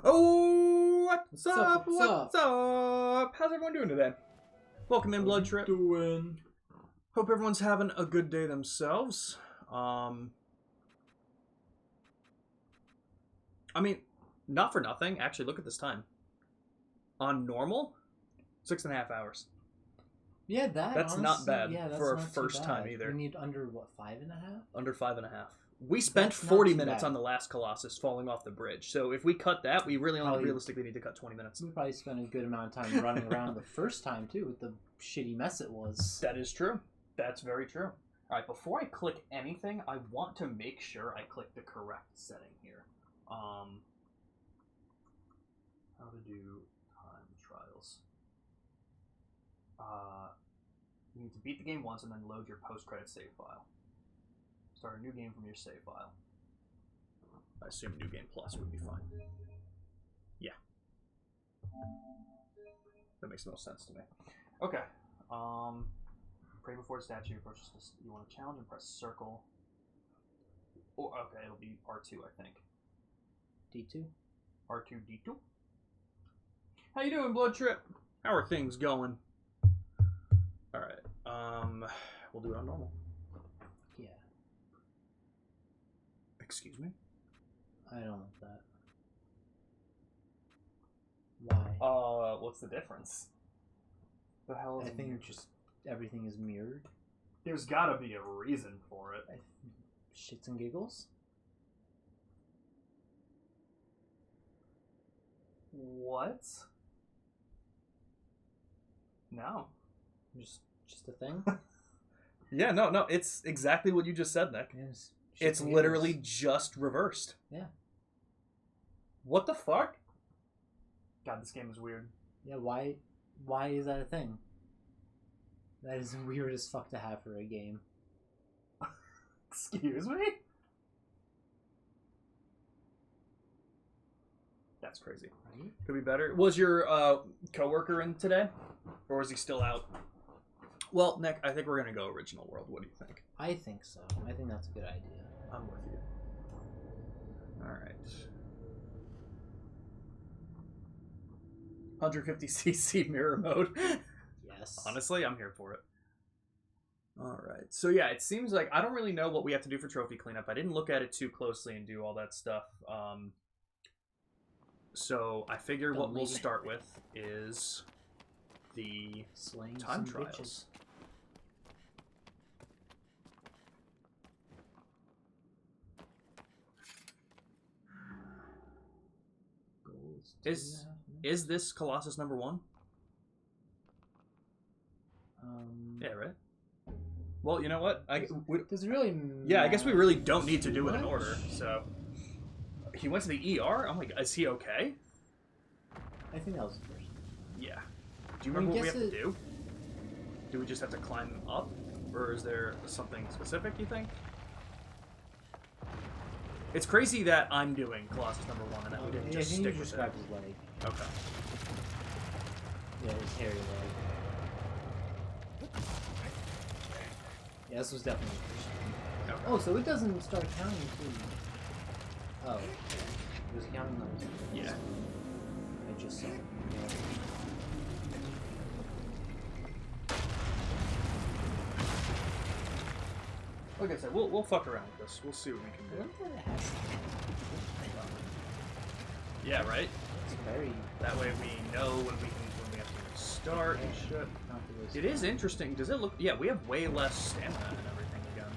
Oh, what's What's up? up? What's up? How's everyone doing today? Welcome in, Blood Trip. Doing? Hope everyone's having a good day themselves. I mean, not for nothing. Actually, look at this time. On normal, 6.5 hours. Yeah, That's honestly, not bad that's for a not too first time bad. either. We need under, what, 5.5? Under 5.5. We spent That's not 40 too minutes bad. on the last Colossus falling off the bridge. So if we cut that, we really only Probably- realistically need to cut 20 minutes. We probably spent a good amount of time running around the first time, too, with the shitty mess it was. That is true. That's very true. All right, before I click anything, I want to make sure I click the correct setting here. How to do time trials. You need to beat the game once and then load your post-credit save file. Start a new game from your save file. I assume New Game Plus would be fine. Yeah. That makes the most sense to me. Okay. Pray before the statue approaches this. You want to challenge and press circle. Or, okay, it'll be R2, I think. D2? R2D2. How you doing, Blood Trip? How are things going? Alright. We'll do it on normal. Yeah. Excuse me? I don't like that. Why? What's the difference? The hell is I think just everything is mirrored. There's gotta be a reason for it. Shits and giggles? What? No. Just a thing? Yeah, no, it's exactly what you just said, Nick. Yes. It's Shits and literally giggles. just reversed. Yeah. What the fuck? God, this game is weird. Yeah, why is that a thing? That is weird as fuck to have for a game. Excuse me? That's crazy. Right? Could be better. Was your coworker in today? Or is he still out? Well, Nick, I think we're going to go original world. What do you think? I think so. I think that's a good idea. I'm with you. Alright. 150cc mirror mode. Yes. Honestly, I'm here for it. Alright. So yeah, it seems like I don't really know what we have to do for trophy cleanup. I didn't look at it too closely and do all that stuff. So I figure what we'll start with is the Slaying time some trials. bitches. Goals, Is 2.5 minutes. this Colossus number 1? Yeah, right? Well, you know what? Does it really Yeah, I guess we really don't matter need to do it in much? order. So he went to the ER. I'm like, is he okay? I think that was the first. Yeah. Do you remember what we have guess to do? Do we just have to climb up, or is there something specific? You think? It's crazy that I'm doing Colossus number 1 and that we didn't I just think stick you with just it. grabbed his leg. Okay. Yeah, his hairy leg. Yeah, this was definitely the first one. Okay. Oh, so it doesn't start counting too. Oh, it was counting those. Yeah. I just saw. Like I said, we'll fuck around with this. We'll see what we I can do. wonder that it has. Yeah, right. It's very. That way we know when we have to restart and shit. Not the waste It is interesting. Does it look? Yeah, we have way less stamina and everything again.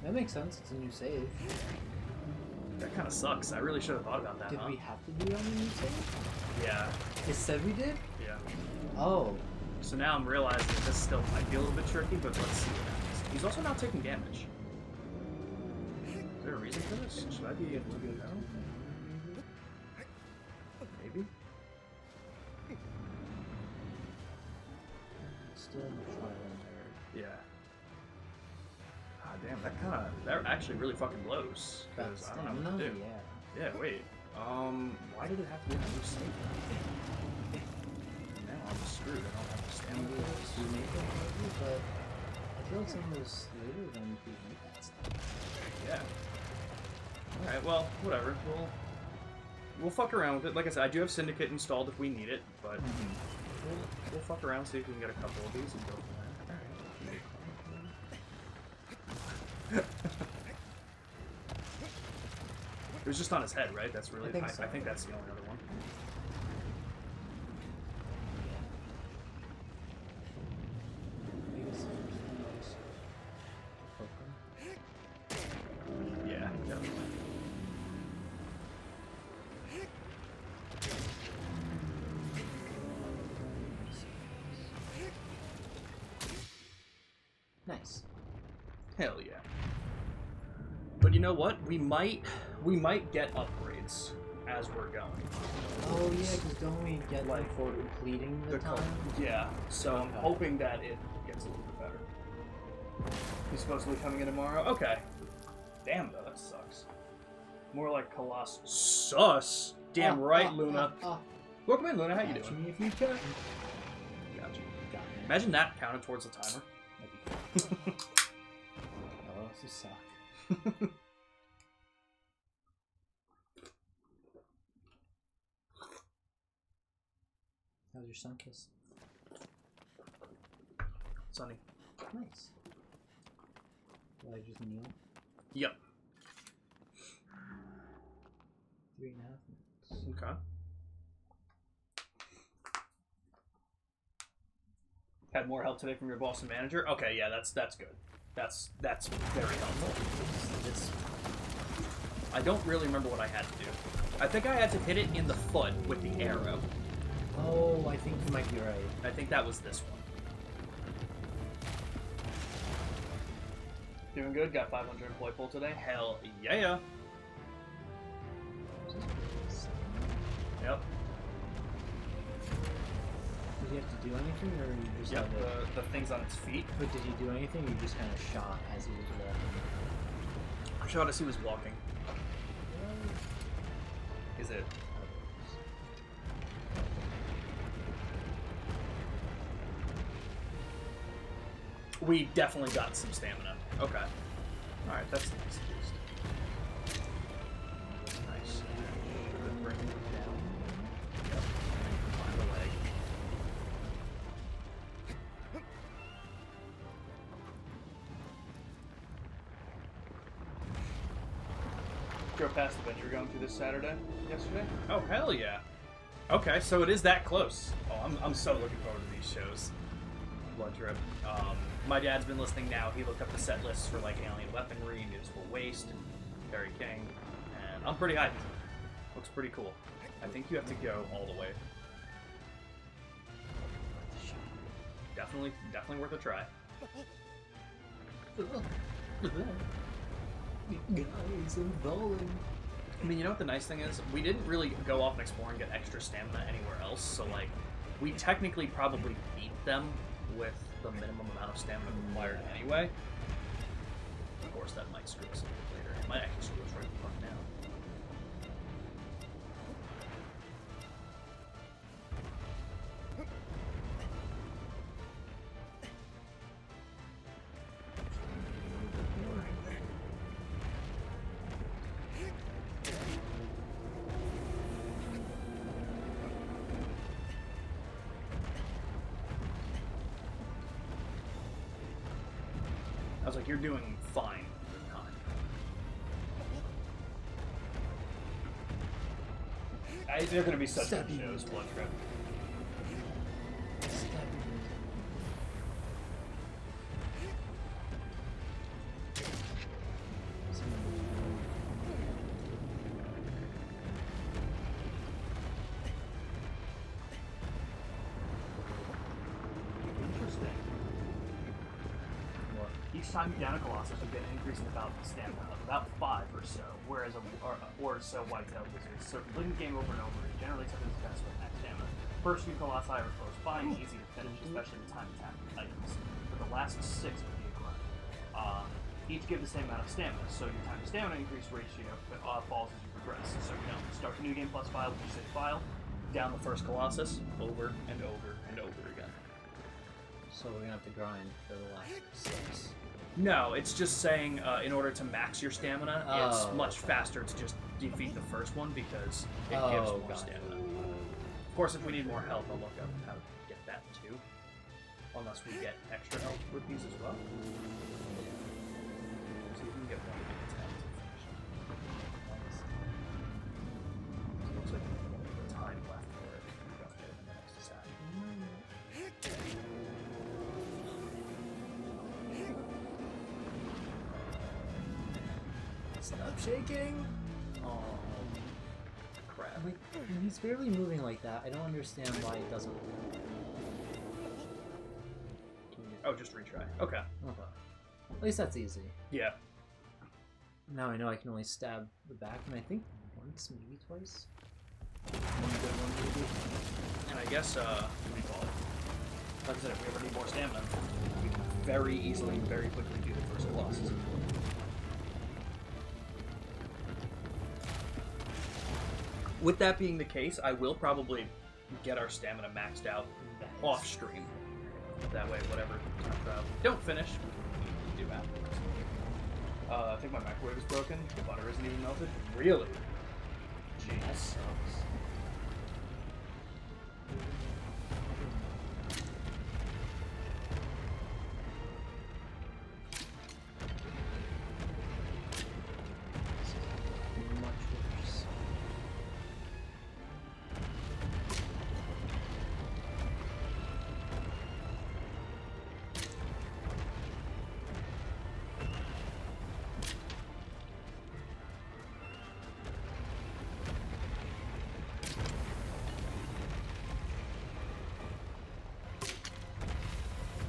That makes sense. It's a new save. That kind of sucks. I really should have thought about that. Did huh? we have to do it on the new save? Yeah. It said we did. Yeah. Oh. So now I'm realizing this still might be a little bit tricky, but let's see what happens. He's also not taking damage. Is there a reason for this? Should I be able to go down? Maybe. Still in the trial and error. Yeah. Ah, damn. That actually really fucking blows. Because I don't know what to do. Yeah. Yeah, wait. Why did it have to be a new save? Now I'm screwed. I don't have to stand Maybe with it was remake it, maybe, but I feel like some of those later than we make that stuff. Yeah. Alright, well, whatever. we'll fuck around with it. Like I said, I do have Syndicate installed if we need it, but we'll fuck around, see if we can get a couple of these and go from there. It was just on his head, right? That's really. I think that's the only other one. Yeah, definitely. Nice. Hell yeah. But you know what? We might get upgrades as we're going. Oh yeah, because don't we get like for completing the time? Yeah. So I'm hoping that it gets a little bit better. He's supposedly coming in tomorrow. Okay. Damn though, that sucks. More like Colossus. Sus. Damn right, Luna. Welcome in, Luna. How you doing? Me if you can. Gotcha. Imagine that counted towards the timer. Oh, this suck. How's your sun kiss? Sunny. Nice. Will I just kneel? Yep. 3.5 minutes. Okay. Had more help today from your boss and manager? Okay, yeah, that's good. That's very helpful. I don't really remember what I had to do. I think I had to hit it in the foot with the arrow. Oh, I think you might be right. I think that was this one. Doing good? Got 500 employee pull today? Hell yeah! Yep. Did you have to do anything, or you just Yep, had to... the things on its feet. But did he do anything, or you just kind of shot as he was walking? I shot as he was walking. Is it? We definitely got some stamina. Okay. Alright, that's nice at least. Nice. Bring it down. Yep. Find the leg. Drove past the venture going through this Saturday yesterday. Oh, hell yeah. Okay, so it is that close. Oh, I'm so looking forward to these shows. Blood Trip. My dad's been listening now. He looked up the set lists for like Alien Weaponry, Municipal Waste, and Barry King, and I'm pretty hyped. Looks pretty cool. I think you have to go all the way. Definitely worth a try. Guys, I'm falling. I mean, you know what the nice thing is? We didn't really go off and explore and get extra stamina anywhere else, so like, we technically probably beat them with the minimum amount of stamina required anyway. Of course, that might screw us a little later. It might actually screw us right the fuck now. I was like, you're doing fine this time. They're going to be such good shows, Blood Trip. Each time you down a Colossus, you get an increase in about stamina of about 5 or so, whereas or so whitetail lizards. So if you the game over and over, it generally takes the best with max stamina. First few Colossi are close by and easy to finish, especially with time attack items. But the last 6 would be a grind. Each give the same amount of stamina, so your time to stamina increase ratio falls as you progress. So start the new game plus file with your save file, down the first Colossus, over and over and over again. So we're gonna have to grind for the last 6. No, it's just saying in order to max your stamina, it's Oh, much okay. faster to just defeat the first one because it Oh, gives more got it. stamina. Of course, if we need more health, I'll look up how to get that too. Unless we get extra health rupees as well. See if we can get one of these health. So it looks like we have a little bit of time left for it. We don't get it in the next attack. Stop shaking! Oh, crap. I'm like, he's barely moving like that. I don't understand why it doesn't. Oh, just retry. Okay. Okay. At least that's easy. Yeah. Now I know I can only stab the back, and I think once, maybe twice. One good one, maybe. And I guess, what do we call it? Like I said, if we ever need more stamina, we can very easily, very quickly do the first Colossus. With that being the case, I will probably get our stamina maxed out off stream. That way, whatever don't finish, we can do afterwards. I think my microwave is broken. The butter isn't even melted. Really? Jeez. That sucks. Much worse.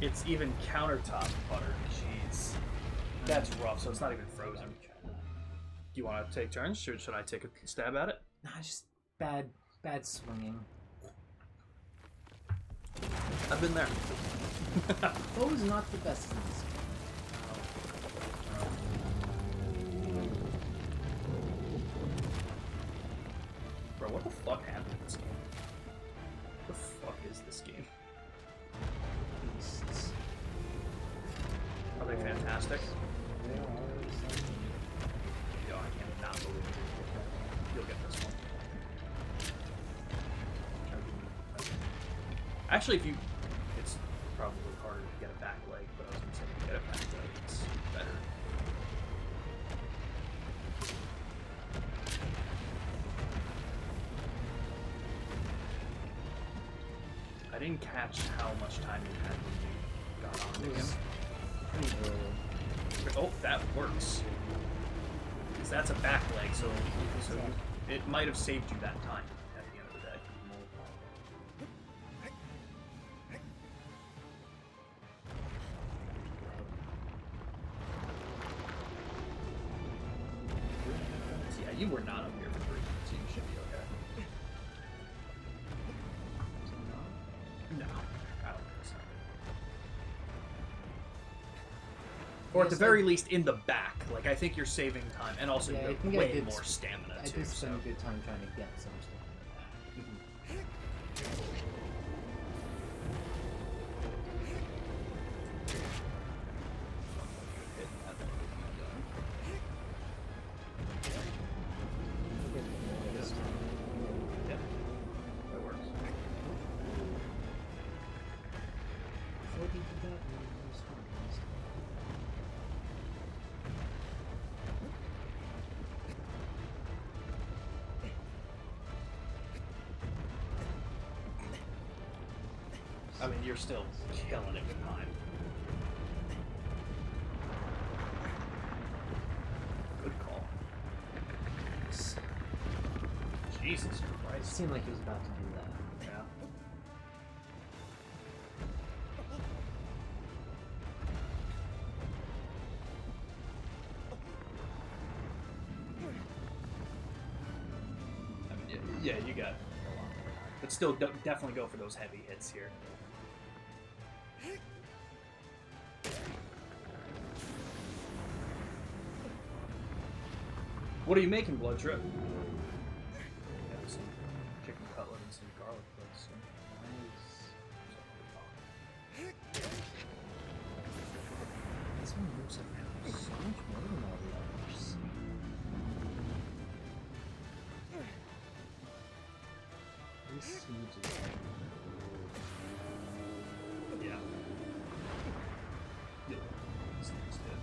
It's even countertop butter. Jeez. That's rough, so it's not even frozen. Do you want to take turns? Should I take a stab at it? Nah, just bad swinging. I've been there. Bo's not the best in this game. Bro, what the fuck happened in this game? What the fuck is this game? Beasts. Are they fantastic? They are some... Yo, I cannot believe it. You'll get this one. Actually, if you... It's probably harder to get a back leg, but I was going to say if you get a back leg, it's better. I didn't catch how much time you had when you got onto him. Oh, that works. Because that's a back leg, so it might have saved you that time at the end of the day. So yeah, you were not up here for 3 minutes, so you should be okay. No, I don't think so. Or at the very least in the back. Like, I think you're saving time, and also Yeah, you I have think I way did more stamina, I too. did spend So. a good time trying to get some stuff in the back. Yep, that works. Before he did that, he was fine. I mean, you're still killing it with time. Good call. Jesus It Christ. seemed like he was about to do that. Yeah. I mean, yeah, you got a lot more time. But still, definitely go for those heavy hits here. What are you making, Blood Trip? Yeah, some chicken cutlet and some garlic bread. So. This one moves This seems to Yeah. This thing's dead.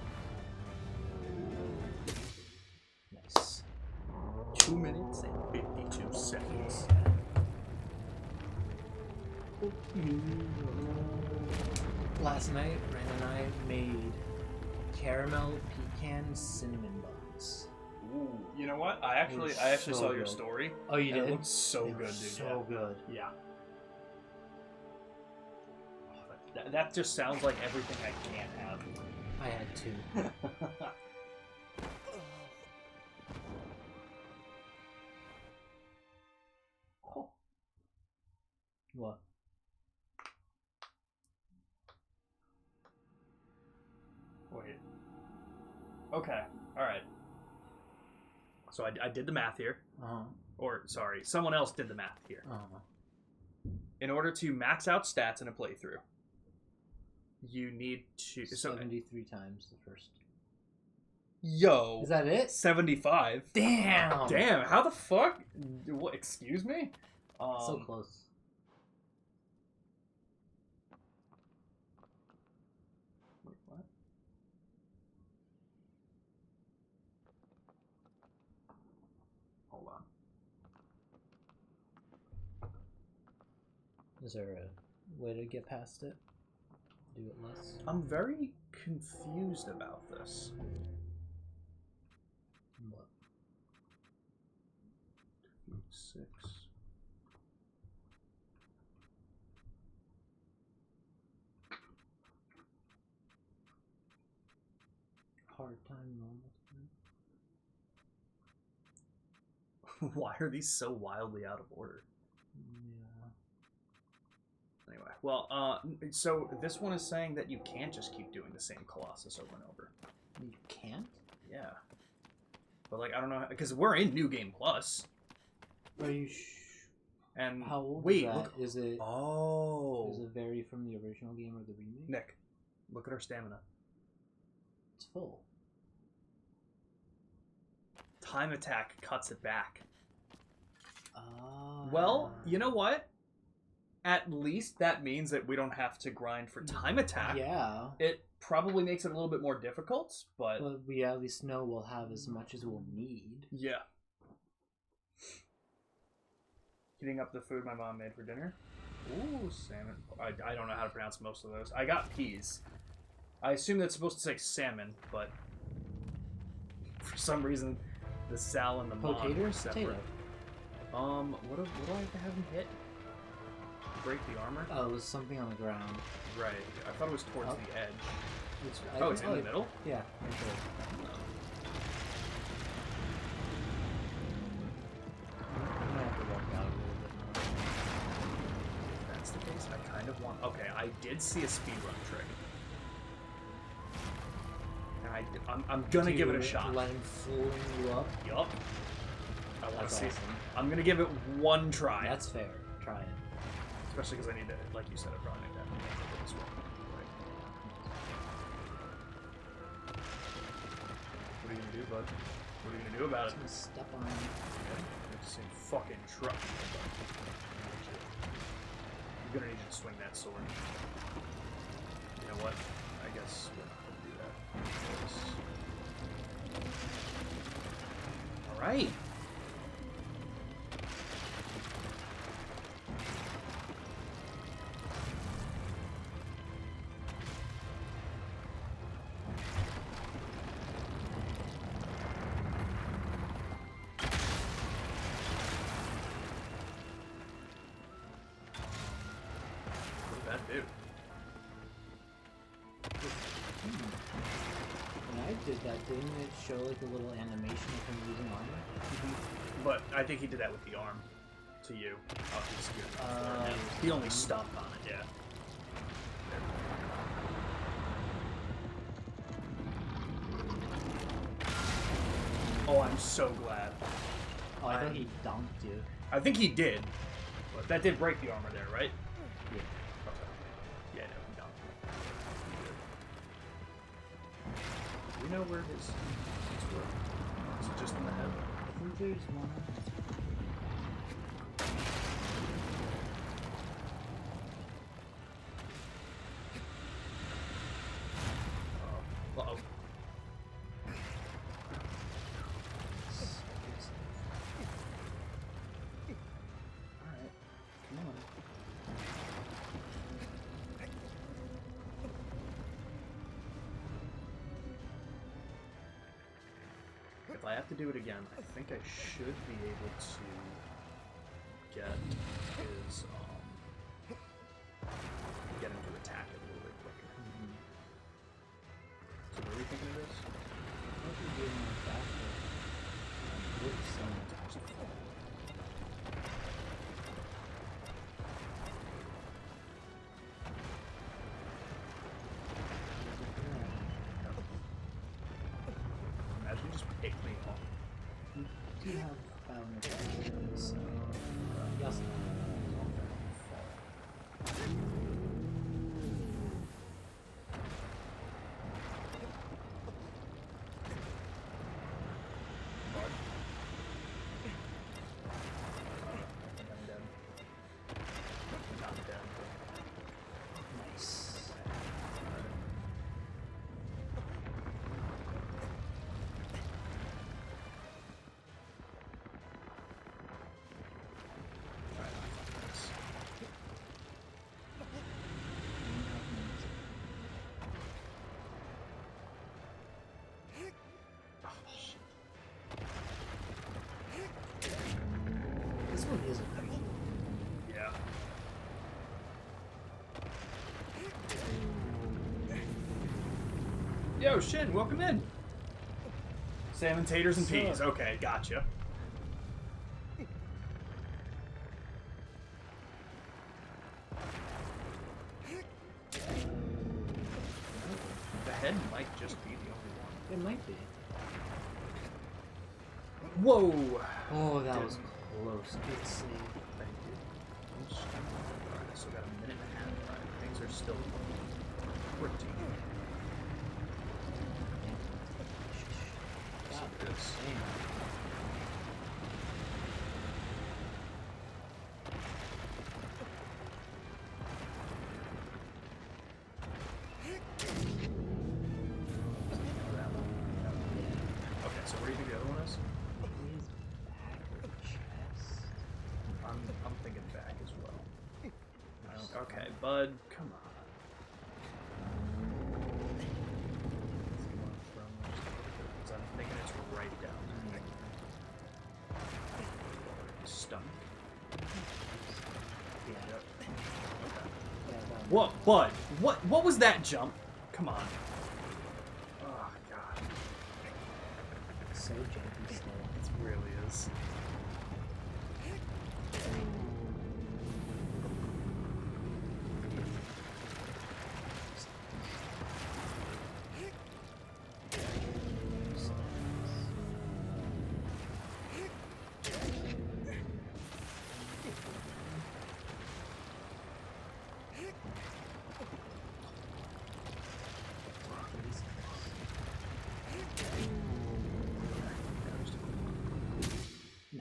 nice. 2 minutes and 52 seconds. Last night, Ryan and I made caramel pecan cinnamon buns. Ooh, you know what? I actually so saw your good. story. Oh, you and did? It looked so They were good, dude. So good. Yeah. Oh, that just sounds like everything I can't have. I had two. Oh. What? Wait. Okay. All right. So I did the math here. Uh-huh. Or, sorry, someone else did the math here. Uh-huh. In order to max out stats in a playthrough, you need to... 73 times the first. Yo. Is that it? 75. Damn! Damn, how the fuck? What, excuse me? So close. Wait, what? Hold on. Is there a way to get past it? Do it less? I'm very confused about this. What? 6. Hard time, normal time. Why are these so wildly out of order? Yeah. Anyway, well, so this one is saying that you can't just keep doing the same Colossus over and over. You can't? Yeah. But, like, I don't know, because we're in New Game Plus. Are you And how old wait, is that? look. Is it Oh. does it vary from the original game or the remake? Nick, look at our stamina. It's full. Time attack cuts it back. Ah. Well, you know what? At least that means that we don't have to grind for time attack. Yeah. It probably makes it a little bit more difficult, but... But we at least know we'll have as much as we'll need. Yeah. Heating up the food my mom made for dinner. Ooh, salmon. I don't know how to pronounce most of those. I got peas. I assume that's supposed to say salmon, but for some reason the sal and the mon Potato were or separate. potato? What do I have to have him hit? Break the armor? Oh, it was something on the ground. Right. I thought it was towards Oh. the edge. It's, It's in the middle? Yeah, right there. I'm gonna have to walk out a little bit more. If that's the case, I kind of want... Okay, I did see a speedrun trick. And I'm gonna give it a shot. Let him fool you up. Yup. I want to That's see. awesome. I'm gonna give it one try. That's fair. Try it. Especially because I need to, like you said, I probably need to have this one. Right. What are you gonna do, bud? What are you gonna do about it? I'm gonna step on him. It's the same fucking truck. You're gonna need to swing that sword. You know what? I guess we're not gonna do that. All right. What did that do? When I did that, didn't it show like a little animation of him losing armor? But I think he did that with the arm to you. Oh, he's good. Yeah. He only stomped on it, yeah. Oh, I'm so glad. Oh, I thought he dunked you. I think he did. But that did break the armor there, right? Yeah. Okay. Yeah, no, he dunked. Do we know where his were? Is it just in the head? I think there's one. if I have to do it again, I think I should be able to get his, get him to attack it a little bit quicker. So what are we thinking of this? What are you doing with that? Imagine you just pick me off. You do have found the so yes. This one is a pretty cool. Yeah. Yo, Shin, welcome in. Salmon, taters, and peas. Okay, gotcha. The head might just be the only one. It might be. Whoa! Oh, that was close. Good save. Thank you. Alright, so got a minute and a half. Alright, things are still pretty. God, This. Okay, so where do you think the other one is? His back or chest? I'm thinking back as well. Okay, bud, come on. Because I'm thinking it's right down there. Stomach. Yeah. Yep. Okay. Yeah, that What, bud? What was that jump? Come on. Oh god. so jumpy still. It really is.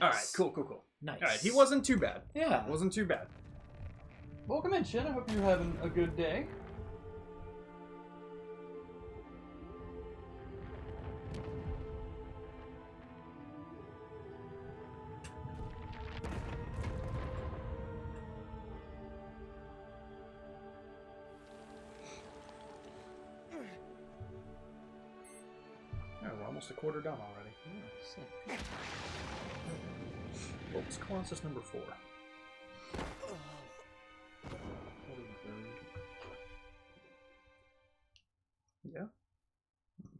Alright, cool. Nice. Alright, he wasn't too bad. Yeah. Wasn't too bad. Welcome in, Shin. I hope you're having a good day. Oh, we're almost a quarter done already. Sick. What was Colossus number 4? Yeah?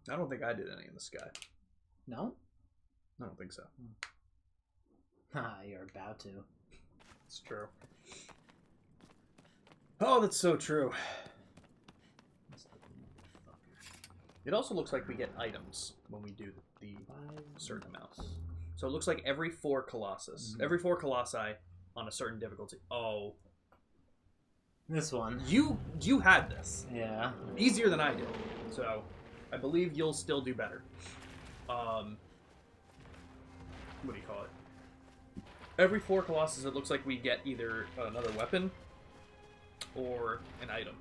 I don't think I did any in the sky. No? I don't think so. Ah, you're about to. It's true. Oh, that's so true. It also looks like we get items when we do the certain amounts. So it looks like every 4 Colossus, every 4 Colossi on a certain difficulty. Oh, This one. you had this Yeah. easier than I did, so I believe you'll still do better. What do you call it? Every 4 Colossus, it looks like we get either another weapon or an item.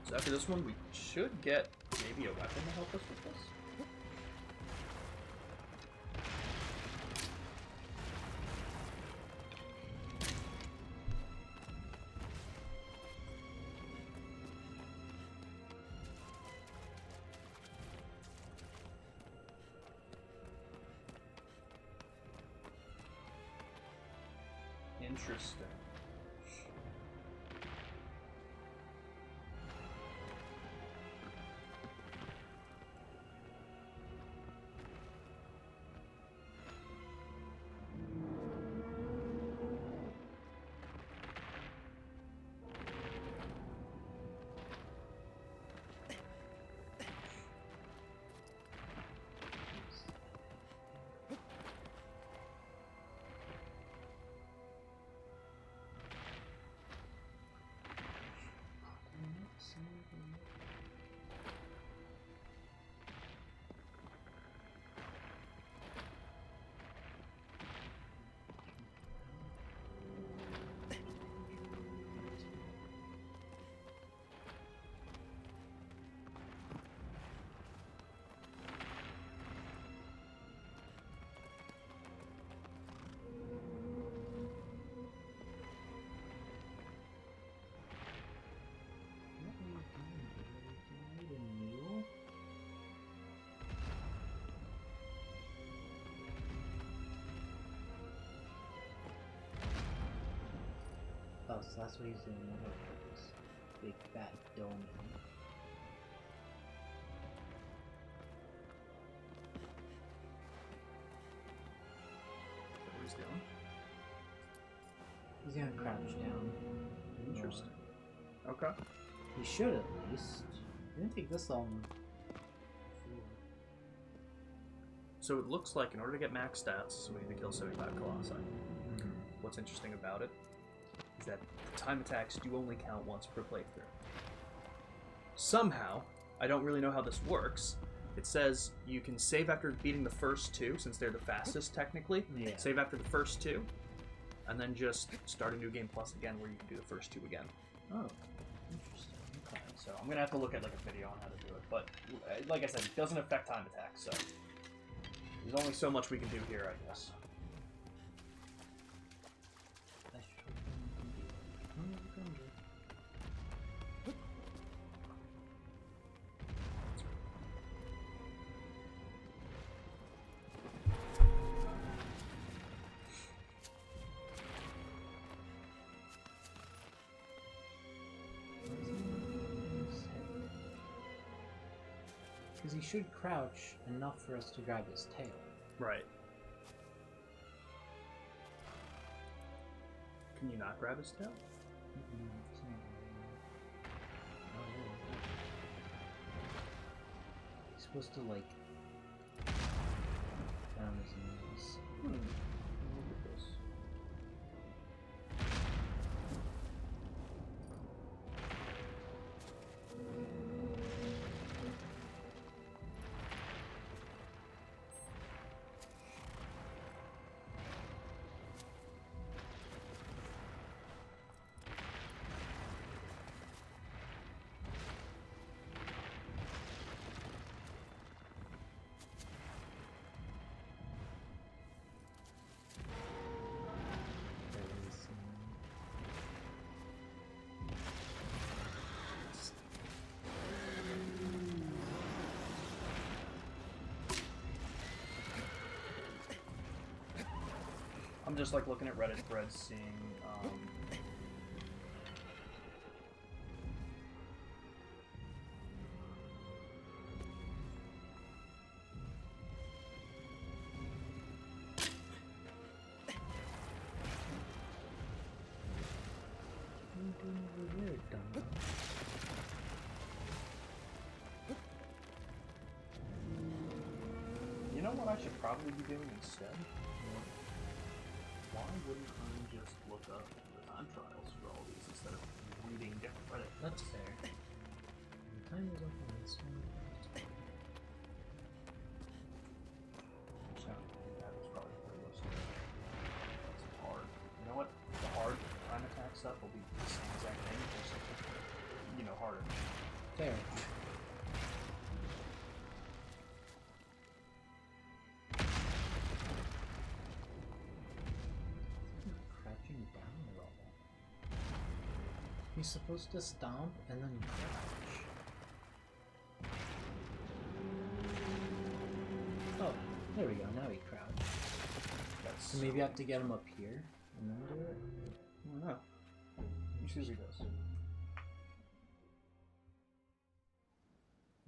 So after this one, we should get maybe a weapon to help us with this. Interesting. Oh, so that's what he's doing with this big fat dome. What he's doing? He's gonna crouch down. Interesting. Okay. He should at least. It didn't take this long. So it looks like in order to get max stats, we need to kill 75 Colossi. What's interesting about it is that the time attacks do only count once per playthrough. Somehow, I don't really know how this works, it says you can save after beating the first two, since they're the fastest technically. Yeah. Save after the first two, and then just start a new game plus again where you can do the first two again. Oh, interesting. Okay. So I'm gonna have to look at like a video on how to do it, but like I said, it doesn't affect time attacks, so there's only so much we can do here, I guess. Because he should crouch enough for us to grab his tail. Right. Can you not grab his tail? He's supposed to, like, down his knees. Look at this. I'm just like looking at Reddit threads, seeing you know what I should probably be doing instead? Why wouldn't I just look up the time trials for all these instead of reading different Reddit? That's fair. The time is up on this one. So, that was probably pretty low score. That's hard. You know what? The hard time attack stuff will be the same exact thing, just, you know, harder. Fair. Crouching down a little bit. He's supposed to stomp and then crouch. Oh, there we go. Now he crouched. That's So maybe I have to get him up here. and then do it? I don't know. You see what he does.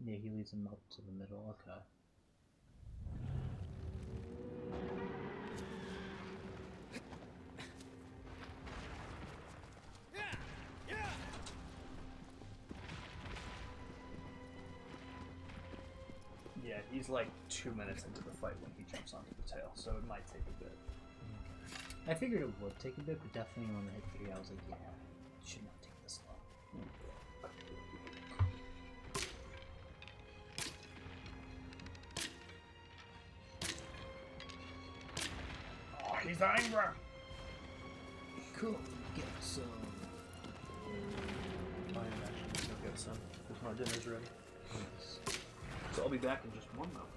Yeah, he leads him up to the middle. Okay. Yeah, he's like 2 minutes into the fight when he jumps onto the tail, so it might take a bit. I figured it would take a bit, but definitely when I hit 3, I was like, yeah, it should not take this long. Oh, he's angry! Cool. Get some. I am actually gonna go get some, because my dinner's ready. Yes. So I'll be back in just 1 moment.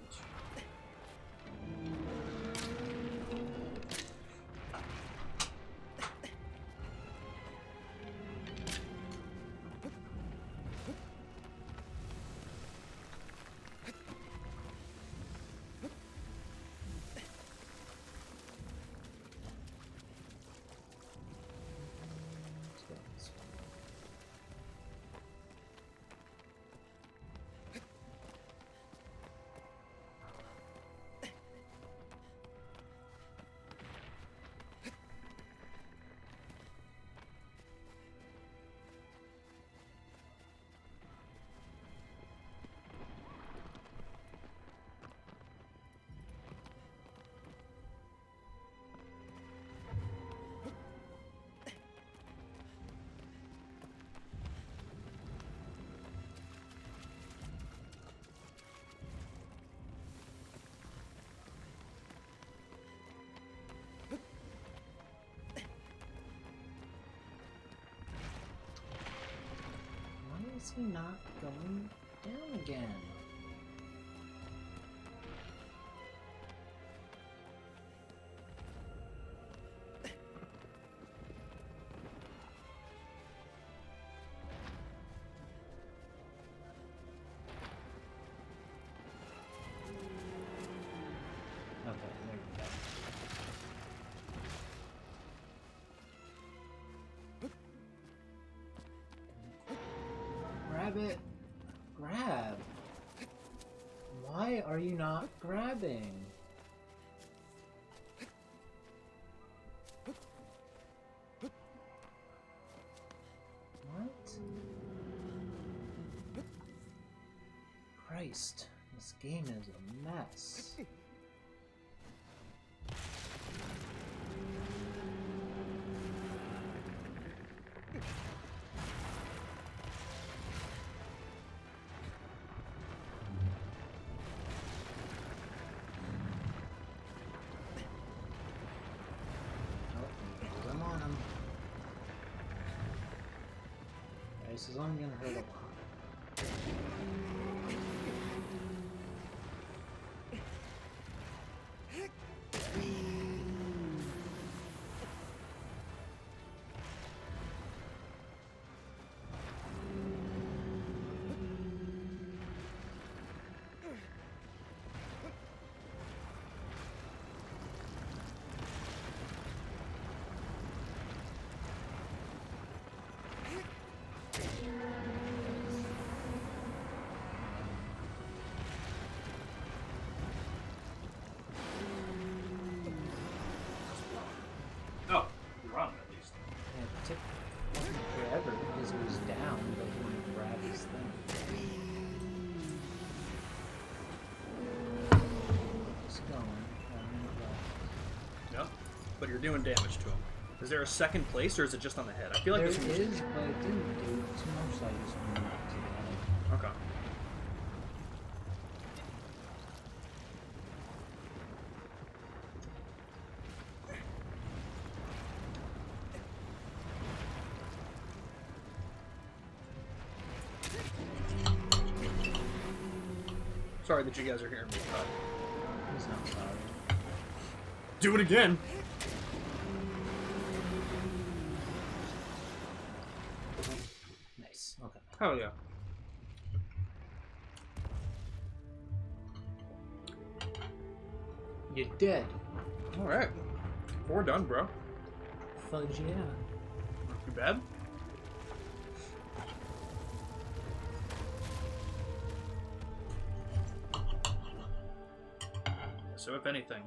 Let's go this way. Why is he not going down again? Okay, there we go. Grab it. Grab. Why are you not grabbing? What? Christ, this game is a mess. Oh, I'm on him. This is only gonna hurt a lot. Oh, you're on at least. Yeah, it took forever because it was down, but he wanted to grab his thing. Just going. A minute left. Yep. But you're doing damage to him. Is there a second place, or is it just on the head? I feel like There this one was... is, but it didn't do too much, so I just went up to the head. Okay. Sorry that you guys are hearing me cut. He's not sorry. Do it again! Nice. Okay. Hell yeah. You're dead. Alright. 4 done, bro. fudge, yeah. Not too bad. So if anything,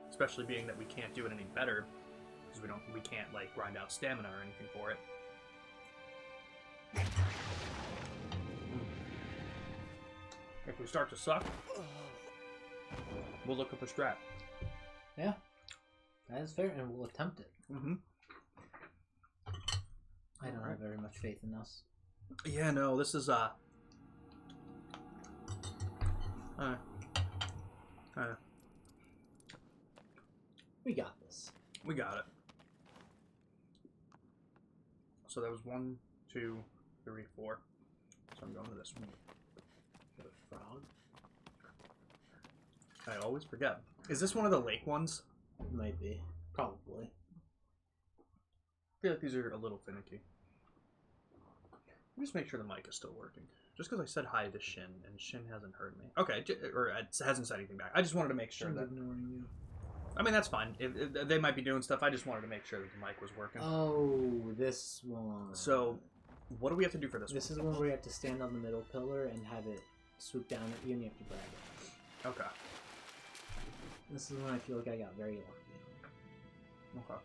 especially being that we can't do it any better, because we can't like grind out stamina or anything for it. If we start to suck, we'll look up a strat. Yeah, that is fair, and we'll attempt it. Mm-hmm. I don't have very much faith in us. Yeah, no, this is We got this. we got it. So that was 1, 2, 3, 4. So I'm going to this one. The frog? I always forget. Is this one of the lake ones? Might be. Probably. I feel like these are a little finicky. Let me just make sure the mic is still working. Just because I said hi to Shin, and Shin hasn't heard me. Okay, or hasn't said anything back. I just wanted to make sure that... ignoring you. I mean, that's fine. If they might be doing stuff. I just wanted to make sure that the mic was working. Oh, this one. So, what do we have to do for this one? This is one where you have to stand on the middle pillar and have it swoop down at you, and you have to grab it. Okay. This is when I feel like I got very lucky. Okay.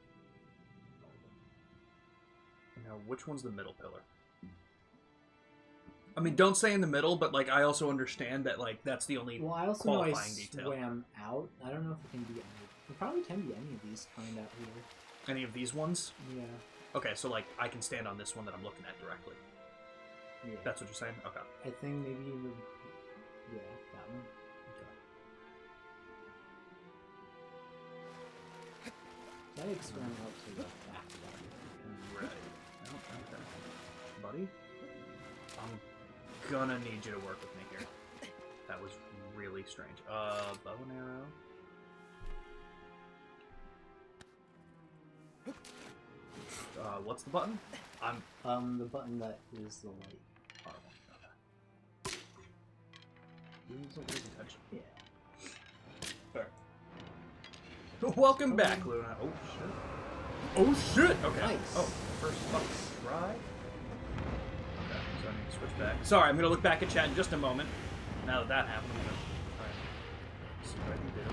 Now, which one's the middle pillar? I mean, don't say in the middle, but like I also understand that like that's the only Well, I also know I qualifying detail. swam out. I don't know if it can be any. It probably can be any of these kind out here. Any of these ones? Yeah. Okay, so like I can stand on this one that I'm looking at directly. Yeah. That's what you're saying? Okay. I think maybe the... Yeah, that one. Okay. I swam out to the back of that. Right. Oh, okay. Buddy? I'm gonna need you to work with me here. That was really strange. Bow and arrow. What's the button? The button that is the light. Oh, okay. Use attention. Yeah. Fair. Welcome back, Luna. Oh shit. Oh shit! Okay. Nice. Oh, first fucking try. Okay, so I need to switch back. Sorry, I'm gonna look back at chat in just a moment. Now that that happened, I'm gonna try and see what I can do.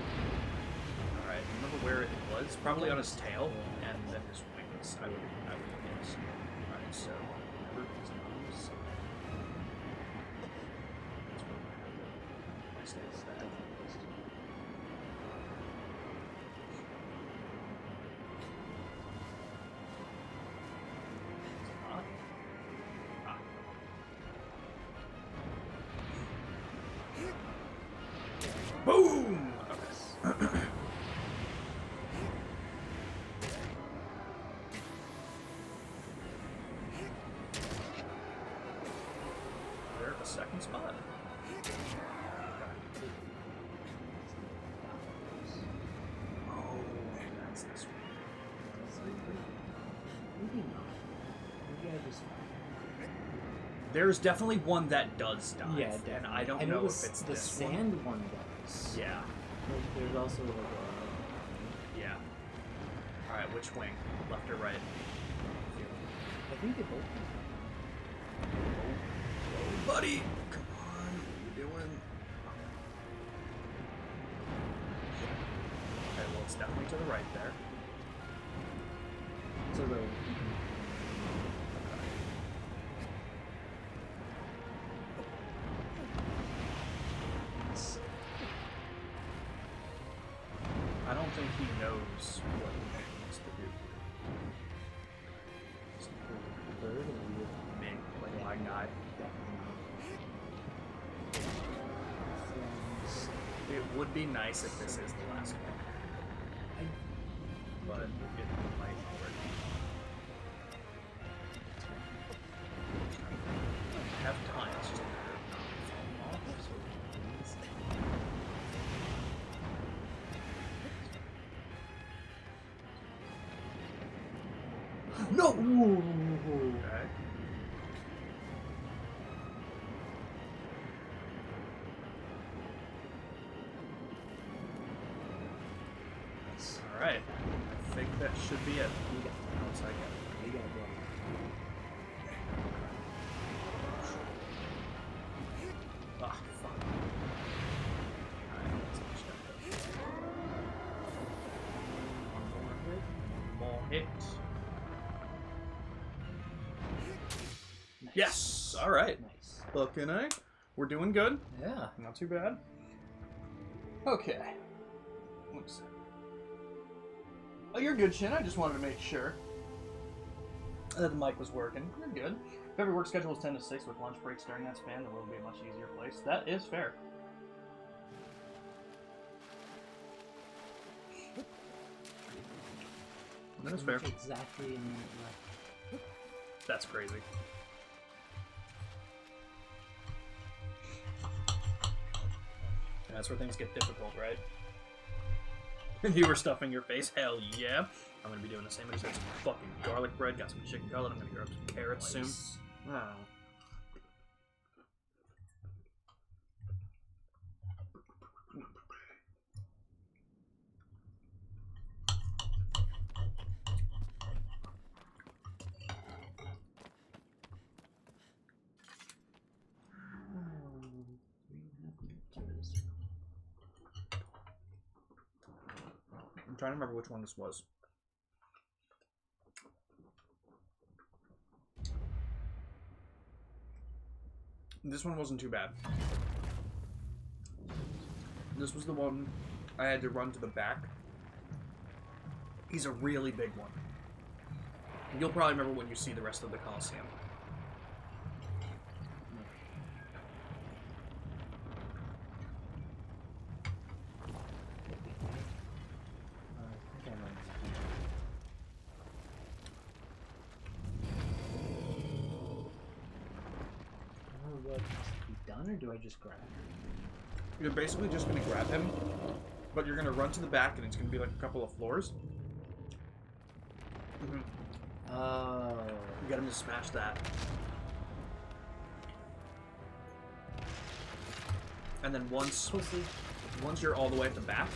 Alright, remember where it was? Probably on his tail and then his wings. I would guess. Alright, so remember his nose. That's where I stay with that. Boom! Okay. They're at the second spot. Oh, that's this one. Maybe not. Maybe I just... There's definitely one that does dive. Yeah, and definitely. I don't I know know if it's the this sand one. one does. Yeah. There's also like Yeah. Alright, which wing? Left or right? I think they both do. Oh, buddy! Come on, what are you doing? Okay, well, it's definitely to the right there. So the... I don't think he knows what he needs to do. Third and we Me, like my guy. It would be nice if this is the last one. But it might not work. I have time, it's just a matter of not falling off, so please. No! Okay. Alright. I think that should be it. Once I get it. You gotta go. Ah, fuck. Alright, let's finish that. One more hit. Nice. Yes! Alright. Nice. Looking at we're doing good. Yeah. Not too bad. Okay. Let's see. Oh, you're good, Shin. I just wanted to make sure that the mic was working. You're good. If every work schedule is 10 to 6 with lunch breaks during that span, the world will be a much easier place. That is fair. That is fair. Exactly a minute left. That's crazy. And that's where things get difficult, right? You were stuffing your face? Hell yeah. I'm gonna be doing the same. I just had some fucking garlic bread, got some chicken cutlet, I'm gonna grab some carrots soon. Oh. I'm trying to remember which one this was. This one wasn't too bad. This was the one I had to run to the back. He's a really big one. You'll probably remember when you see the rest of the Colosseum. What has to be done, or do I just grab him? You're basically just going to grab him, but you're going to run to the back, and it's going to be like a couple of floors. Oh. You get him to smash that. And then once you're all the way at the back,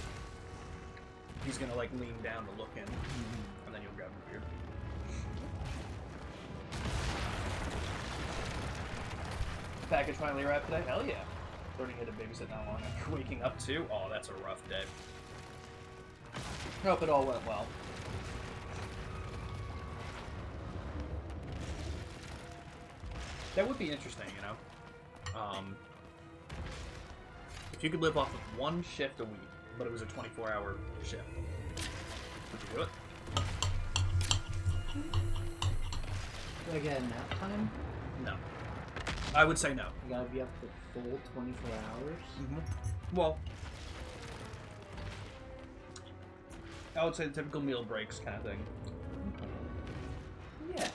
he's going to like lean down to look in, and then you'll grab him here. Package finally arrived today? Hell yeah. Learning how to babysit not long after. Waking up too? Oh, that's a rough day. Hope it all went well. That would be interesting, you know? If you could live off of one shift a week, but it was a 24-hour shift, would you do it? Do I get a nap time? No. I would say no. You gotta be up for full 24 hours? Well, I would say the typical meal breaks kind of thing. Yeah.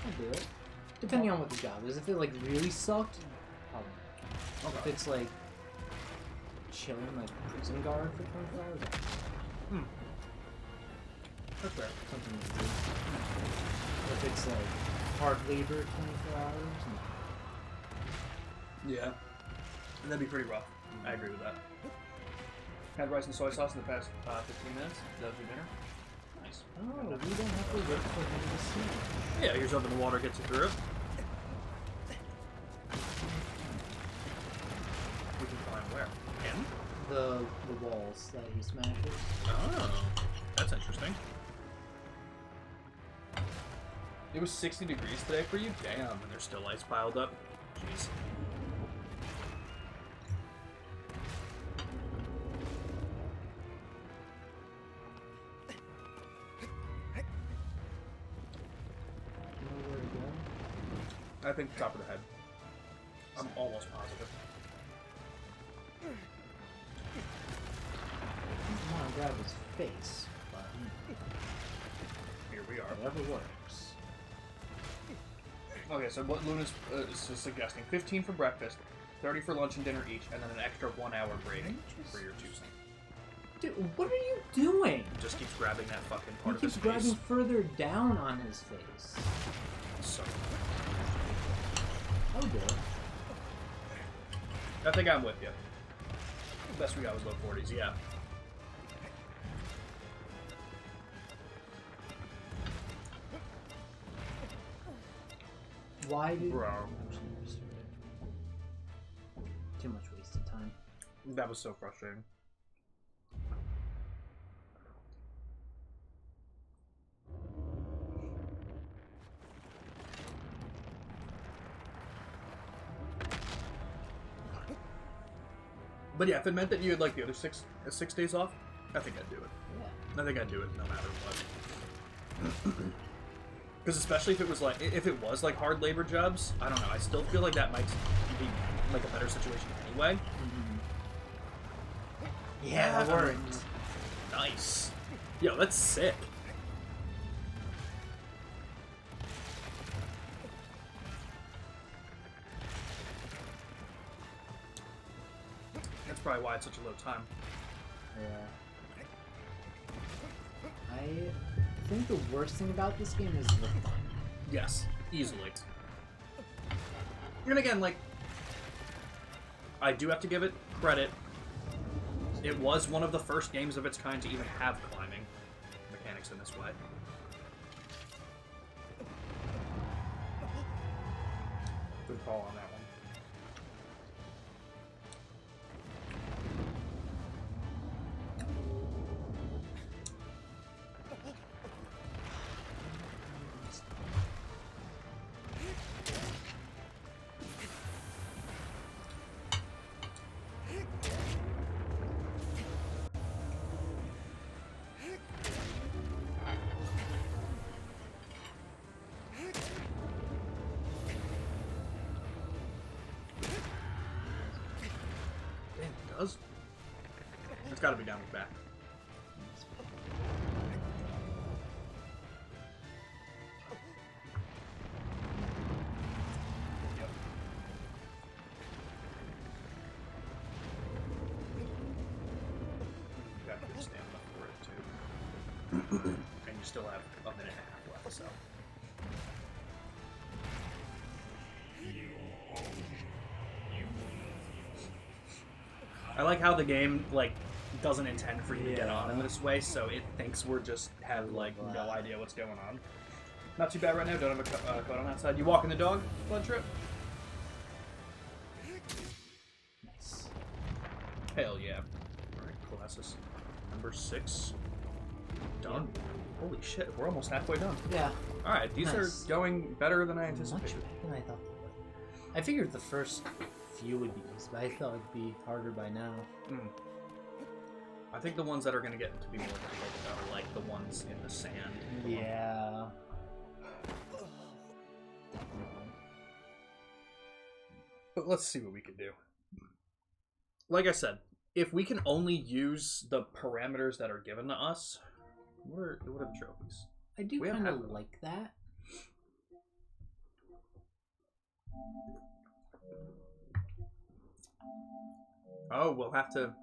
I'll do it. Depending on what the job is. If it, like, really sucked, probably not. If it's, like, chilling, like, prison guard for 24 hours, That's fair. something to do. If it's, like, hard labor 24 hours, no. Yeah. That'd be pretty rough. I agree with that. Had rice and soy sauce in the past 15 minutes. That was your dinner? Nice. Oh, we don't have to wait for him to see. Yeah, here's hoping the water gets you through it. We can climb where? In? The walls that he smashes. Oh, that's interesting. It was 60 degrees today for you? Damn, and there's still ice piled up. Jeez. You know where to go? I think top of the head. I'm almost positive. I want to grab his face, but Here we are. whatever works. Okay, so what Luna's suggesting, 15 for breakfast, 30 for lunch and dinner each, and then an extra 1 hour break for your choosing. Dude, what are you doing? Just keeps grabbing that fucking He part of his keeps face. grabbing further down on his face. So, I'll do it. I think I'm with you. Best we got was low 40s, yeah. Why did... Bro. Actually, never started. Too much wasted time. That was so frustrating. But yeah, if it meant that you had like the other six days off, I think I'd do it. Yeah. I think I'd do it no matter what. Because especially if it was like hard labor jobs, I don't know. I still feel like that might be like a better situation anyway. Yeah, that worked. Nice. Yo, that's sick. That's probably why it's such a low time. Yeah. I think the worst thing about this game is the fun. Yes, easily. And again, like, I do have to give it credit. It was one of the first games of its kind to even have climbing mechanics in this way. Good call on that one. Damn, it does. It's got to be down the back. Yep. You got good stamina for it too, and you still have a minute and a half left. So. I like how the game like doesn't intend for you to get on in this way, so it thinks we're just have like no idea what's going on. Not too bad right now. Don't have a coat on that side. You walking the dog, Blood Trip? Nice. Hell yeah! All right, Colossus number 6 done. Holy shit, we're almost halfway done. Yeah. All right, these Nice. are going better than I Much anticipated. better than I thought they would. I figured the first few would be easy, but I thought it'd be harder by now. I think the ones that are going to get to be more difficult are like the ones in the sand. Yeah. But let's see what we can do. Like I said, if we can only use the parameters that are given to us, what are the trophies? I do We don't kind have of them. like that. Oh, we'll have to.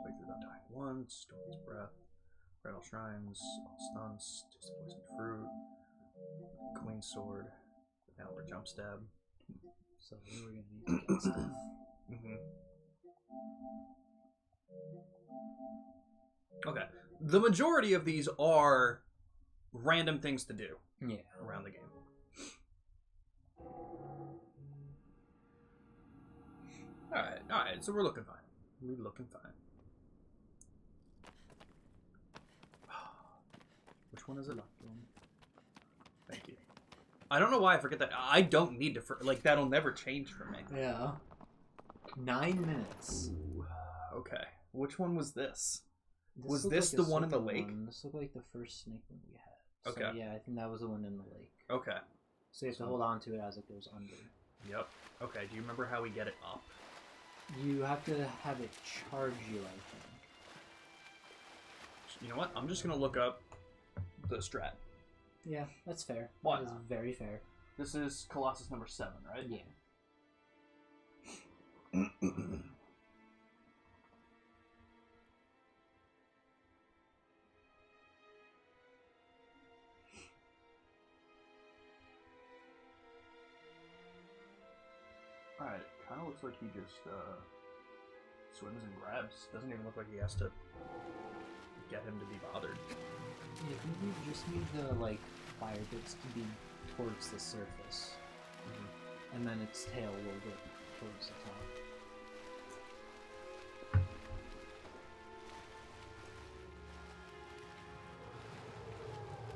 Play through without dying once. Storm's Breath. Rattle Shrines. All Stunts. Taste of Poisoned Fruit. Queen Sword. Downward Jump Stab. So we were gonna need to get stuff. Okay. The majority of these are random things to do Yeah. around the game. Alright, so we're looking fine. We're looking fine. Which one is it? Thank you. I don't know why I forget that. I don't need to, like, that'll never change for me. Yeah. 9 minutes. Okay. Which one was this? Was looked this like a the one in the second lake? one. This looked like the first snake one we had. Okay. So, yeah, I think that was the one in the lake. Okay. So you have to hold on to it as it goes under. Yep. Okay, do you remember how we get it up? You have to have it charge you, I think. You know what? I'm just going to look up the strat. Yeah, that's fair. Why That is not? very fair. This is Colossus number 7, right? Yeah. Alright, kind of looks like he just swims and grabs. Doesn't even look like he has to get him to be bothered. Yeah, I think we just need the, like, fire bits to be towards the surface. And then its tail will go towards the top.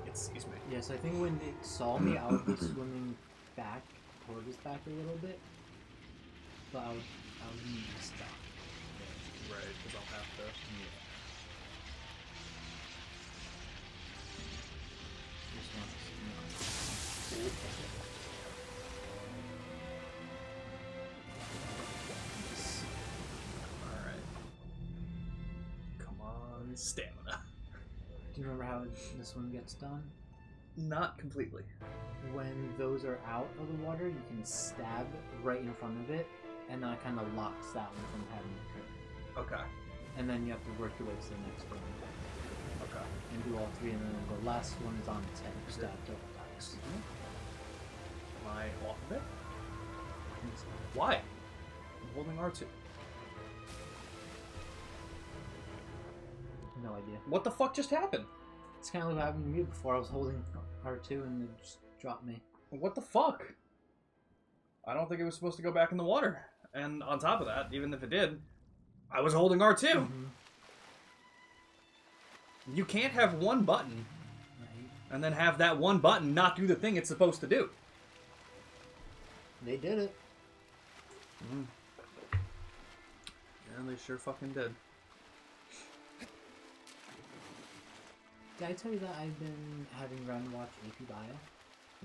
Excuse me. Yes, I think when it saw me, I would be swimming back towards its back a little bit. But I would need to stop. Right, because I'll have to. Just want Alright. Come on, stamina. Do you remember how this one gets done? Not completely. When those are out of the water, you can stab right in front of it, and that kind of locks that one from having to occur. Okay. And then you have to work your way to the next one. Okay. And do all three, and then the last one is on its head, stabbed double dice. Am I off of it? Why? I'm holding R2. No idea. What the fuck just happened? It's kind of what happened to me before. I was holding R2 and it just dropped me. What the fuck? I don't think it was supposed to go back in the water. And on top of that, even if it did, I was holding R2. Mm-hmm. You can't have one button Right. and then have that one button not do the thing it's supposed to do. They did it. Yeah, they sure fucking did. Did I tell you that I've been having Ren watch AP Bio?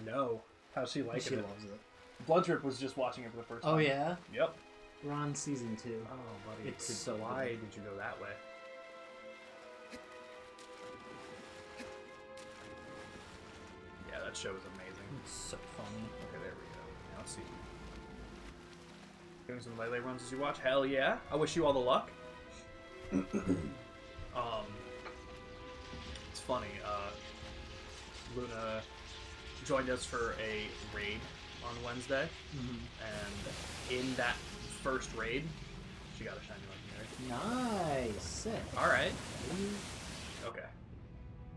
No. How's she liking She it? loves it. Bloodtrip was just watching it for the first time. Oh yeah? Yep. We're on season 2. Oh, buddy. It's so why good. did you go that way? Yeah, that show is amazing. It's so funny. Okay, there we go. Now let's see. Doing some Lele runs as you watch? Hell yeah. I wish you all the luck. It's funny. Luna joined us for a raid on Wednesday, and in that first raid, she got a shiny legendary. Nice. Sick. All right. Okay.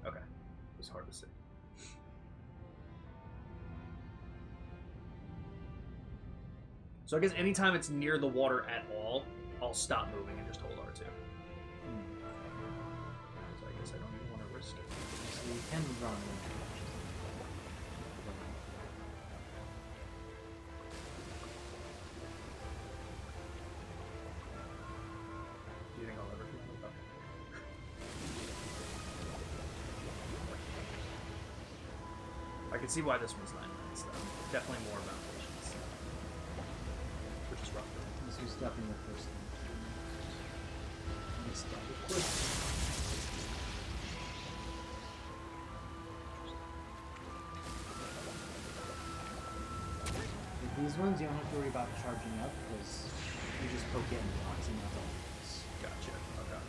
Okay. It was hard to see. So I guess anytime it's near the water at all, I'll stop moving and just hold R2. So I guess I don't even want to risk it. So you can run. Do you think I'll ever do that? Okay. I can see why this one's 9 minutes though. Definitely more about patience. Which is rough. This was definitely the first thing. I started quick. With these ones, you don't have to worry about charging up because you just poke it in blocks and that's all it is. Gotcha. Okay.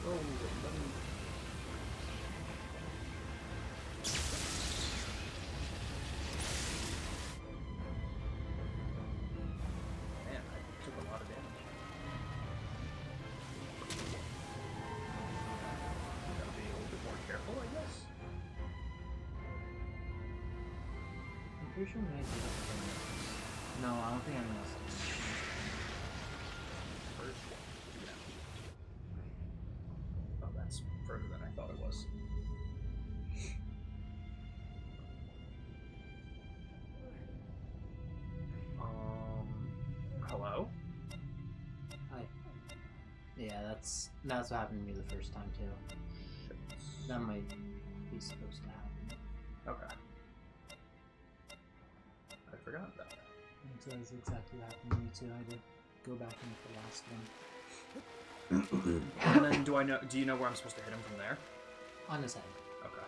Oh, buddy. Man, I took a lot of damage. Gotta be a little bit more careful, I guess. I'm pretty sure maybe no, I don't think I missed. First, yeah. Oh, that's further than I thought it was. Hello? Hi. Yeah, that's what happened to me the first time too. That might be supposed to happen. Okay. I forgot that. That's exactly what happened to me too. I had to go back into the last one. And then do you know where I'm supposed to hit him from there? On his head. Okay.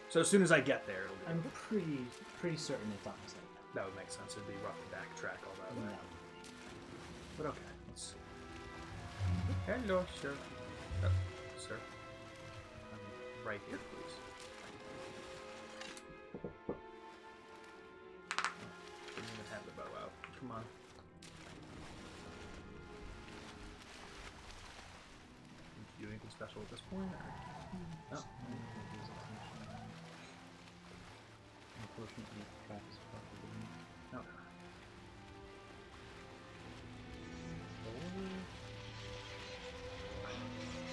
So as soon as I get there, it'll be... I'm pretty certain it's on his head. That would make sense. It'd be rough to backtrack all that way. No. But okay, let's see. Hello, sir. Sir. Right here, please. Didn't even have the bow out. Come on. Do you think anything special at this point? Or? No. Unfortunately, Travis probably didn't. No.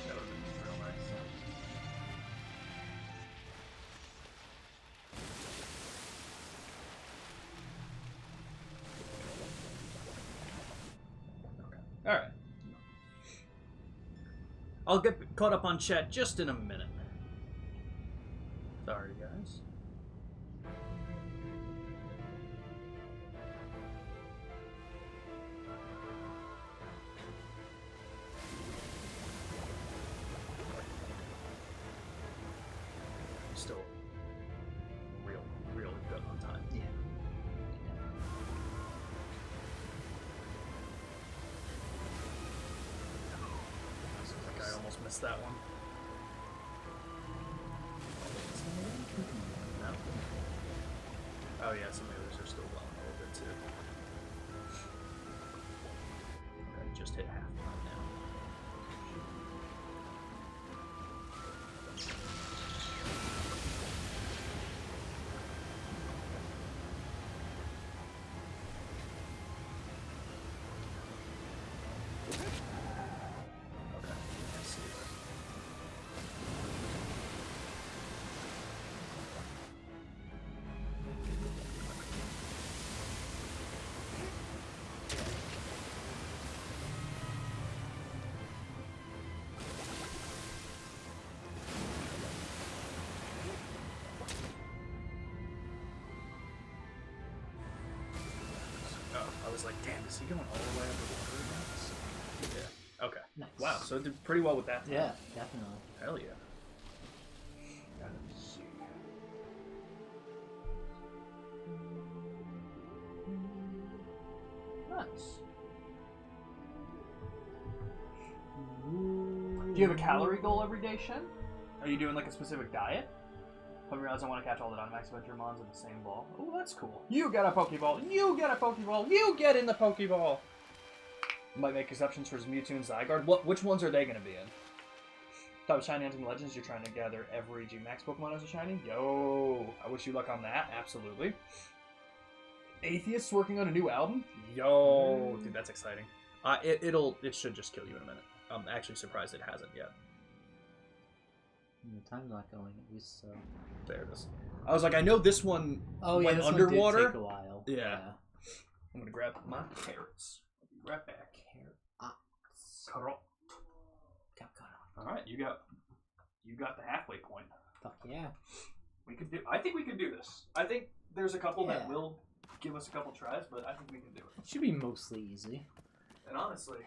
That would have been real nice. All right. I'll get caught up on chat just in a minute. Sorry, guys. I'm still really good on time. Yeah. I think I almost missed that one. No? Oh yeah, some of those are still well a little bit too. Okay, just hit halftime now. Okay, I see that. Oh, I was like, damn, is he going all the way underwater again? Yeah. Okay. Nice. Wow, so it did pretty well with that. Yeah, definitely. Hell yeah. Let's see. Nice. Do you have a calorie goal every day, Shen? Are you doing like a specific diet? I realize I want to catch all the Dynamax Adventure Mons in the same ball. Oh, that's cool. You get a Pokeball. You get a Pokeball. You get in the Pokeball. Might make exceptions for his Mewtwo and Zygarde. Which ones are they going to be in? Top of Shiny Hunting Legends, you're trying to gather every G-Max Pokemon as a Shiny? Yo, I wish you luck on that. Absolutely. Atheists working on a new album? Yo, dude, that's exciting. It should just kill you in a minute. I'm actually surprised it hasn't yet. The time's not going, at least so. There it is. I was like, I know this one went this underwater. one did take a while. Yeah. I'm gonna grab my carrots. I'll be right back. Carrot. All right, you got the halfway point. Fuck yeah. I think we could do this. I think there's a couple that Yeah. will give us a couple tries, but I think we can do it. It should be mostly easy. And honestly,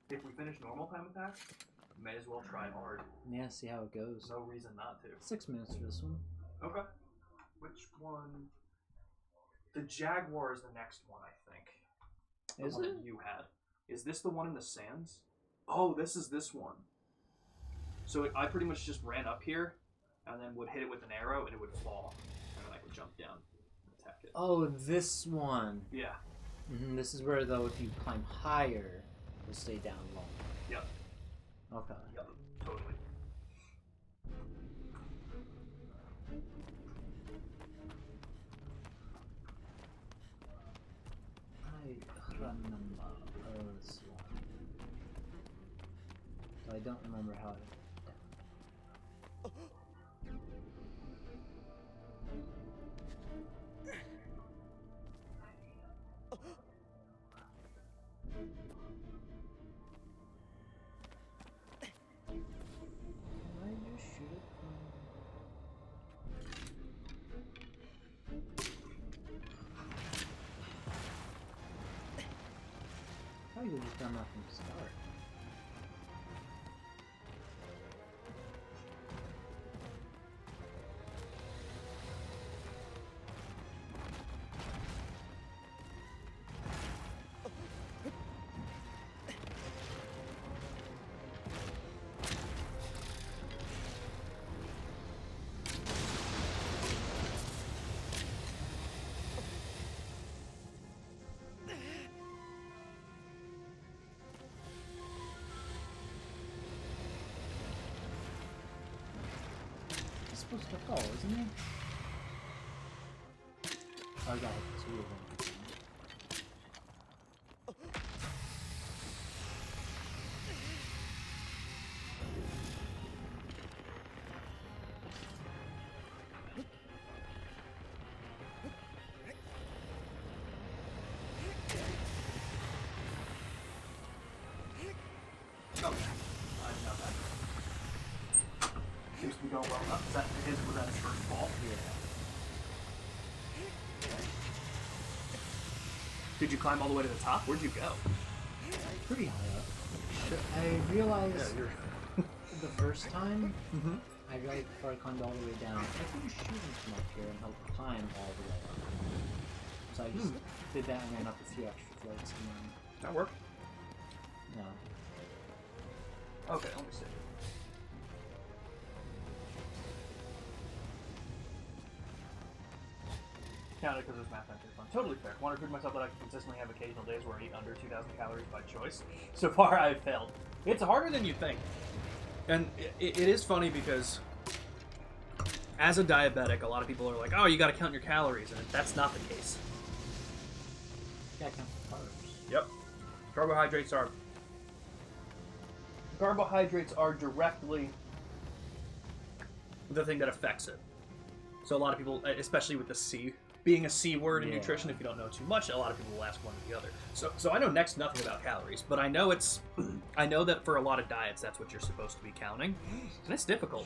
if we finish normal time attack, may as well try hard. Yeah, see how it goes. There's no reason not to. 6 minutes for this one. Okay. Which one? The Jaguar is the next one, I think. The Is one it? that you had. Is this the one in the sands? Oh, this is this one. So I pretty much just ran up here, and then would hit it with an arrow, and it would fall, and then I could jump down and attack it. Oh, this one. Yeah. This is where, though, if you climb higher, you'll stay down longer. Yep. Okay. Yep. Totally. I remember this one. But I don't remember how it. Can I just shoot it from... How you just done that from the start? supposed to fall, isn't he? Oh, I got it. 2 of them. Seems to be going well enough. Was that his first fall? Yeah. Did you climb all the way to the top? Where'd you go? Pretty high up. I realized the first time, I realized before I climbed all the way down, I could just shoot him from up here and help climb all the way up. So I just did that and ran up a few extra floats and then... That worked? No. Okay, let me see. Counted because it was mathematically fun. Totally fair. Want to prove myself that I can consistently have occasional days where I eat under 2,000 calories by choice. So far, I've failed. It's harder than you think. And it is funny because as a diabetic, a lot of people are like, oh, you got to count your calories. And that's not the case. Yeah, I count the carbs. Yep. Carbohydrates are directly the thing that affects it. So a lot of people, especially with the C, being a C word in Yeah. nutrition, if you don't know too much, a lot of people will ask one or the other. So I know next to nothing about calories, but I know I know that for a lot of diets, that's what you're supposed to be counting, and it's difficult.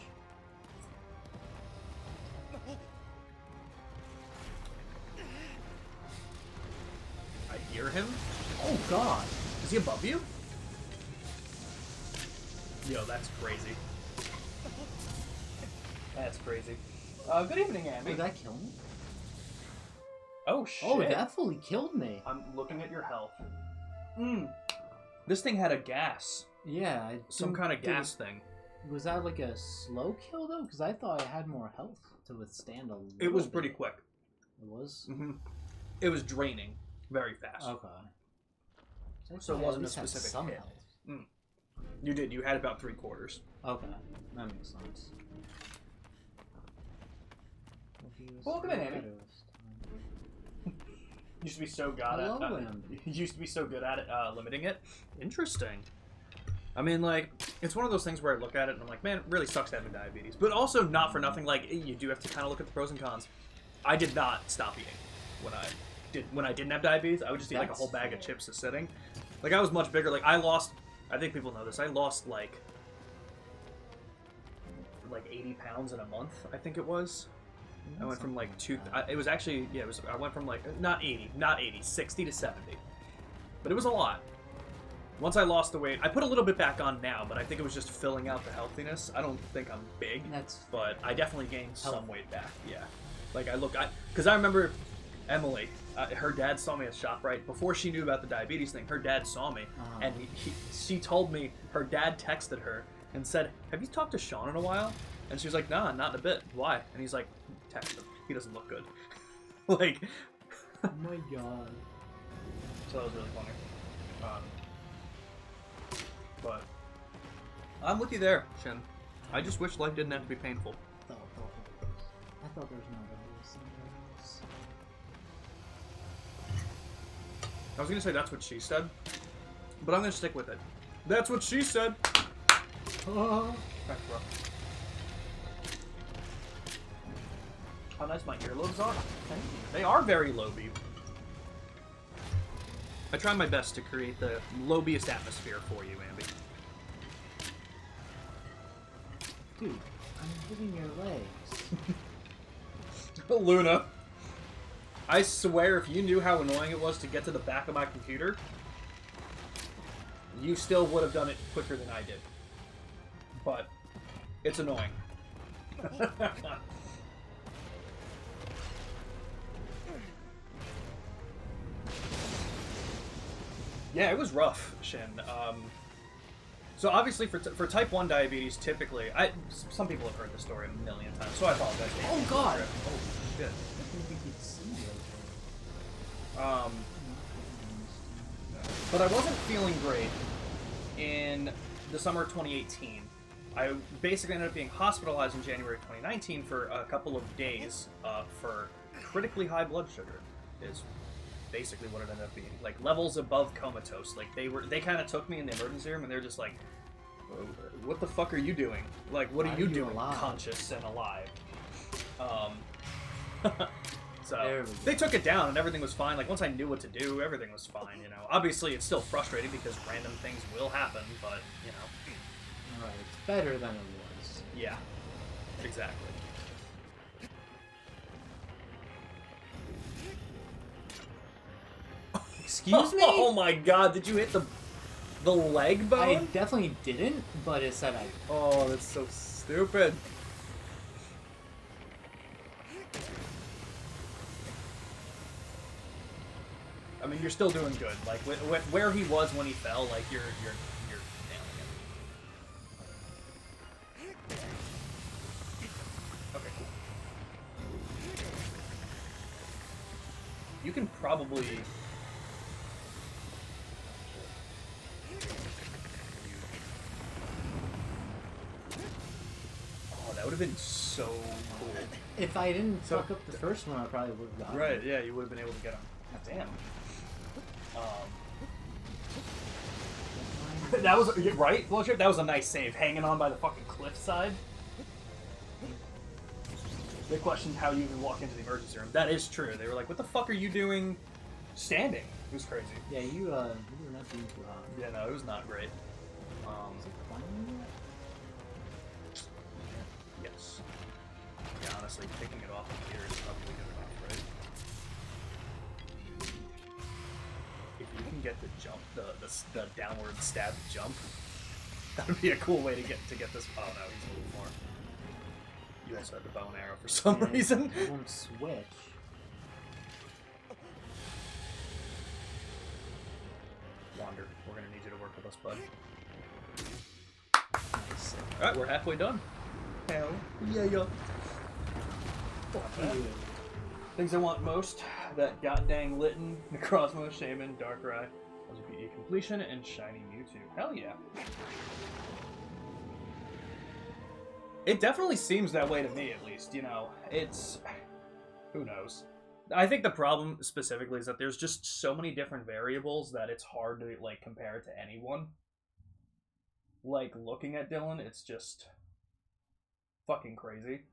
I hear him. Oh god! Is he above you? Yo, that's crazy. That's crazy. Good evening, Andy. Did that kill me? Oh, shit. Oh, that fully killed me. I'm looking at your health. This thing had a gas. Yeah, I Some didn't- kind of did gas it- thing. Was that like a slow kill though? Because I thought I had more health to withstand a little It was bit. pretty quick. It was? It was draining very fast. Okay. So it I wasn't a at least had specific some hit. health. You did. You had about 3/4. Okay, that makes sense. Welcome in, Amy. Used to be so good at Hello, Andy. used to be so good at it, limiting it. Interesting. I mean, like, it's one of those things where I look at it and I'm like, man, it really sucks having diabetes. But also, not for nothing, like, you do have to kind of look at the pros and cons. I did not stop eating when I didn't have diabetes. I would just eat like a That's whole bag fair. of chips a sitting. Like, I was much bigger. Like, I think people know this, I lost like 80 pounds in a month, I think it was. I went from like it was actually, yeah, I went from like, not 80, 60 to 70. But it was a lot. Once I lost the weight, I put a little bit back on now, but I think it was just filling out the healthiness. I don't think I'm big, but I definitely gained some weight back, yeah. Like, because I remember Emily, her dad saw me at ShopRite. Before she knew about the diabetes thing, her dad saw me, and she told me her dad texted her and said, have you talked to Sean in a while? And she was like, nah, not in a bit. Why? And he's like, text him. He doesn't look good. Like, Oh my god. So that was really funny. but I'm with you there, Shin. I just wish life didn't have to be painful. I thought there was no other somewhere else. I was gonna say that's what she said, but I'm gonna stick with it. That's what she said. Oh. Thanks, bro. How nice my earlobes are. Thank you. They are very low beat. I try my best to create the low-beest atmosphere for you, Ambi. Dude, I'm hitting your legs. Luna. I swear, if you knew how annoying it was to get to the back of my computer, you still would have done it quicker than I did. But it's annoying. Yeah, it was rough, Shin. So obviously for type 1 diabetes, typically, some people have heard this story a million times, so I apologize. Oh, God! Oh, shit. I didn't think you'd see me right But I wasn't feeling great in the summer of 2018 I basically ended up being hospitalized in January 2019 for a couple of days for critically high blood sugar. Is basically what it ended up being. Like levels above comatose. Like they kind of took me in the emergency room and they're just like, "What the fuck are you doing? Like, what are you doing, conscious and alive?" So they took it down and everything was fine. Like once I knew what to do, everything was fine. You know, obviously it's still frustrating because random things will happen, but you know, right, it's better than it was. Yeah, exactly. Excuse me? Oh my god! Did you hit the leg bone? I definitely didn't, but it said I. Oh, that's so stupid. I mean, you're still doing good. Like with where he was when he fell, like you're nailing it. Okay, cool. You can probably. Oh, that would have been so cool. If I didn't fuck up the first one, I probably would have gotten Right? it. Yeah, you would have been able to get him. God damn. That was right. Bullshit. That was a nice save, hanging on by the fucking cliffside. They questioned how you even walk into the emergency room. That is true. They were like, "What the fuck are you doing, standing?" It was crazy. Yeah, you were not doing too hot. Yeah, no, it was not great. Is it climbing yet? Yes. Yeah, honestly, taking it off of here is probably good enough, right? If you can get the jump, the downward stab jump, that would be a cool way to get this. Oh no, he's a little more. You also had the bow and arrow for some reason. It won't switch. Wander, we're gonna need you to work with us, bud. Nice. All right, we're halfway done. Hell yeah, yeah. Things I want most: that goddamn Litten, Necrozma, Shaman, Darkrai, LGPE completion, and Shiny Mewtwo. Hell yeah. It definitely seems that way to me, at least. You know, it's... Who knows? I think the problem, specifically, is that there's just so many different variables that it's hard to, like, compare it to anyone. Like, looking at Dylan, it's just... fucking crazy.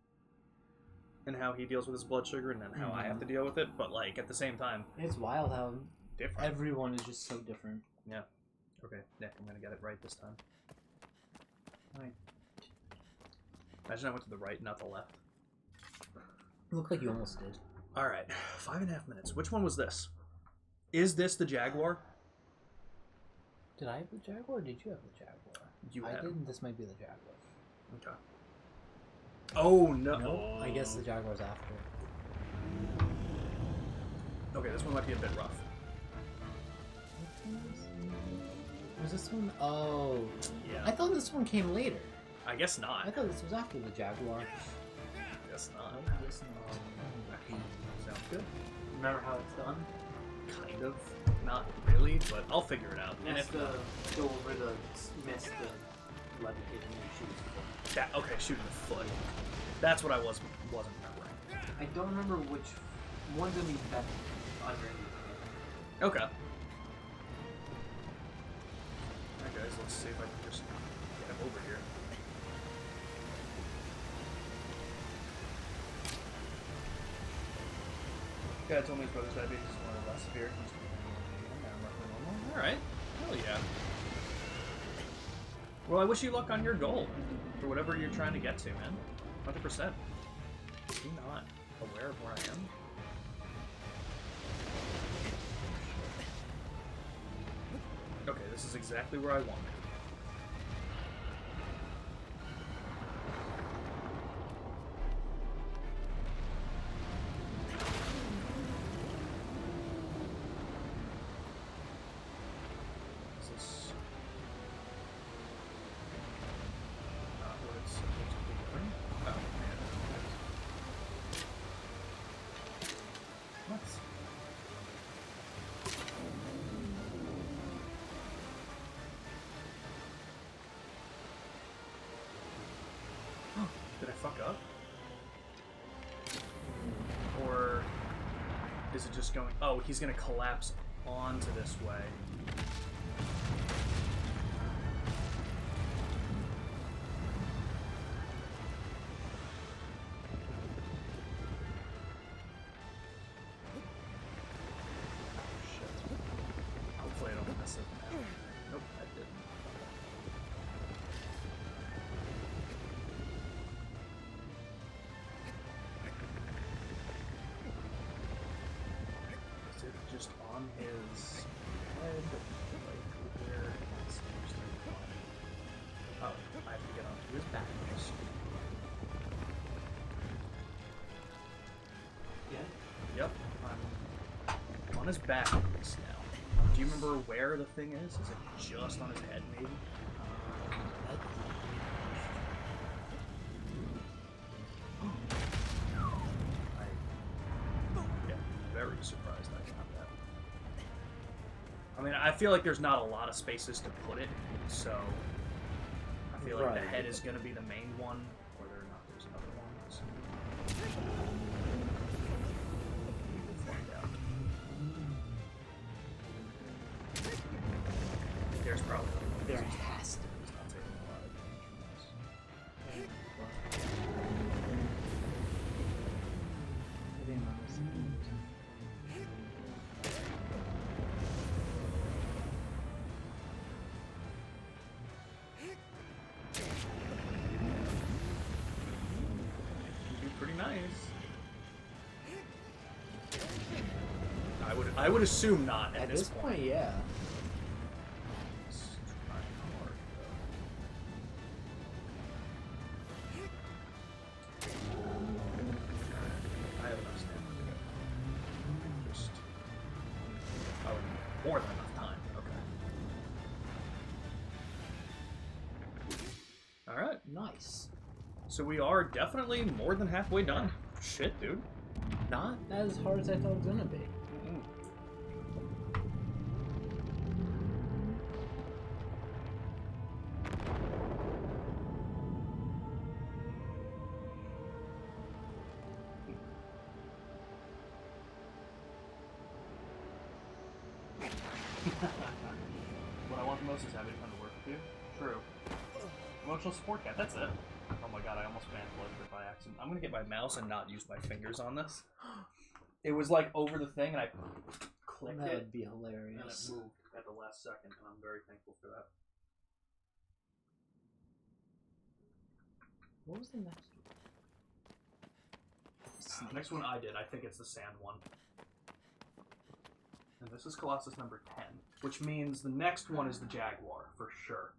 And how he deals with his blood sugar, and then how I have to deal with it, but, like, at the same time... It's wild how different. everyone is just so different. Yeah. Okay, Nick, I'm gonna get it right this time. Right. Imagine I went to the right, not the left. It looked like you almost did. Alright, 5.5 minutes. Which one was this? Is this the Jaguar? Did I have the Jaguar or did you have the Jaguar? You I had didn't. This might be the Jaguar. Okay. Oh, no. No, I guess the Jaguar's after. Okay, this one might be a bit rough. Was this one? Oh. Yeah. I thought this one came later. I guess not. I thought this was after the Jaguar. Guess not. Yes, no. Sounds good. Remember how it's done? Kind of. Not really, but I'll figure it out. And Miss if the go over the miss the levitating and shoot the foot. that, okay, shooting the foot. That's what I wasn't remembering. I don't remember which one's gonna be better underneath. Okay. Alright guys, let's see if I can just get him over here. Dad told me his brother's diabetes is one of the less severe. Alright. Hell yeah. Well, I wish you luck on your goal. For whatever you're trying to get to, man. 100%. Is he not aware of where I am? Okay, this is exactly where I want it. Is this not what it's supposed to be doing? Oh, man. What? just going... Oh, he's going to collapse onto this way. Hopefully I don't mess up now. Nope, I didn't. Is it just on his head? Like, where? Oh, I have to get onto his back first. Yeah. Yep, I'm on his back at least now. Do you remember where the thing is? Is it just on his head, maybe? Yeah, very surprised I got that. I mean, I feel like there's not a lot of spaces to put it, so I feel like the head is going to be the main one, whether or not there's another one. So. We'll find out. There's probably There has to He's not taking a lot of damage from this. You do pretty nice. I would assume not at this point. yeah. I have enough stamina to go. Just... Oh, more than enough time. Okay. Alright. Nice. So we are definitely more than halfway done. Shit, dude. Not as hard as I thought it was gonna be. What I want the most is having fun to work with you. True. Emotional support cat, that's it. Oh my god, I almost banned Bloodford by accident. I'm gonna get my mouse and not use my fingers on this. It was like over the thing and I clicked That it would be and it hilarious. moved at the last second and I'm very thankful for that. What was the next one? Next one I did, I think it's the sand one. And this is Colossus number 10, which means the next one is the Jaguar, for sure.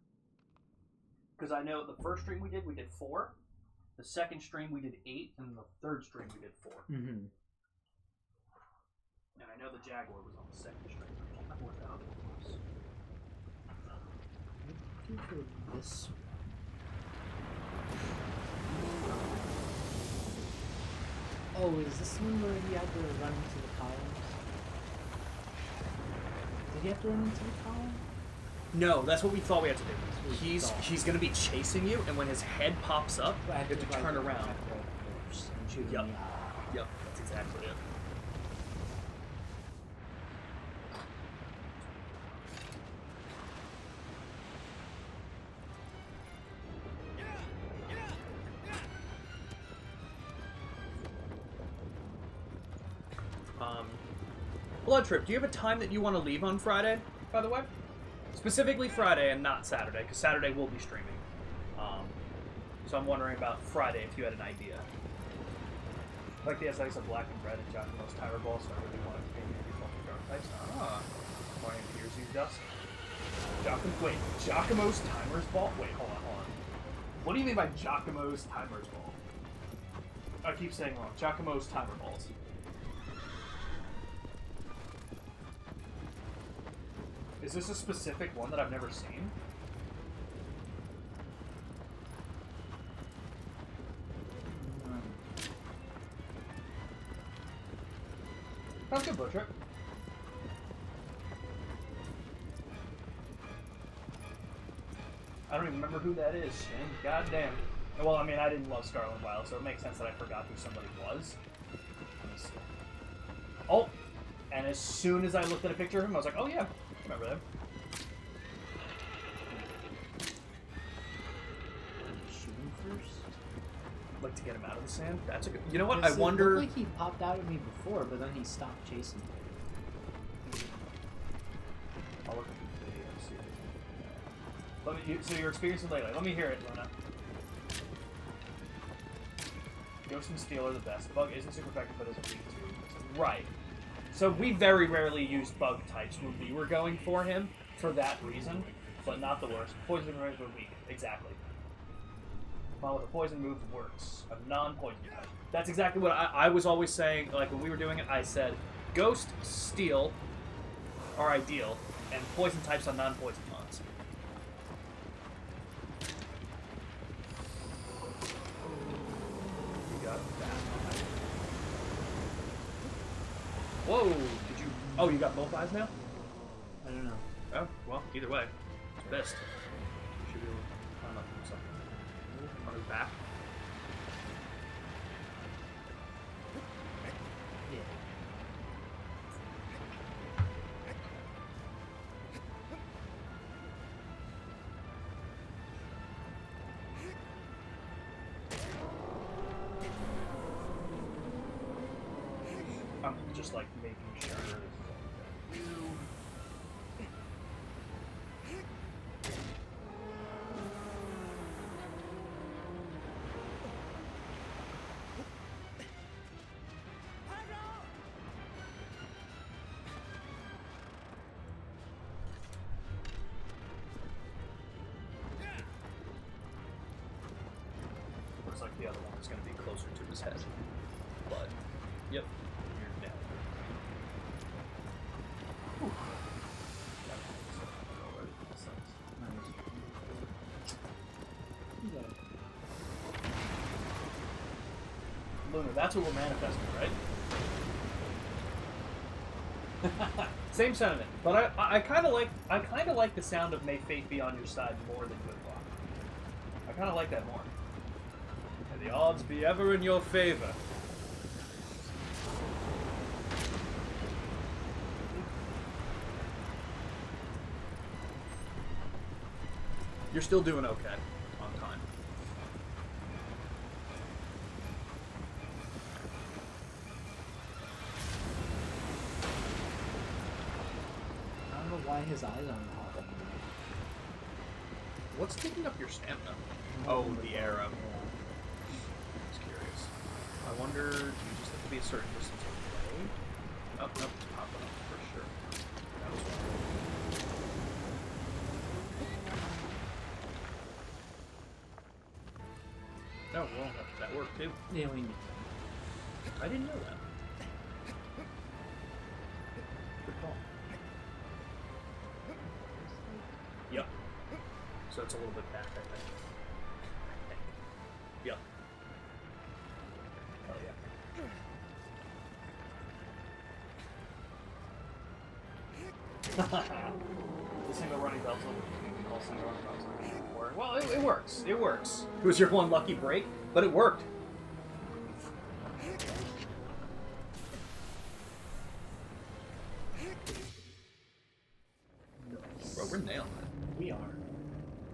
Because I know the first stream we did 4. The second stream we did 8, and the third stream we did 4. Mm-hmm. And I know the Jaguar was on the second stream. I can't remember what the other one was. Looking for this. Oh, is this one where he had to run into the columns? Did he have to run into the column? No, that's what we thought we had to do. He's gonna be chasing you, and when his head pops up, you have to turn around. And shoot him Yep. in the eye. Yep, that's exactly it. Blood Trip, do you have a time that you want to leave on Friday, by the way? Specifically Friday and not Saturday, because Saturday will be streaming. So I'm wondering about Friday if you had an idea. I like the aesthetics of black and red and Giacomo's Timer Ball, so I really wanted to paint maybe multi dark types. Morning Tears Eve Dust. Wait, Giacomo's Timer's Ball? Wait, hold on. What do you mean by Giacomo's Timer's Ball? I keep saying wrong. Giacomo's Timer Balls. Is this a specific one that I've never seen? Sounds good, Blood Trip. I don't even remember who that is, Shin. God damn. Well, I mean, I didn't love Scarlet Violet, so it makes sense that I forgot who somebody was. Let me see. Oh! And as soon as I looked at a picture of him, I was like, oh yeah, remember that. Shoot him first. Like to get him out of the sand. That's a good. You know what? Yes, I wonder. It looked like he popped out at me before, but then he stopped chasing me. I'll look at the video. See if so your experience with Lele. Let me hear it, Luna. Ghost and Steel are the best. Bug isn't super effective, but is a weak too. Right. So we very rarely used bug types when we were going for him for that reason, but not the worst. Poison moves were weak. Exactly. While with a poison move works. A non-poison type. That's exactly what I was always saying. Like when we were doing it, I said Ghost, Steel are ideal, and poison types on non-poison mons. You got that. Whoa! Did you? Oh, you got both eyes now? I don't know. Oh, well, either way, it's pissed. You should be able to climb up from something. On his back. Yeah. I'm just like making sure. Looks like the other one is going to be closer to his head. But, yep, you're down. Luna, that's what we're manifesting, right? Same sentiment, but I kind of like the sound of "May Fate Be on Your Side" more than "Good Luck." I kind of like that more. May the odds be ever in your favor. You're still doing okay on time. I don't know why his eyes aren't popping. What's taking up your stamina? Oh, the arrow. Just curious. I wonder, do you just have to be a certain distance away? Oh, no, it's popping up for sure. That was one. Oh, well, that worked too. Yeah, we knew. I didn't know that. Good call. Yep. So it's a little bit back, I think. Yep. Oh, yeah. The single running belts on all single running belts on before. Well, it works. It works. It was your one lucky break, but it worked. Bro, we're nailing it. We are.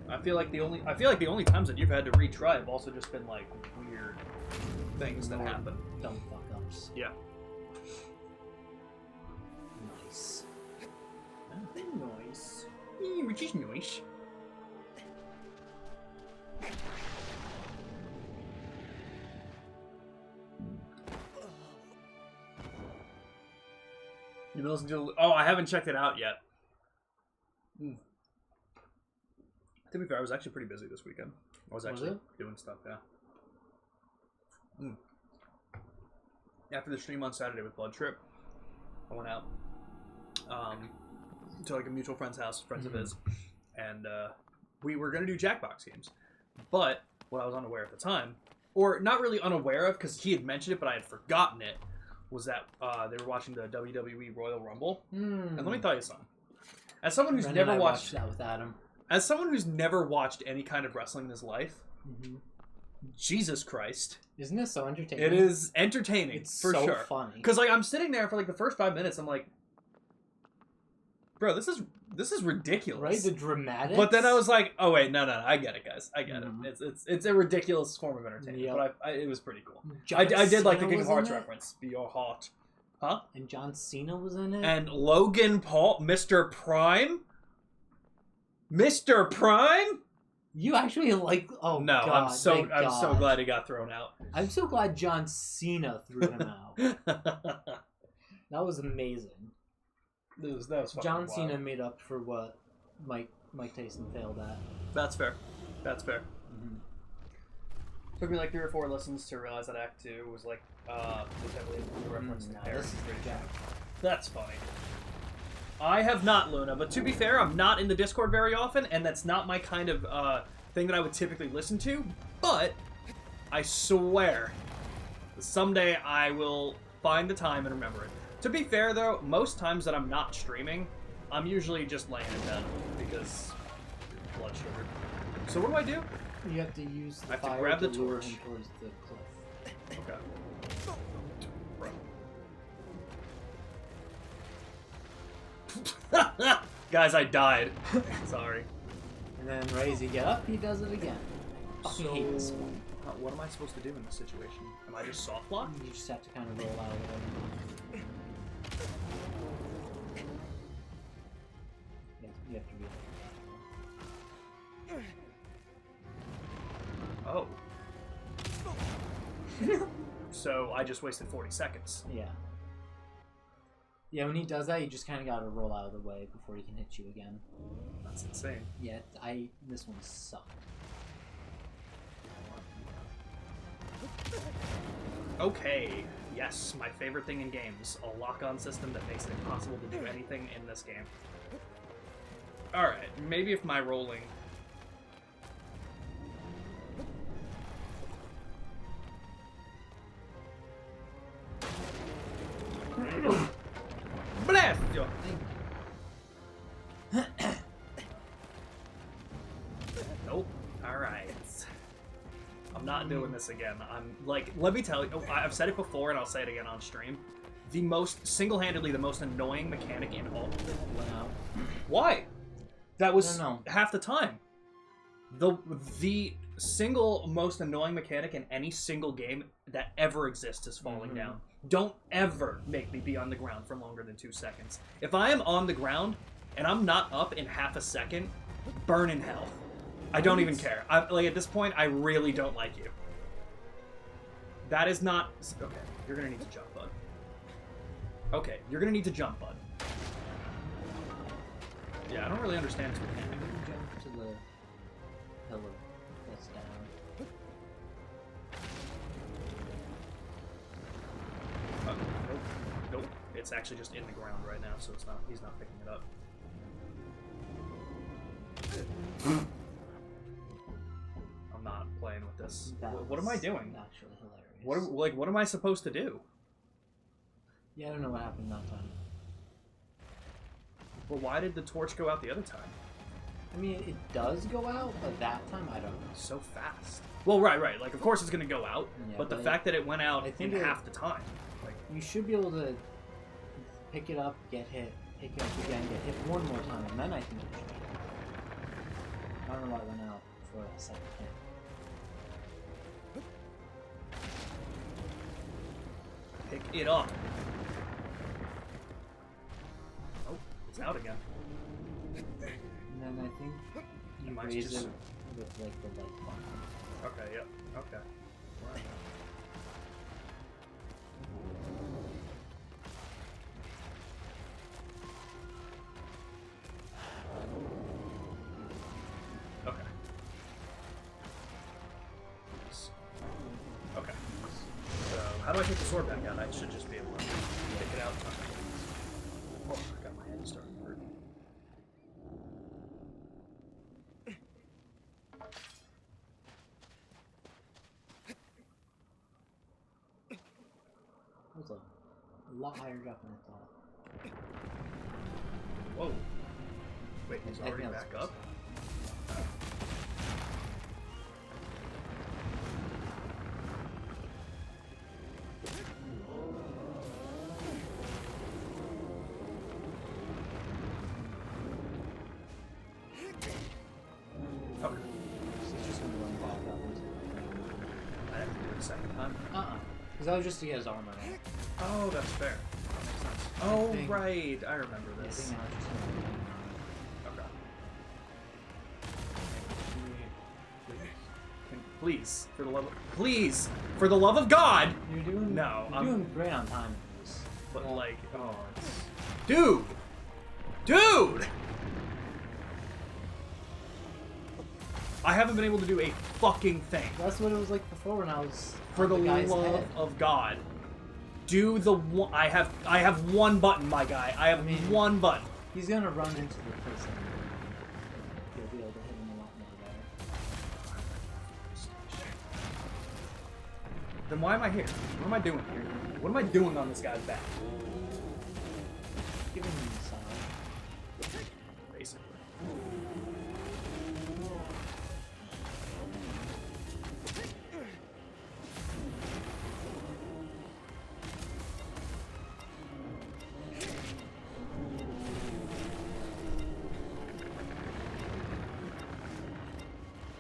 I feel like the only times that you've had to retry have also just been like weird things that happen. Dumb fuck ups. Yeah. Nice. Nice. Which is nice. You've been listening to... Oh, I haven't checked it out yet. To be fair, I was actually pretty busy this weekend. I was actually doing stuff, yeah. After the stream on Saturday with Blood Trip, I went out to like a mutual friend's house, friends of his, and we were going to do Jackbox games. But what I was unaware at the time, or not really unaware of because he had mentioned it but I had forgotten it, was that they were watching the WWE Royal Rumble. And let me tell you something. As someone who's never watched that with Adam. As someone who's never watched any kind of wrestling in his life, Jesus Christ. Isn't it so entertaining? It is entertaining, It's for so sure. funny. Because like I'm sitting there for like the first 5 minutes, I'm like, bro, this is ridiculous. Right, the dramatics. But then I was like, oh wait, no, I get it, guys. I get Mhm. it. It's a ridiculous form of entertainment, Yep. but it was pretty cool. John I did like the Cena Kingdom was Hearts in it? reference. Be your heart. Huh? And John Cena was in it. And Logan Paul, Mr. Prime? Mr. Prime? You actually like? Oh No, God, I'm so God. glad he got thrown out. I'm so glad John Cena threw him out. That was amazing. that was fucking John wild. Cena made up for what Mike Tyson failed at. That's fair. That's fair. Took me like 3 or 4 listens to realize that Act 2 was like was heavily a reference to Nah, Paris. this is Jack. That's funny. I have not, Luna, but to be fair, I'm not in the Discord very often, and that's not my kind of thing that I would typically listen to, but I swear, someday I will find the time and remember it. To be fair, though, most times that I'm not streaming, I'm usually just laying in bed, because blood sugar. So what do? You have to use the I have to fire grab the lure torch. him towards the cliff. Okay. Bro. Guys, I died. Sorry. And then right as you get up, he does it again. Fucking So, hate this one. what am I supposed to do in this situation? Am I just soft lock? You just have to kind of roll out of it. You have to be. Oh. So I just wasted 40 seconds. Yeah. Yeah, when he does that, you just kind of gotta roll out of the way before he can hit you again. That's insane. Yeah, this one sucked. Okay. Yes, my favorite thing in games. A lock-on system that makes it impossible to do anything in this game. Alright, maybe if my rolling... Blast you! Nope. Alright. I'm not doing this again. I'm like, let me tell you, I've said it before and I'll say it again on stream. The most, single-handedly, the most annoying mechanic in all. Wow. Why? That was I don't know. half the time. The single most annoying mechanic in any single game that ever exists is falling down. Don't ever make me be on the ground for longer than 2 seconds. If I am on the ground and I'm not up in half a second, burn in hell. I don't even care. Like at this point, I really don't like you. That is not okay. You're gonna need to jump, bud. Okay, you're gonna need to jump, bud. Yeah, I don't really understand this mechanic. Jump to the pillar that's down. Nope. Nope. It's actually just in the ground right now, so it's not. He's not picking it up. I'm not playing with this. What am I doing? Actually hilarious. What am I supposed to do? Yeah, I don't know what happened that time. Well, why did the torch go out the other time? I mean, it does go out, but that time I don't know. So fast. Well, right. Like, of course it's gonna go out, Yeah, but the but fact that it went out I in think half the time. Like, You should be able to pick it up, get hit, pick it up again, get hit one more time, and then I think you should. I don't know why it went out before that second hit. pick it up. Oh, it's out again. And then I think you Mine's raise just- it with like the light button. Okay, yep. Okay. Right. Okay. Nice. Okay. So, how do I take the sword back out? I should just be able to take it out. Oh, I got my head starting to hurt. That was a lot higher drop than I thought. Whoa. Wait, he's I already think that back was up? Because that was just to get his armor on. Oh, that's fair. That makes sense. Oh, right. I remember Yeah, I this. think now it's just gonna be Okay. Please, for the love of God! You're doing No, You're doing great on time in this. But Yeah. like, oh, dude! I haven't been able to do a fucking thing. That's what it was like before when I was For on the guy's love head. of God, do the one. I have one button, my guy. I have one button. He's gonna run into the place and you'll be able to hit him a lot more better. Then why am I here? What am I doing here? What am I doing on this guy's back? Giving him the side. Basically.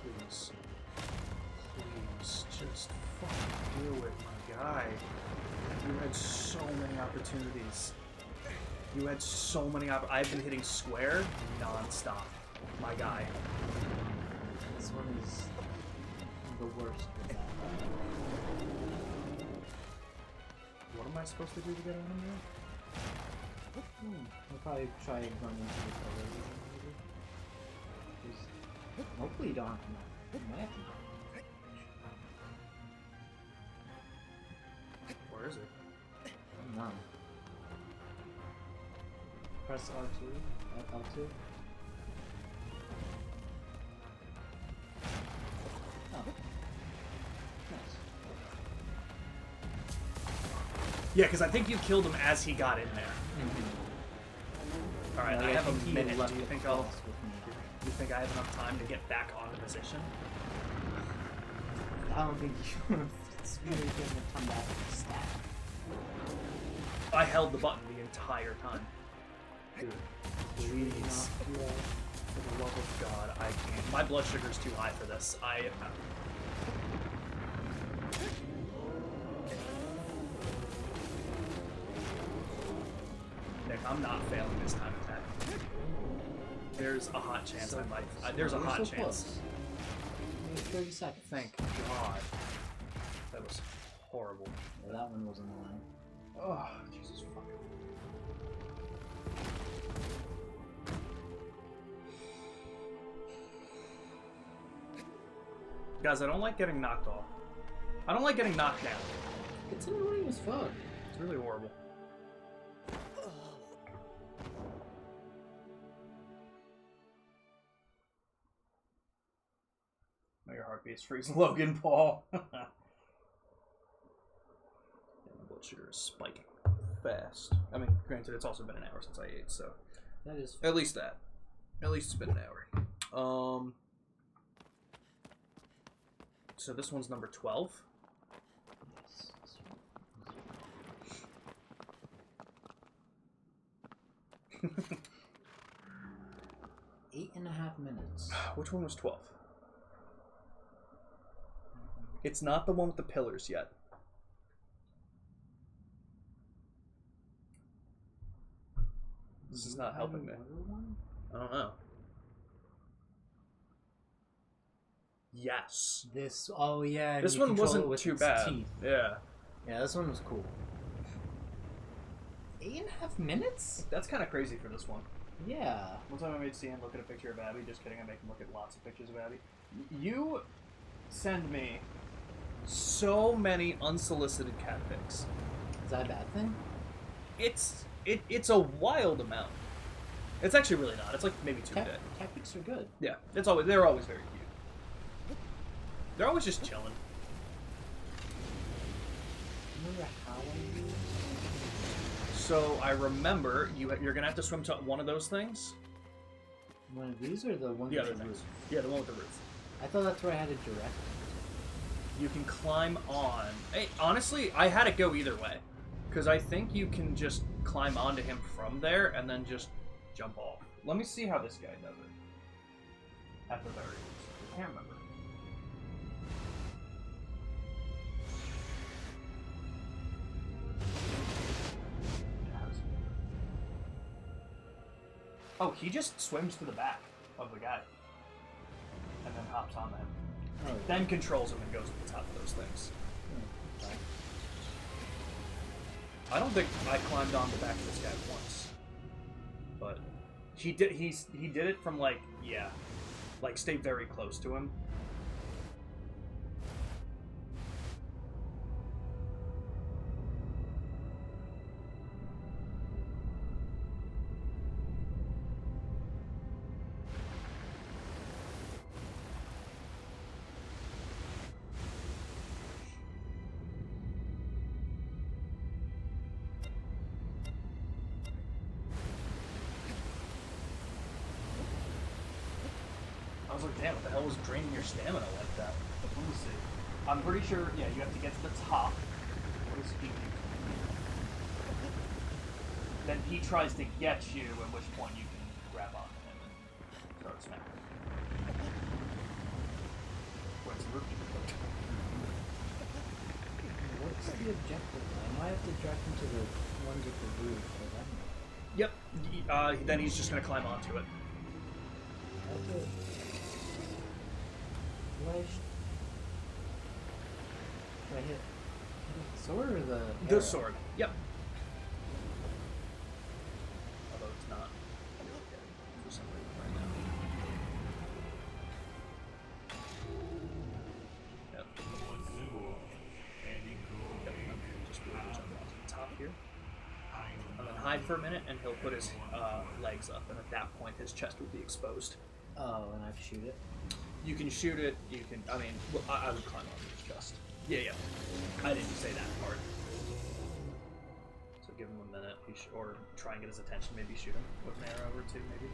Please, just fucking do it, my guy. You had so many opportunities. I've been hitting square non-stop, my guy. This one is the worst with that. What am I supposed to do to get out of here? I'll probably try and run into the color. Hopefully you don't have to know. You might have to know. Where is it? No. Press R2. L2. Oh. Nice. Yeah, because I think you killed him as he got in there. All right, I have a minute. Do you think You think I have enough time to get back onto position? I don't think you have really gonna come back and stab. I held the button the entire time. Dude, please. For the love of God, I can't. My blood sugar's too high for this. Nick, I'm not failing this time attack. There's a hot chance I might. There's a hot chance. Close. Maybe 30 seconds. Thank God. That was horrible. Yeah, that one was annoying. Oh, Jesus fucking. Guys, I don't like getting knocked off. I don't like getting knocked down. It's annoying as fuck. It's really horrible. Now your heartbeat's freezing, Logan Paul. Yeah, my blood sugar is spiking fast. I mean, granted, it's also been an hour since I ate, so That is. at least that. At least it's been an hour. So this one's number 12. Yes. 8.5 minutes. Which one was 12? It's not the one with the pillars yet. This is not helping me. I don't know. Yes. This. Oh yeah. This you one control it wasn't with too its bad. teeth. Yeah. Yeah, this one was cool. 8.5 minutes? That's kind of crazy for this one. Yeah. One time I made Cian look at a picture of Abby. Just kidding, I make him look at lots of pictures of Abby. You send me So many unsolicited cat pics. Is that a bad thing? It's a wild amount. It's actually really not. It's like maybe 2 a day. Cat pics are good. Yeah, they're always very cute. They're always just chilling. Remember how I used? So I remember you're gonna have to swim to one of those things. One of these or the one The with other the things. roof? Yeah, the one with the roof. I thought that's where I had it direct. You can climb on. Hey, honestly, I had it go either way, because I think you can just climb onto him from there and then just jump off. Let me see how this guy does it. At the very least. I can't remember. Oh, he just swims to the back of the guy. And then hops on him. Oh, Then controls him and goes to the top of those things. okay. I don't think I climbed on the back of this guy once. But he did it from like stay very close to him. I was like, damn, what the hell was draining your stamina like that? Let me see. I'm pretty sure, yeah, you have to get to the top. What is he? Then he tries to get you, at which point you can grab onto him and start smacking. Where's the rookie? What's the objective? I might have to direct him to the ones with the roof. Yep. Then he's just gonna climb onto it. Okay. Do I hit the sword or the The arrow? sword. Yep. Although it's not really getting for some reason right now. Yep. Just be able to jump onto the top here. And then hide for a minute, and he'll put his legs up, and at that point his chest will be exposed. Oh, and I shoot it. You can shoot it, you can, I mean, well, I would climb onto his chest. Yeah. I didn't say that part. So give him a minute, or try and get his attention, maybe shoot him with an arrow or two, maybe.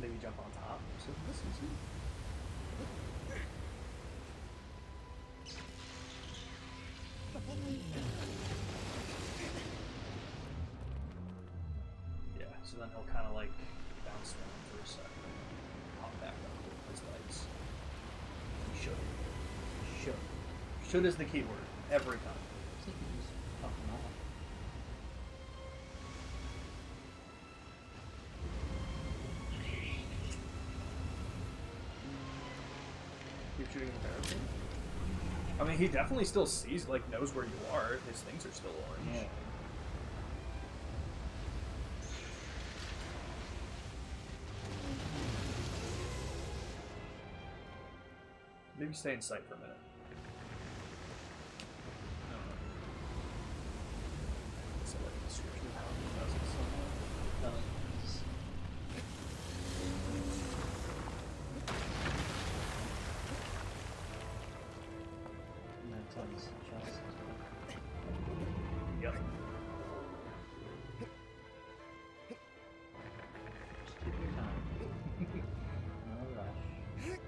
Maybe jump on top. So this is it. Yeah, so then he'll kind of like bounce around for a second, hop back up with his legs. Should. Should is the key word every time. I think you just fuck him off. You're shooting the barrel. I mean, he definitely still sees, like, knows where you are. His things are still orange. Yeah. Maybe stay in sight for a minute. So, like, the description of how he does it somewhere. And that's on his chest. Yep. Just take your time. No rush.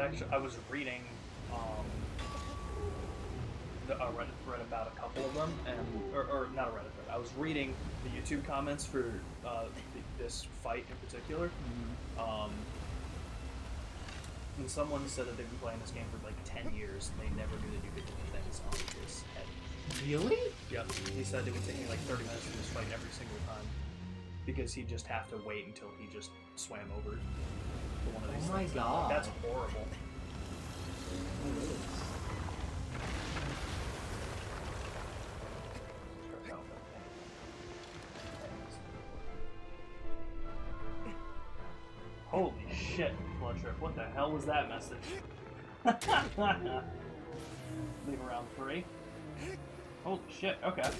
I was reading I read about a couple of them, and or not a Reddit thread. I was reading the YouTube comments for this fight in particular. And someone said that they've been playing this game for like 10 years, and they never knew that you could do things on his head. Really? Yep. He said it would take me like 30 minutes to this fight every single time, because he'd just have to wait until he just swam over to one of these things. Oh my god. That's horrible. It is. Holy shit, Blood Trip. What the hell was that message? Leave around 3. Holy shit, okay.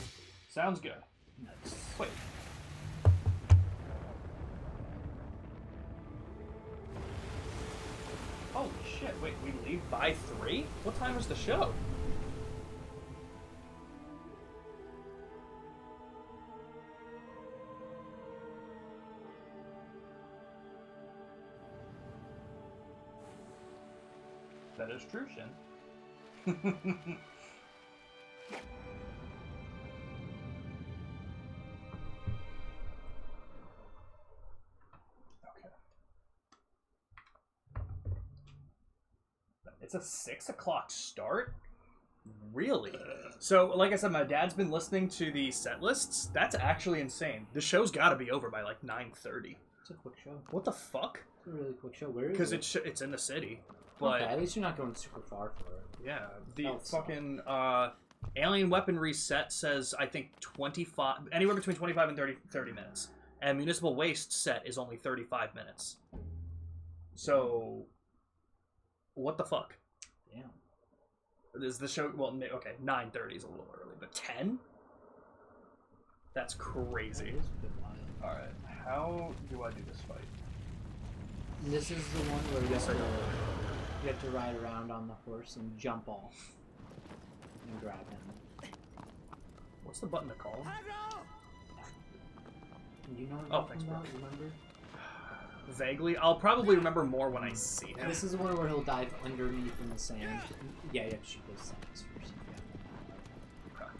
Sounds good. Nice. Wait. Holy shit, wait, we leave by 3? What time is the show? That is true, Shin. Okay. It's a 6 o'clock start? Really? So, like I said, my dad's been listening to the set lists. That's actually insane. The show's got to be over by like 9:30. It's a quick show. What the fuck? It's a really quick show. Where is it? Because it's in the city. But okay, at least you're not going super far for it. yeah, the That's fucking alien weaponry set says I think 25, anywhere between 25 and 30 minutes, and municipal waste set is only 35 minutes. So, what the fuck? Damn. Is the show? Well, okay, 9:30 is a little early, but 10? That's crazy. It is a bit wild. All right, how do I do this fight? This is the one where you have to ride around on the horse and jump off and grab him. What's the button to call him? Do you know what I'm Oh, talking thanks, bro. about? Remember? Vaguely, I'll probably remember more when I see him. This is the one where he'll dive underneath in the sand. Yeah, you have to shoot those sands first. Yeah. Okay.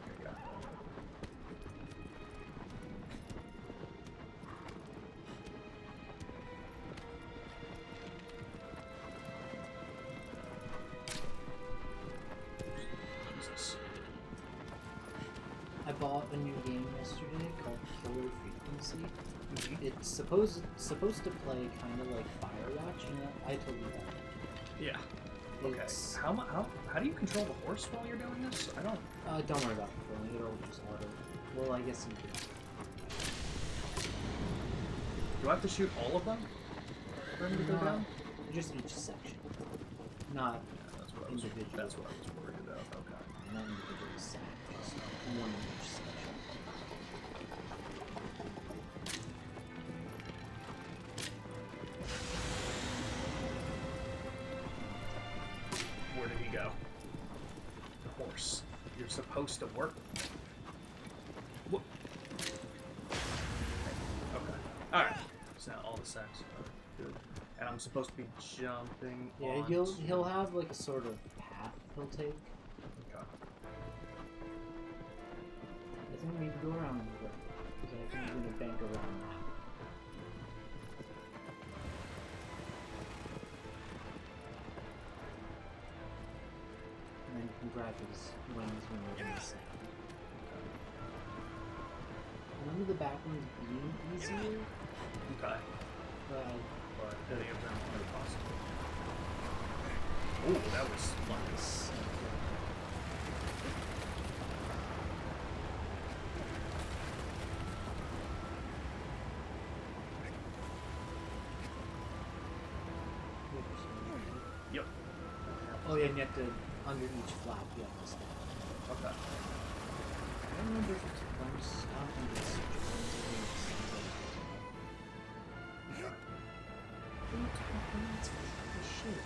There you go. Jesus. I bought a new game yesterday called Killer Frequency. Mhm. It's supposed to play kind of like Firewatch, and I told you that. Yeah. Okay. It's, How do you control the horse while you're doing this? I don't. don't worry about controlling it, it'll just auto. Well, I guess you do. Do I have to shoot all of them for him to go No. down? Just each section. Not Yeah, that's what individual. That's what I was worried about. Okay. Not individual sections. One in each section. Where did he go? The horse. You're supposed to work. What? Okay. All right. So now all the sacks are good, and I'm supposed to be jumping. Yeah, he'll have like a sort of path he'll take. Okay. I think we need to go around the way, because I think we're gonna bank around that. And then you can grab his wings when you're in the sand. Remember the back ones being easier? Okay. But But any of them are possible. Ooh, that was nice. Yep. oh yeah, and you have to, under each flap, you have to stop. Okay. I don't remember if it's one stop and it's just shit.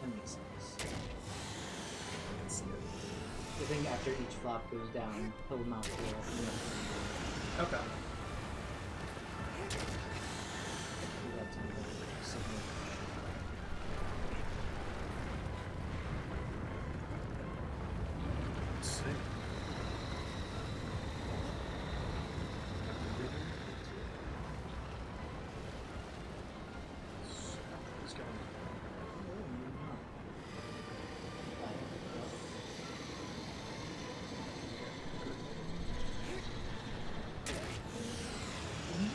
That makes sense. I think after each flap goes down, he'll mount the Okay. We got some signal. Let's see. It's going.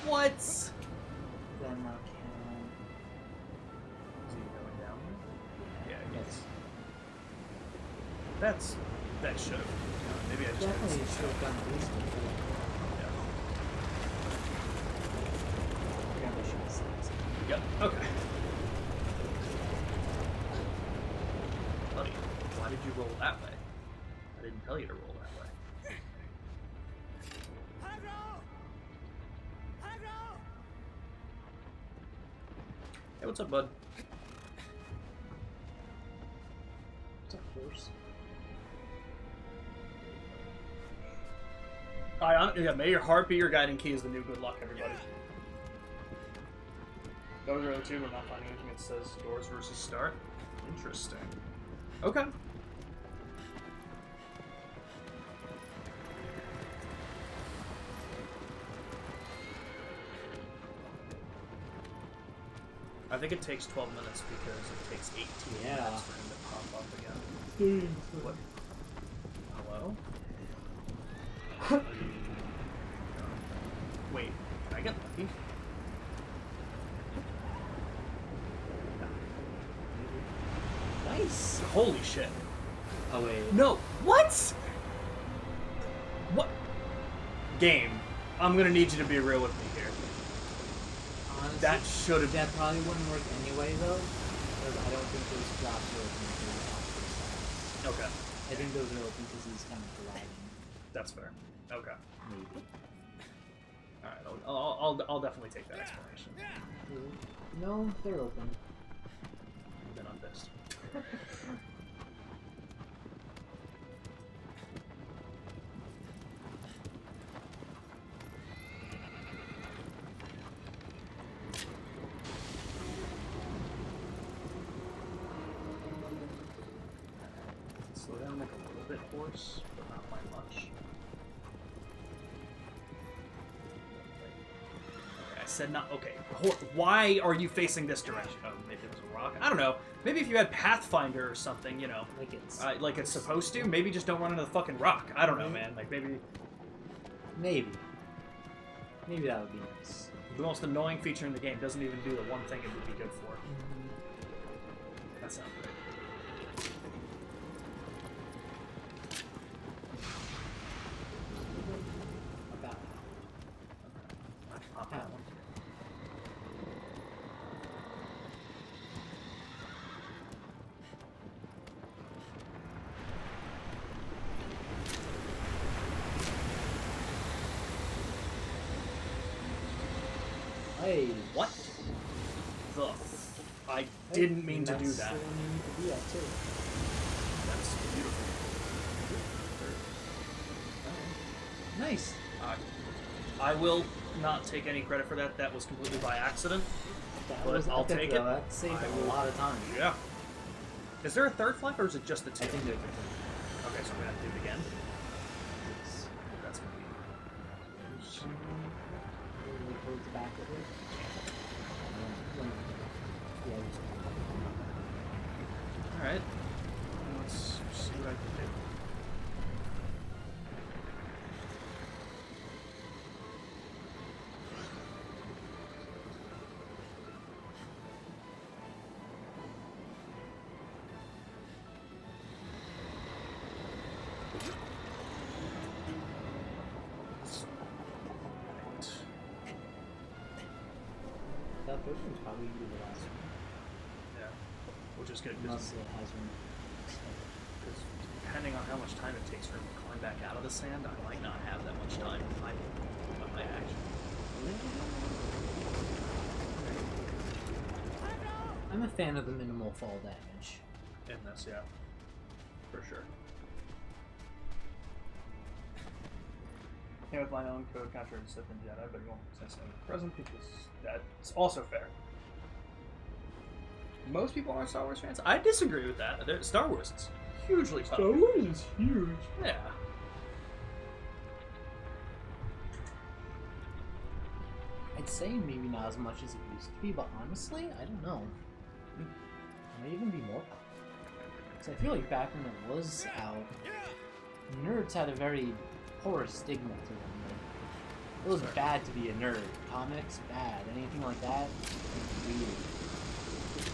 What? Then I can. Is he going down? Yeah, Yes. That should have. Maybe I just Definitely should have done at least before. Yeah. Forgot I should have said. Yep. Okay. Buddy, why did you roll that way? I didn't tell you to roll that way. Hey, what's up, bud? It's a horse. Yeah, may your heart be your guiding key is the new good luck, everybody. Those are the two. We're not finding anything that says doors versus start. Interesting. Okay. I think it takes 12 minutes because it takes 18 Yeah. minutes for him to pop up again. What? Hello? Wait, can I get lucky? Nice. Holy shit. Oh wait. No, what? What? Game, I'm gonna need you to be real with me here. Honestly, That should have. that probably wouldn't work anyway though, because I don't think those drops are open for the opposite side. Okay, I think those are open because he's kind of gliding. that's fair. Okay. Maybe. Alright, I'll definitely take that explanation. No, they're open. Then I'm pissed. Slow down like a little bit, horse, but not by much. Okay, I said not. Okay, why are you facing this direction? Oh, maybe it was a rock. I don't know. Maybe if you had Pathfinder or something, you know, like it's supposed to. Maybe just don't run into the fucking rock. I don't know, man. Like maybe Maybe. Maybe that would be nice. the most annoying feature in the game doesn't even do the one thing it would be good for. That sounds great. About Pop that one. Hey, What? The? I didn't mean to do that's that. the one you need to do that too. That's beautiful. Nice. I will not take any credit for that. That was completely by accident. That But was I'll epic, take though. it. That saved I a will- lot of time. Yeah. Is there a third flap or is it just the two? I think they're different. Okay, so I'm gonna have to do it again. Yes. That's gonna be. Really towards the back of it. Yeah, just Alright. Let's see what I can do. that first one's probably gonna be the last one. Yeah. Which is good Unless because it has one. depending on how much time it takes for him to climb back out of the sand, I might not have that much time in my action. I'm a fan of the minimal fall damage. In this, yeah. For sure. Came with my own code contrary to Sith and Jedi, but you won't sense it present because that's also fair. Most people aren't Star Wars fans. I disagree with that. Star Wars is hugely Star popular. Wars is huge. Yeah. I'd say maybe not as much as it used to be, but honestly, I don't know. It may even be more popular. So I feel like back when it was out, nerds had a very poor stigma to them. Like, it was bad to be a nerd. Comics, bad. Anything like that, weird.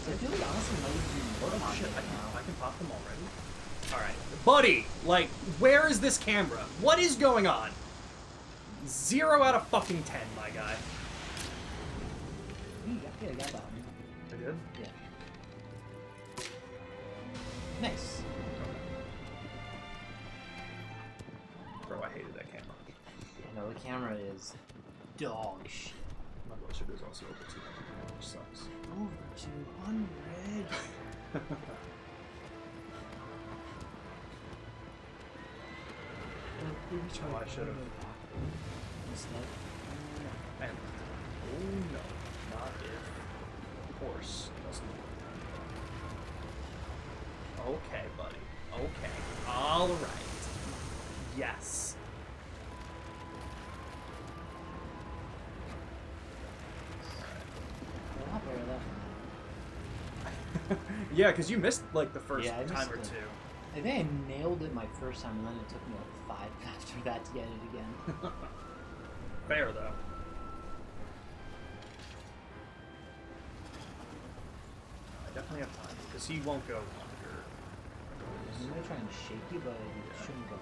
So I feel like honestly, it might even be more Oh shit! popular now. I can pop them already. All right, buddy. Like, where is this camera? What is going on? 0 out of fucking 10, my guy. Yeah, I got that one. I did. Yeah. Nice. Bro, I hated that camera. No, the camera is dog shit. My blood sugar is also over 200, which sucks. Over 200. Oh, I should have. And oh no, not if horse doesn't work. Okay, buddy. Okay. All right. Yes. A lot better than Yeah, because you missed like the first Yeah, I time or missed two. it. I think I nailed it my first time, and then it took me like 5 after that to get it again. Fair though. I definitely have time because he won't go longer. I'm gonna try and shake you, but it shouldn't go.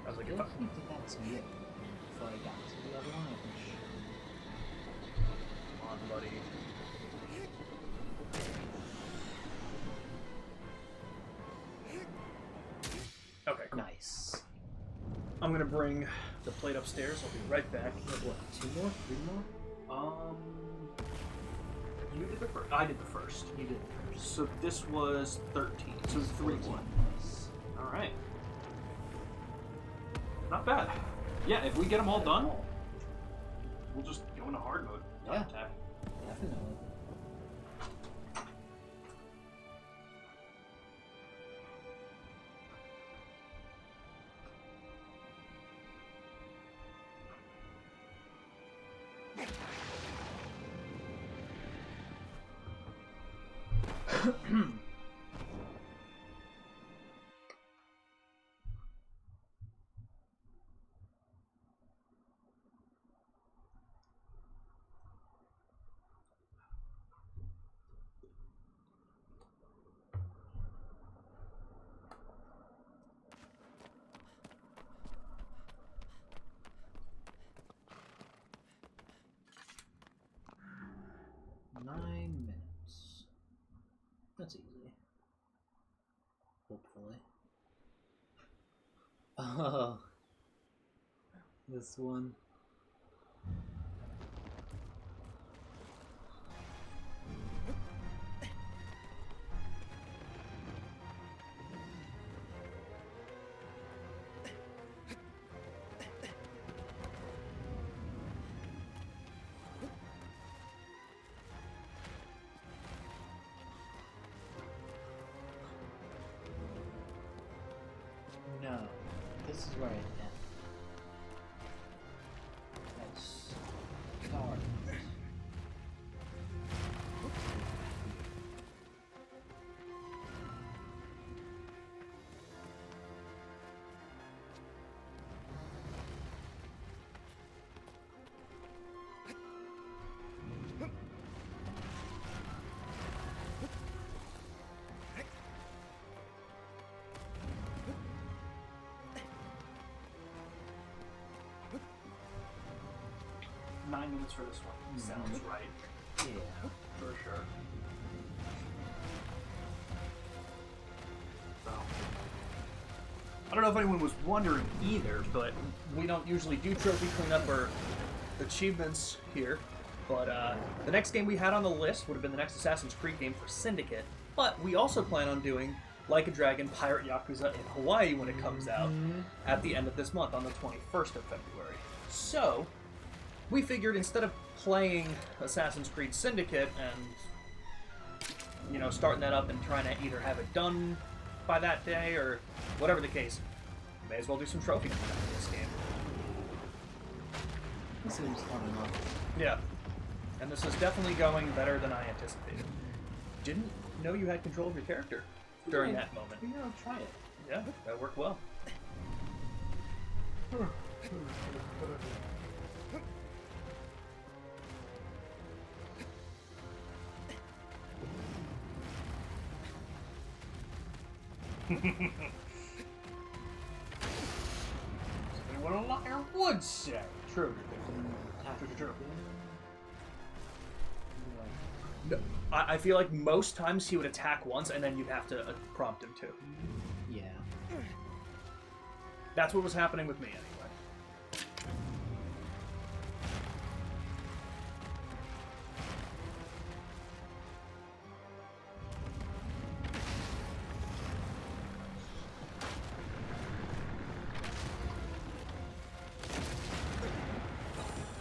I was like, I if feel I, like we did that to me before I got to the other one. I think. come on, buddy. Okay, cool. Nice. I'm gonna bring the plate upstairs. I'll be right back. What, 2 more? 3 more? You did the first. I did the first. You did it first. So this was 13. So 3-1. Nice. All right. Not bad. Yeah, if we get them all done, we'll just go into hard mode. Yeah. Attack. Definitely. Nine minutes. That's easy. Hopefully. Oh. This one. No. This is where I end. Let's start. Minutes for this one. Sounds right. Yeah. For sure. I don't know if anyone was wondering either, but we don't usually do trophy cleanup or achievements here. But the next game we had on the list would have been the next Assassin's Creed game for Syndicate. But we also plan on doing Like a Dragon Pirate Yakuza in Hawaii when it comes out at the end of this month on the 21st of February. So, we figured instead of playing Assassin's Creed Syndicate and, you know, starting that up and trying to either have it done by that day or whatever the case, may as well do some trophy cleanup in this game. This seems fun enough. Yeah. And this is definitely going better than I anticipated. Didn't know you had control of your character during that moment. You know, try it. Yeah, that worked well. What a liar would say. True. True. No, I feel like most times he would attack once and then you'd have to prompt him to. Yeah. That's what was happening with me anyway.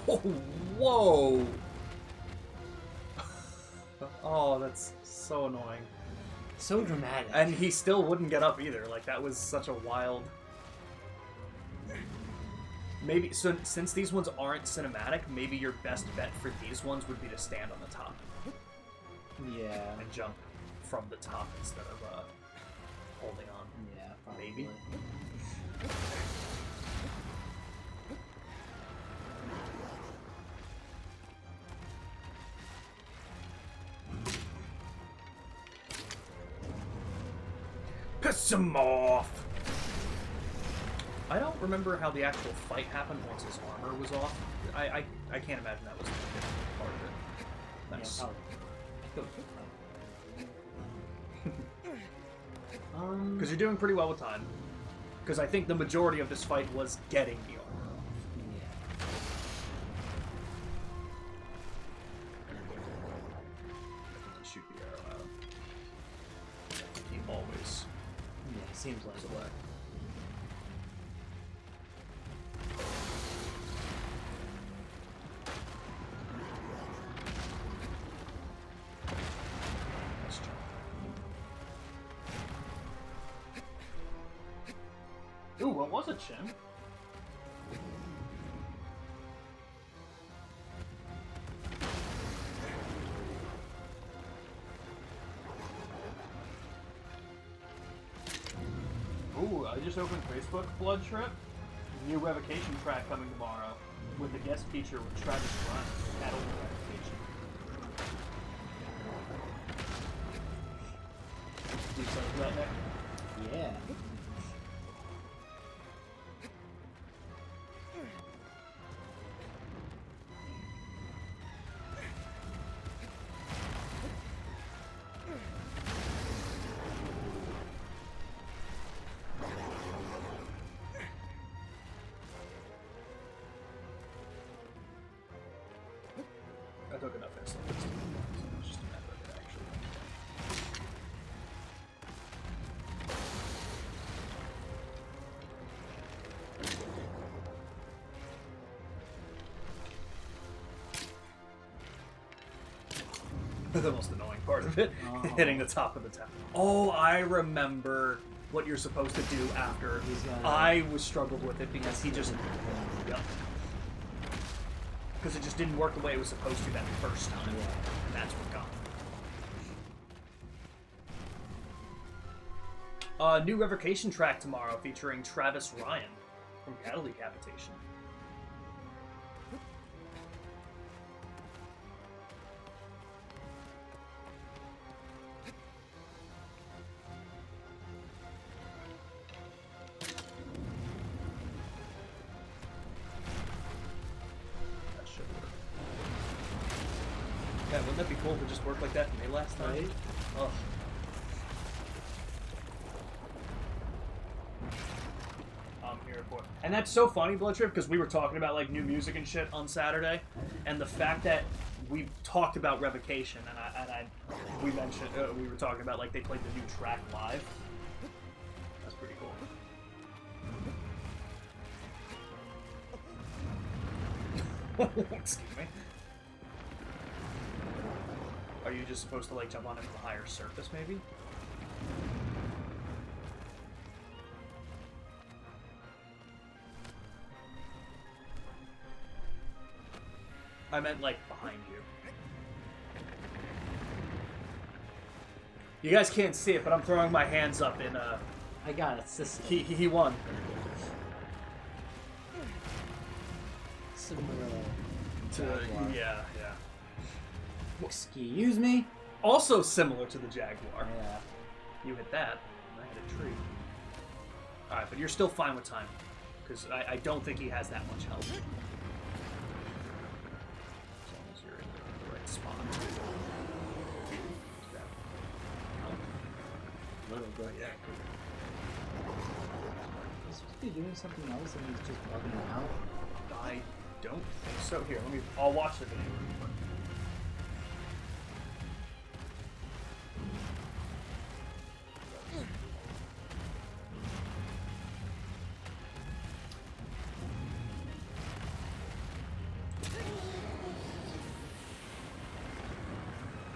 Oh, whoa! Oh, that's so annoying. So dramatic. And he still wouldn't get up either. Like, that was such a wild... Maybe, so since these ones aren't cinematic, maybe your best bet for these ones would be to stand on the top. Yeah. And jump from the top instead of holding on. Yeah, probably. Maybe. Piss him off! I don't remember how the actual fight happened once his armor was off. I can't imagine that was a different part of it. Nice. Because you're doing pretty well with time. Because I think the majority of this fight was getting the armor off. Yeah. Shoot the arrow out. He always... Yeah, seems like away. Nice job. Ooh, what was it, Jim? Ooh, I just opened Facebook. Blood Trip. New revocation track coming tomorrow with the guest feature with Travis Ryan. Cattle revocation. Do something about that? Yeah. I took enough insults. It's just a matter of it, actually. The most annoying part of it, hitting the top of the tower. Oh, I remember what you're supposed to do after. I was struggled with it because he just... Yep. Because it just didn't work the way it was supposed to that first time. And that's what got me. New revocation track tomorrow featuring Travis Ryan from Cattle Decapitation. Yeah, wouldn't that be cool if it just worked like that for me last time? Right? Ugh. hear it for. And that's so funny, Bloodtrip, because we were talking about like new music and shit on Saturday, and the fact that we talked about Revocation, and we mentioned we were talking about like they played the new track live. That's pretty cool. Excuse me. Are you just supposed to like jump on it from a higher surface, maybe? I meant like behind you. You guys can't see it, but I'm throwing my hands up in I got it, sister. He won. Similar To Jaguar. yeah. Excuse me? Also similar to the Jaguar. Yeah. You hit that, and I hit a tree. Alright, but you're still fine with time. Because I don't think he has that much health. As long as you're in the right spot. Yeah. He's supposed to be doing something else and he's just bugging out. I don't think so. Here, I'll watch the video real quick.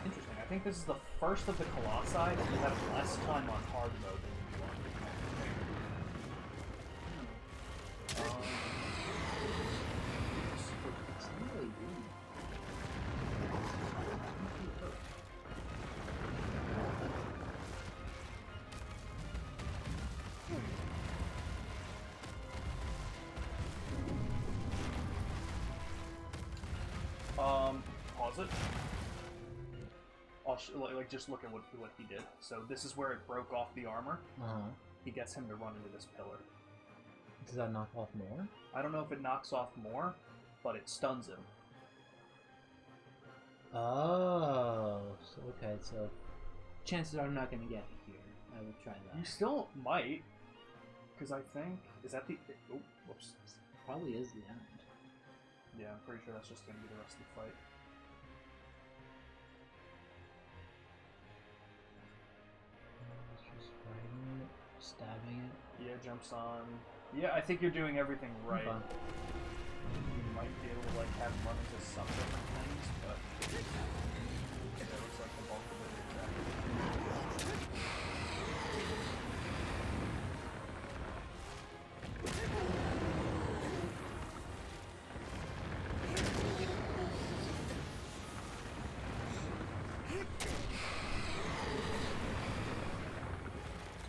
Interesting. I think this is the first of the Colossi that you have less time on hard mode than you do on It's not really doing Pause it. Like just look at what he did. So this is where it broke off the armor. He gets him to run into this pillar. Does that knock off more? I don't know if it knocks off more, but it stuns him. Oh, so, okay, so chances are I'm not gonna get it here. I will try that. You still might, because I think is that the. Oh, whoops. Probably is the end. Yeah, I'm pretty sure that's just gonna be the rest of the fight. Just fighting it, stabbing it. Yeah, jumps on. Yeah, I think you're doing everything right. Okay. You might be able to like have him run into some different things, but that looks like the bulk of it.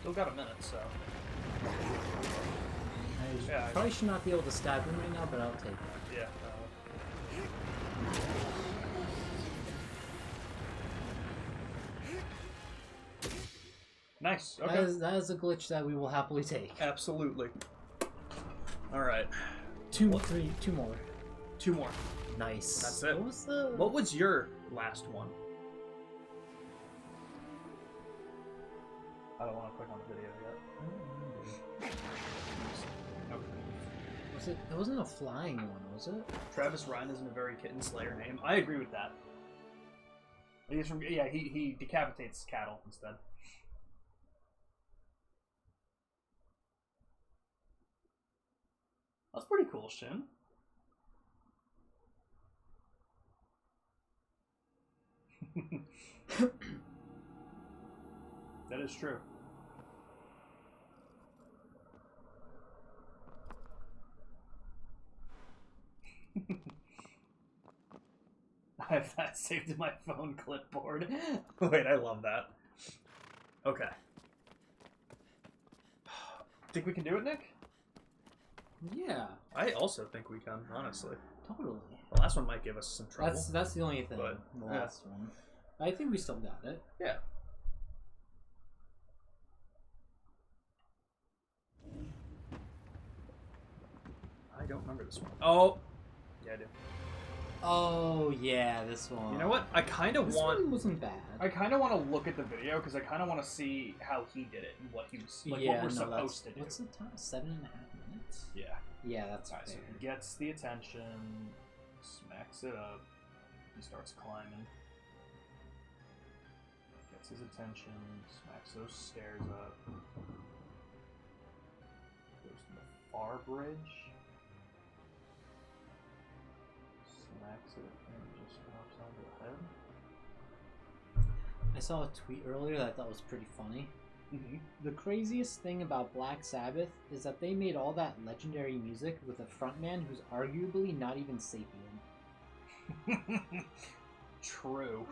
Still got a minute, so. I probably should not be able to stab him right now, but I'll take it. Yeah. Nice. Okay. That is a glitch that we will happily take. Absolutely. Alright. Two more. Two more. Nice. That's it. What was What was your last one? I don't want to click on the video yet. Was it? It wasn't a flying one, was it? Travis Ryan isn't a very kitten slayer name. I agree with that. He's from, yeah, he decapitates cattle instead. That's pretty cool, Shin. That is true. I have that saved in my phone clipboard. Wait, I love that. Okay. Think we can do it, Nick? Yeah, I also think we can, honestly. totally. The last one might give us some trouble. That's the only thing. But, the yeah. last one. I think we still got it. Yeah. I don't remember this one. Oh! Yeah, I do. Oh yeah, this one. You know what? I kind of This want... one wasn't bad. I kind of want to look at the video because I kind of want to see how he did it and what he was like. yeah, what we're no, supposed to do. What's the time? 7.5 minutes. What? Yeah. Yeah, that's Alright, so fair. he gets the attention, smacks it up, he starts climbing. Gets his attention, smacks those stairs up. Goes to the far bridge. Smacks it and just hops onto the head. I saw a tweet earlier that I thought was pretty funny. Mm-hmm. The craziest thing about Black Sabbath is that they made all that legendary music with a frontman who's arguably not even sapient. True.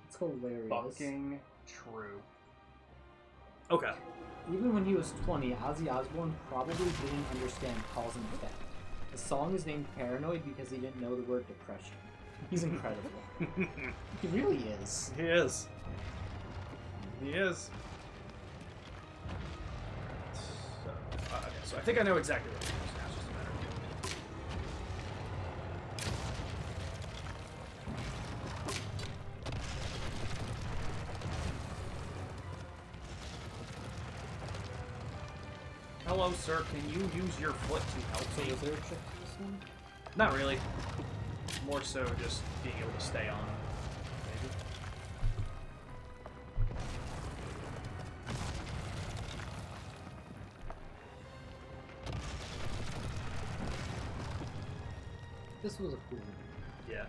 It's hilarious. Fucking true. Okay. Even when he was 20, Ozzy Osbourne probably didn't understand cause and effect. The song is named Paranoid because he didn't know the word depression. He's incredible. He really is. He is. He is. So I think I know exactly what it is now. It's just a matter of doing it. Hello, sir. Can you use your foot to help So me? was there a trick to this one? Not really. More so just being able to stay on. Maybe. This was a cool one. Yeah.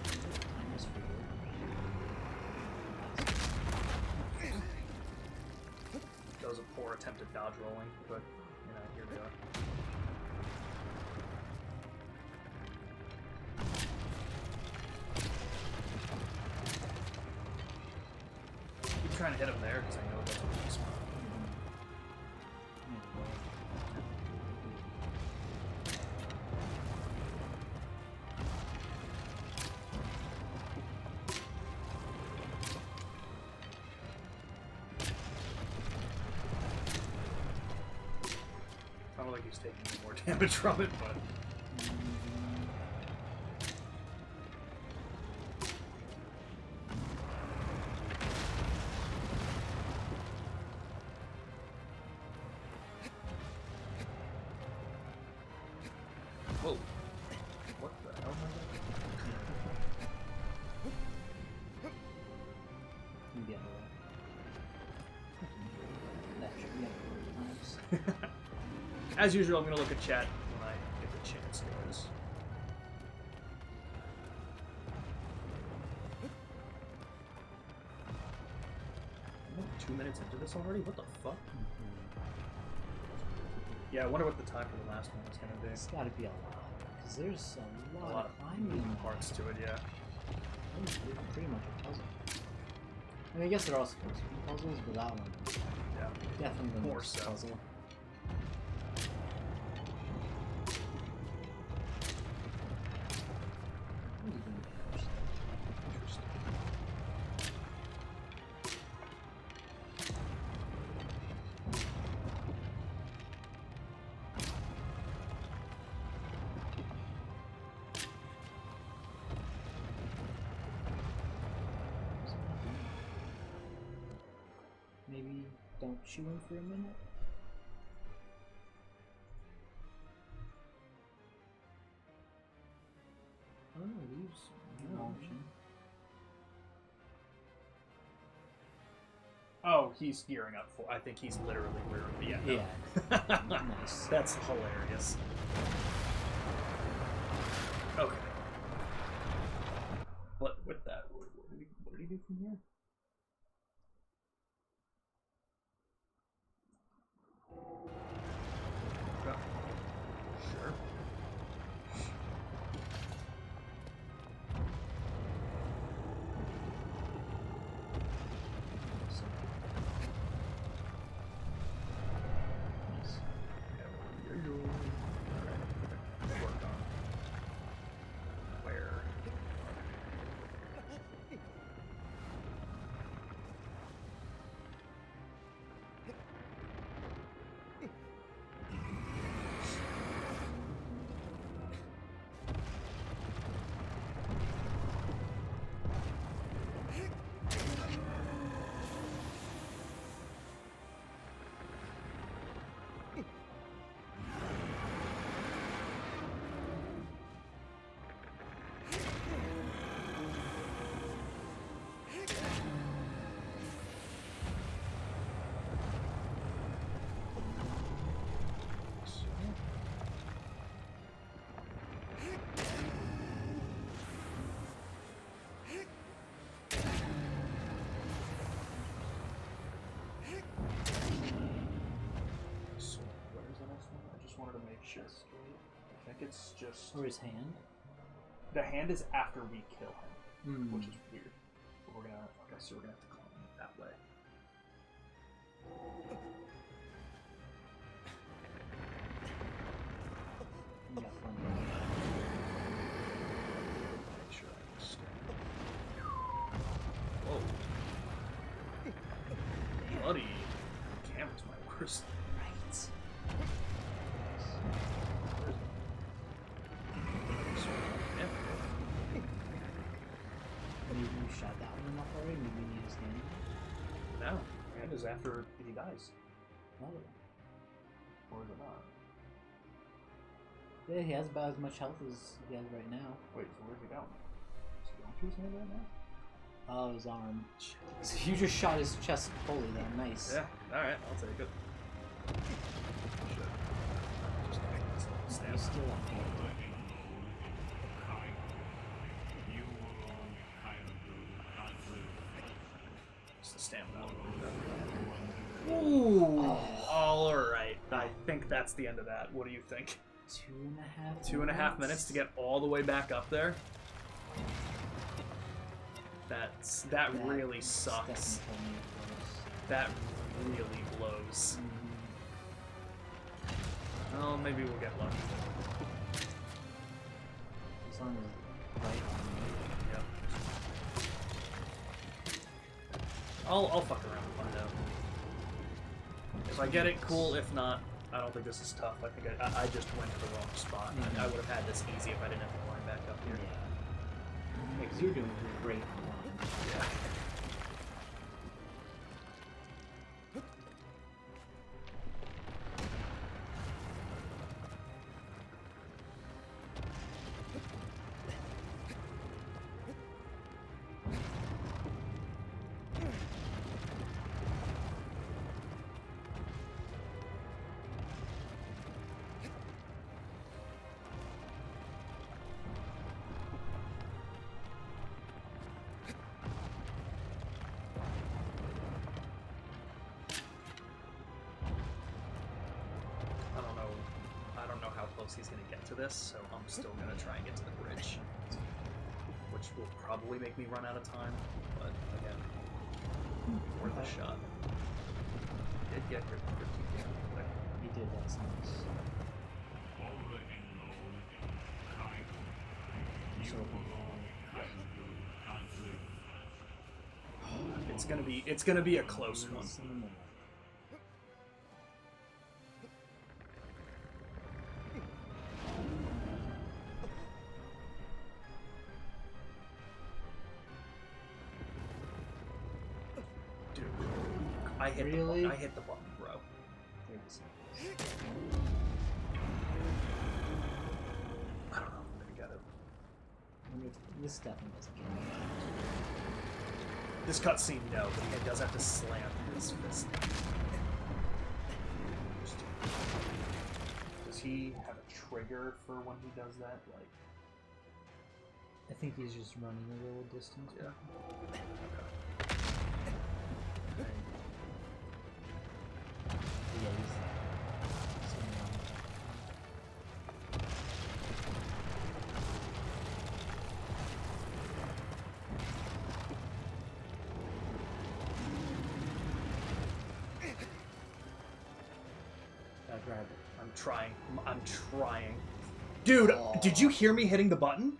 Time was for That was a poor attempt at dodge rolling, but, you know, here we are. Keep trying to hit him there, because I know that's what he's from. Sounded like he's taking more damage from it, but... Whoa. What the hell was You get that should be times. that? As usual, I'm going to look at chat when I get the chance, guys. I'm like 2 minutes into this already? What the fuck? Yeah, I wonder what the time for the last one is going to be. It's gotta be a lot, because there's a A lot, lot of of climbing moving parts to it, yeah. It's pretty much a puzzle. I mean, I guess they're all supposed to be puzzles, but that one Yeah. definitely the More most so. puzzle. What are you doing first? Interesting. Maybe don't chew him for a minute. I don't know, leaves. Oh, he's gearing up for. I think he's literally wearing Yeah. no. Nice. That's hilarious. Okay. But with that, what did he do from here? Okay. Sure. Nice. Alright. Work on. Where? sure. I think it's just... Or his hand? The hand is after we kill him, Mm. which is weird. But we're gonna... Okay, so we're gonna have to climb that way. Yeah, fun. Make sure I can stay. Whoa. Bloody. The camera's my worst. Right. Maybe you shot that one enough already? Maybe you need his hand? No. Hand is after he dies. Oh. Or is it not? Yeah, he has about as much health as he has right now. Wait, so where's he going? Is he going to his hand right now? Oh, his arm. So you just shot his chest fully then. Nice. Yeah, alright, I'll take it. Shit. Just stand. He's still on hand. Just a stamina. Ooh! Alright, I think that's the end of that. What do you think? 2.5 2.5 minutes to get all the way back up there? That really sucks. That really blows. Well, maybe we'll get lucky. As long as right on Yep. I'll fuck around and find out. If I get it, cool. If not, I don't think this is tough. I think I just went to the wrong spot. Mhm. I would have had this easy if I didn't have to climb back up here. Yeah. Because you're doing great. Yeah. I don't know how close he's gonna get to this, so I'm still gonna try and get to the bridge, which will probably make me run out of time. But again, worth a shot. Did get good 15 there. He did, that's nice. So, it's gonna be a close one. Dude, I hit the Really? button. I hit the button, bro. 30 seconds. I don't know. I'm gonna get it. This definitely doesn't get me. This cutscene, no, but he does have to slam his fist. Does he have a trigger for when he does that? Like, I think he's just running a little distance. yeah. Yeah, he's grab it. I'm trying. Dude, did you hear me hitting the button?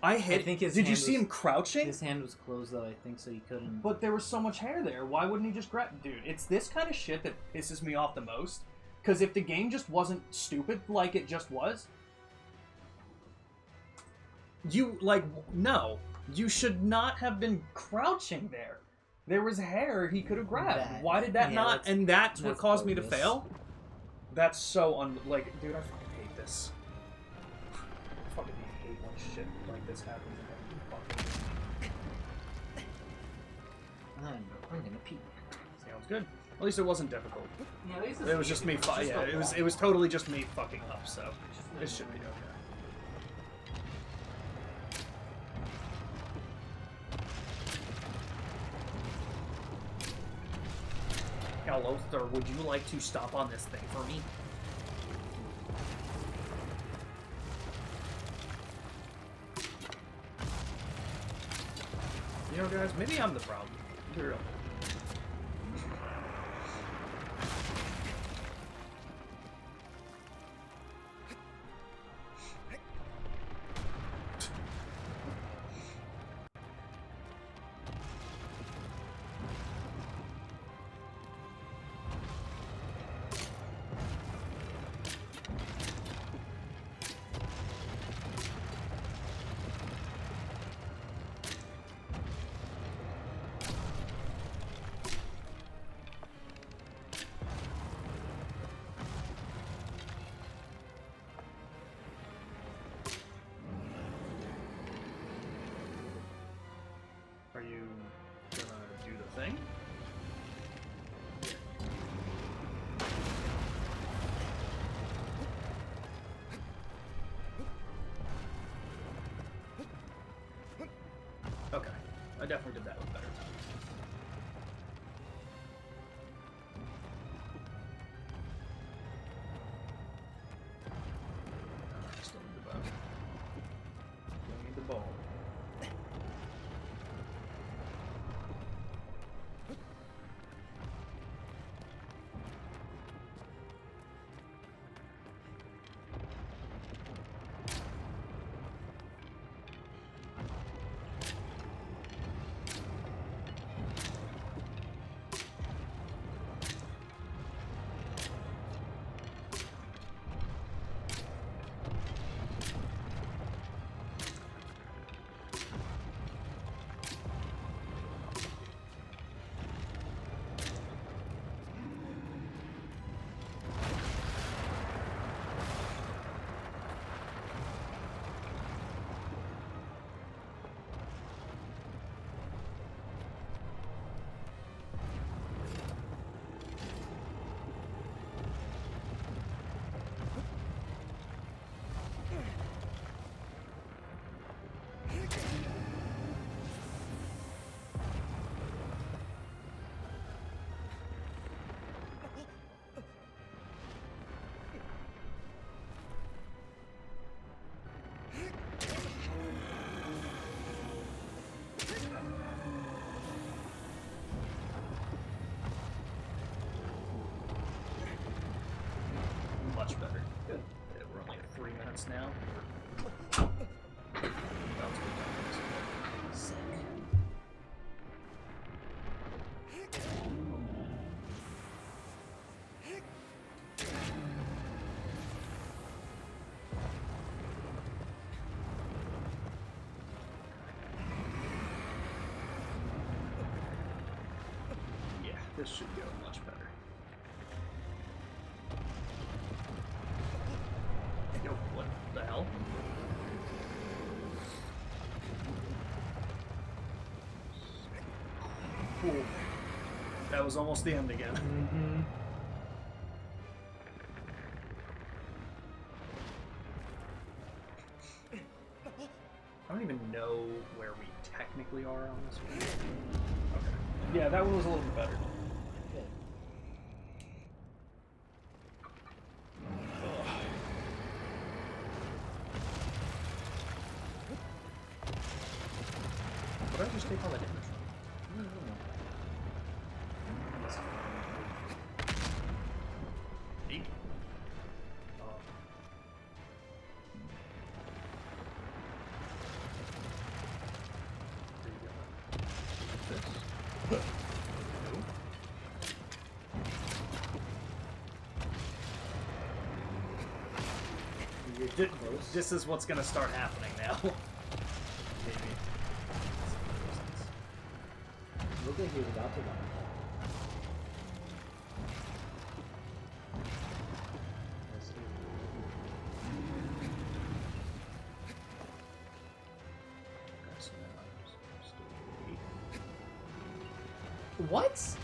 I think his Did you hand see was- him crouching? His hand was closed though, I think, so he couldn't. But there was so much hair there. Why wouldn't he just grab? Dude, it's this kind of shit that pisses me off the most. Because if the game just wasn't stupid like it just was, no, you should not have been crouching there. There was hair he could have grabbed. Why did that not? And that's what caused me to fail. That's so dude, I fucking hate this. I fucking hate when shit like this happens. I'm gonna pee. Sounds good. At least it wasn't difficult. Yeah, at least It was just me. Yeah, it was totally just me fucking up. So it should be okay. Hello, sir. Would you like to stop on this thing for me? You know, guys, maybe I'm the problem. Be real. Are you gonna do the thing? Okay, I definitely did that with better time. Still need the bow. Still need the ball. Much better. Good. Okay, we're only at 3 minutes now. Sick. Yeah, this should go much better. Yo, what the hell? Cool. That was almost the end again. Mm-hmm. I don't even know where we technically are on this one. Okay. Yeah, that one was a little bit better. Good. What did I just take all the damage from? I don't know. Eight. There you go. This. No. You're close. This is what's gonna start happening now. Maybe. Look like he was about to die. Let's see. So now I'm still What?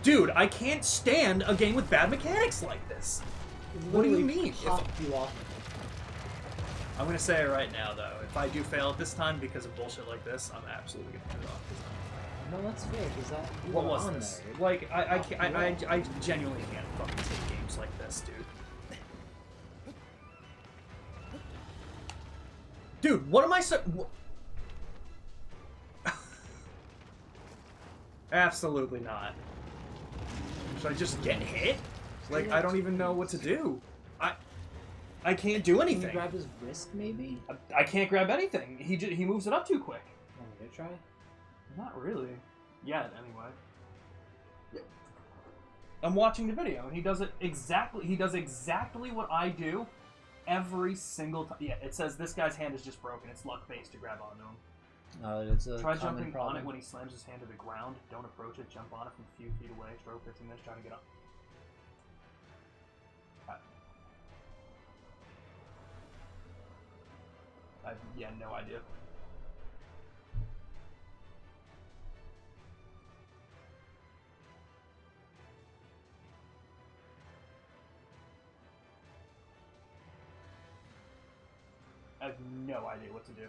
Dude, I can't stand a game with bad mechanics like this. What do you Literally mean? popped you off. I'm gonna say it right now, though. If I do fail at this time because of bullshit like this, I'm absolutely gonna turn it off. No, that's fair, because that you What were was on this? there. Like, I genuinely can't fucking take games like this, dude. Dude, what am I so... Absolutely not. Should I just get hit? Like, I don't even know what to do. I can't do anything. Can you grab his wrist, maybe? I can't grab anything. He moves it up too quick. Want me to try? Not really. Yet, anyway. I'm watching the video, and he does it exactly. He does exactly what I do every single time. Yeah, it says this guy's hand is just broken. It's luck-based to grab onto him. It's a Try common jumping problem. on it when he slams his hand to the ground. Don't approach it. Jump on it from a few feet away. Struggle 15 minutes trying to get up. I have no idea. I have no idea what to do.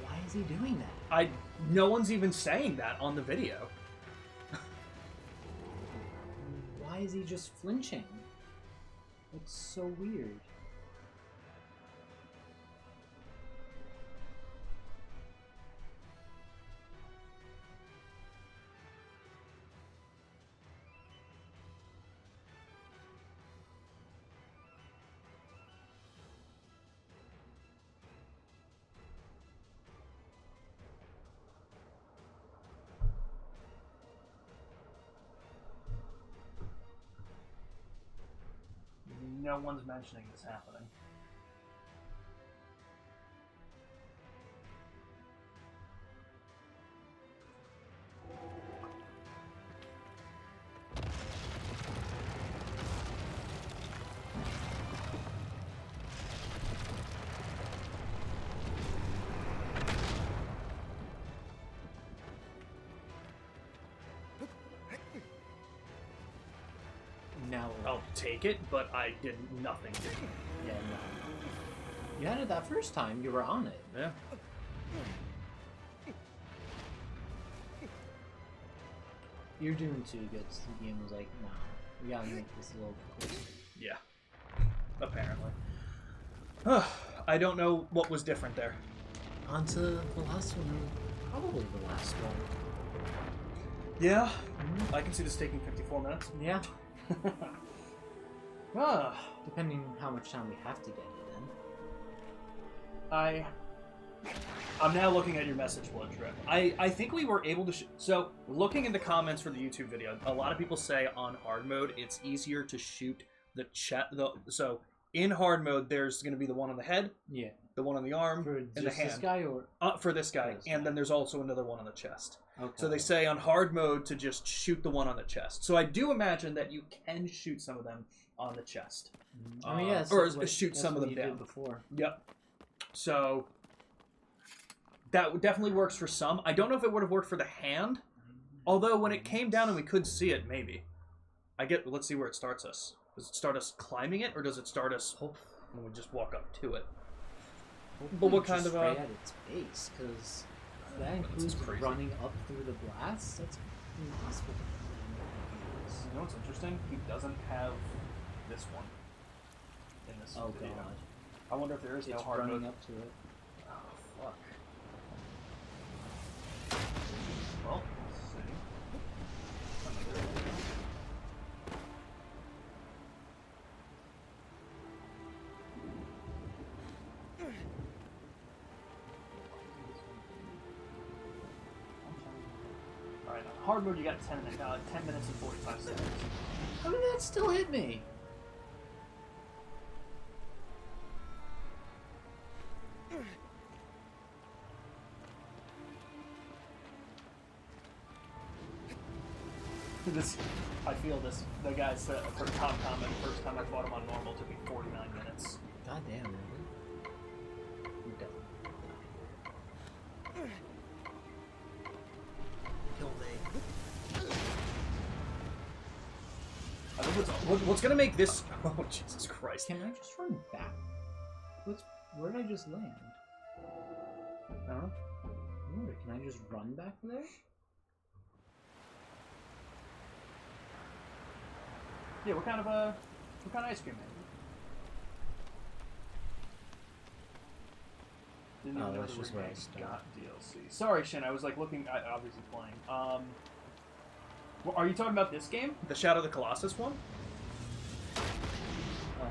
Why is he doing that? No one's even saying that on the video. Why is he just flinching? It's so weird. No one's mentioning this happening. Now, I'll take it, but I did nothing. yeah, no. You had it that first time. You were on it. Yeah. You're doing too good. So the game was like, nah, we gotta make this a little closer. Yeah. Apparently. I don't know what was different there. On to the last one. Probably the last one. Yeah. I can see this taking 54 minutes. Yeah. Ah. Depending on how much time we have to get it in. I'm now looking at your message, Blood Drip. I think we were able to... So, looking in the comments for the YouTube video, a lot of people say on hard mode, it's easier to shoot the chest... So, in hard mode, there's going to be the one on the head, Yeah. the one on the arm, For and the just hand. this guy or? For this guy, For this and guy. then there's also another one on the chest. Okay. So they say on hard mode to just shoot the one on the chest. So I do imagine that you can shoot some of them on the chest. I mean, yeah. that's or what- shoot that's some of what them you did down. before. Yep. So that definitely works for some. I don't know if it would have worked for the hand. Although when it came down and we could see it, maybe. Let's see where it starts us. Does it start us climbing it, or does it start us when we just walk up to it? But what kind Just of right at its base? Because that includes crazy. running up through the blast. That's impossible. You know what's interesting? He doesn't have this one in this Oh video. god. I wonder if there is no It's hard running mode. up to it. Oh, fuck. Well, let's see. Alright, on hard mode you got 10 minutes and 45 seconds. How did that still hit me? I feel this. The guy said for top comment, first time I fought him on normal took me 49 minutes. God damn, really? Okay. Kill me. I think what's gonna make this? Oh Jesus Christ! Can I just run back? Where did I just land? I don't know. Where? Can I just run back there? Yeah, what kind of ice cream, man? Didn't even know that's the just where I remake stopped. got DLC. Sorry, Shin, I was like looking, obviously playing. Well, are you talking about this game? The Shadow of the Colossus one? Oh.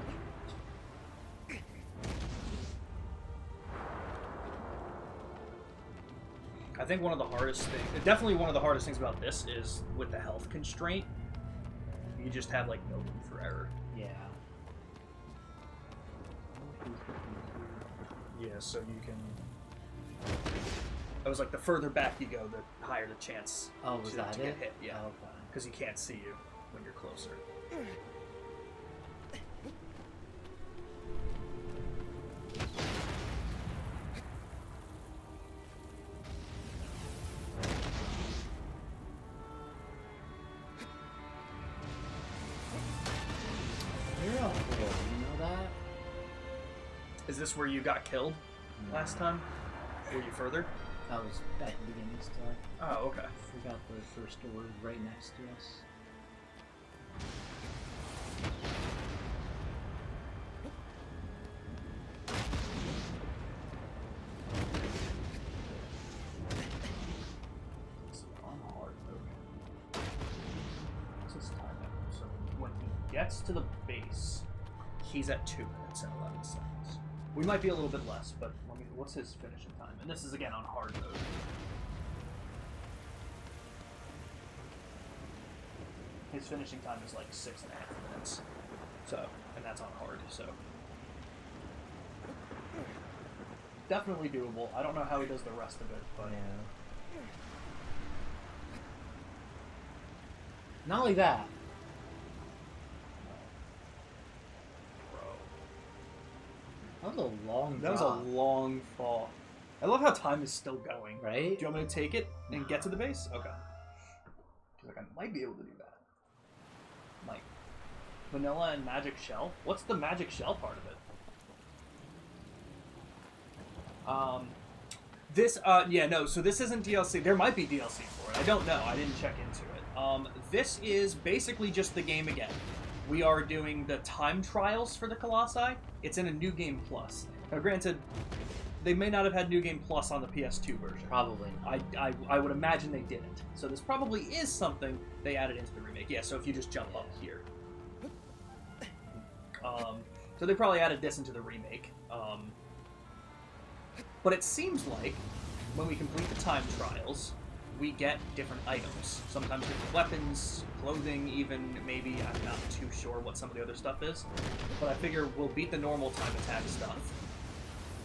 I think one of the hardest things, definitely one of the hardest things about this is with the health constraint, you just have like no room for error. Yeah. Yeah, so you can. I was like, the further back you go, the higher the chance Oh, was to that get it? hit. Yeah, Okay. because he can't see you when you're closer. You're up there, you know that? Is this where you got killed last time? Were you further? That was at the beginning still. Oh, okay. Forgot the first word right next to us. Let's see, on hard mode. What's his time at? So when he gets to the base, He's at 2 minutes and 11 seconds. we might be a little bit less, but what's his finishing time? And this is again on hard mode. His finishing time is like 6.5 minutes. So, and that's on hard, so. Definitely doable. I don't know how he does the rest of it, but Yeah. Not only that. bro, That was a long that was drop, a long fall. I love how time is still going. right? Do you want me to take it and get to the base? Okay. Because like, I might be able to do that. Might. Vanilla and Magic Shell? What's the Magic Shell part of it? So this isn't DLC. There might be DLC for it. I don't know. I didn't check into it. This is basically just the game again. We are doing the time trials for the Colossi. It's in a New Game Plus. Now, granted, they may not have had New Game Plus on the PS2 version. Probably not. I would imagine they didn't. So this probably is something they added into the remake. Yeah, so if you just jump up here. So they probably added this into the remake. But it seems like when we complete the time trials, we get different items. Sometimes different weapons, clothing, even maybe. I'm not too sure what some of the other stuff is. But I figure we'll beat the normal time attack stuff.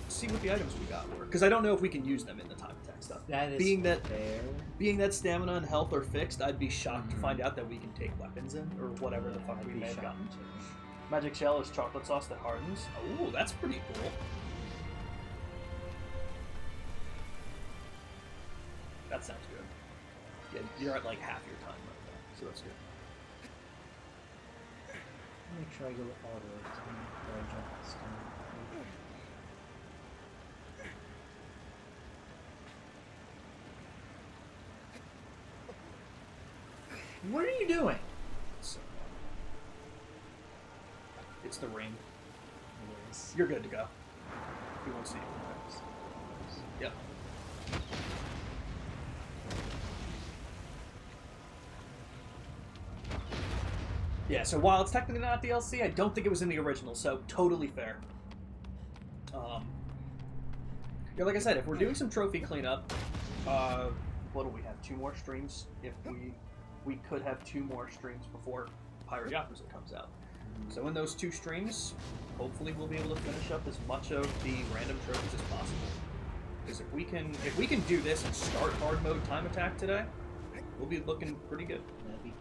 See what the items we got were. Because I don't know if we can use them in the time attack stuff. That is fair. Being that stamina and health are fixed, I'd be shocked to find out that we can take weapons in, or whatever the fuck I'd we be may have shocked gotten. too. Magic Shell is chocolate sauce that hardens. Oh, that's pretty cool. That sounds good. Yeah, you're at like half your time right now, so that's good. Make sure I go all the way to the before I jump this time. What are you doing? So, it's the ring. It is. You're good to go. He won't see you. Yep. Yeah, so while it's technically not DLC, I don't think it was in the original, so totally fair. Yeah, like I said, if we're doing some trophy cleanup, what do we have? 2 more streams? If we could have 2 more streams before Pirate Yakuza comes out. So in those 2 streams, hopefully we'll be able to finish up as much of the random trophies as possible. Because if we can do this and start hard mode time attack today, we'll be looking pretty good. That'd be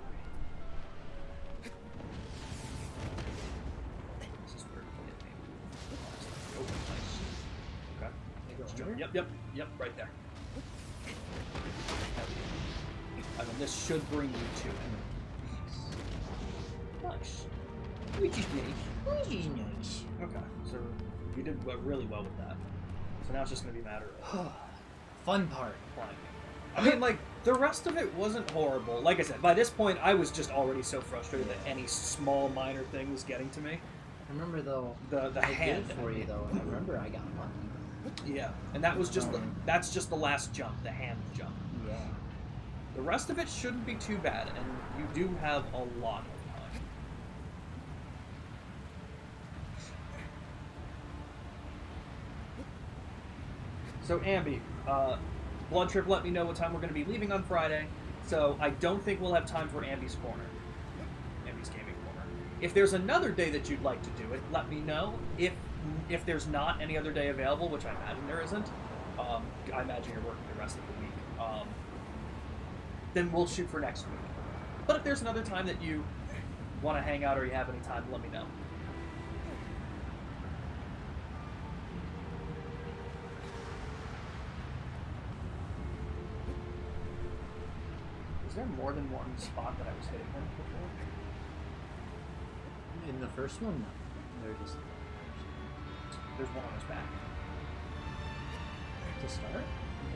This is where it'll hit me. Oh, nice. Okay. great. Yep, right there. I mean, this should bring you to him. Nice. Which is nice. Okay, so you did really well with that. So now it's just going to be a matter of Fun part. applying I mean, like, the rest of it wasn't horrible. Like I said, by this point, I was just already so frustrated that any small, minor thing was getting to me. I remember though. The I hand did for you though, and I remember I got lucky. Yeah, and that was just that's just the last jump, the hand jump. Yeah. The rest of it shouldn't be too bad, and you do have a lot of time. So, Ambi, Blood Trip let me know what time we're going to be leaving on Friday, so I don't think we'll have time for Ambi's Corner. Ambi's Gaming Corner. If there's another day that you'd like to do it, let me know. If there's not any other day available, which I imagine there isn't, I imagine you're working the rest of the week, then we'll shoot for next week. But if there's another time that you want to hang out or you have any time, let me know. Is there more than one spot that I was hitting him before? In the first one, no. They're just There's one on his back. to start. I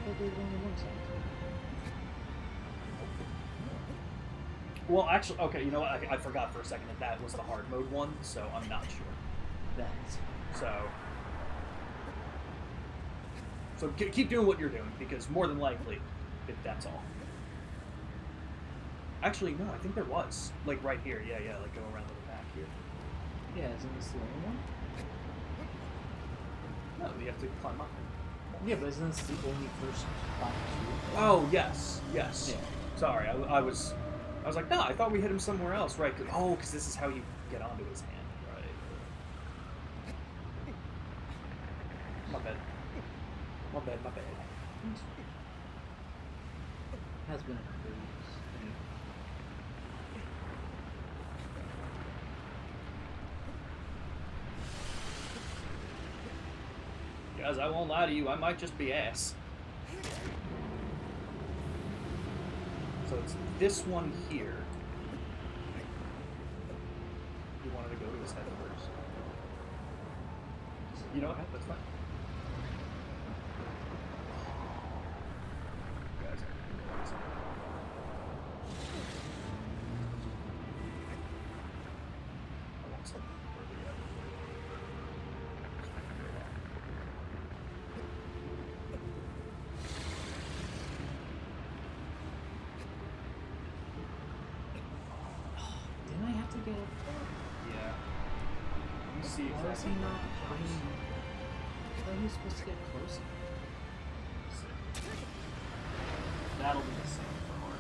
thought there was only one side. Well, actually, okay, you know what? I forgot for a second that was the hard mode one, so I'm not sure. That's So keep doing what you're doing, because more than likely, that's all. Actually, no, I think there was. Like, right here. Yeah, like, go around to the back here. yeah. Isn't this the only one? No, you have to climb up. Yeah, but isn't this the only first spot? Oh, yes. Yeah. Sorry, I was like, no, I thought we hit him somewhere else, right? Because this is how you get onto his hand, right? My bad. Has been a couple of weeks. Guys, I won't lie to you, I might just be ass. So it's this one here. You wanted to go to his head first. You know what? That's fine. Guys, I want something further yet. Didn't I have to get up there? Yeah. Let me see Why is he exactly. not behind me? I thought he was supposed to get closer. That'll be the same for hard.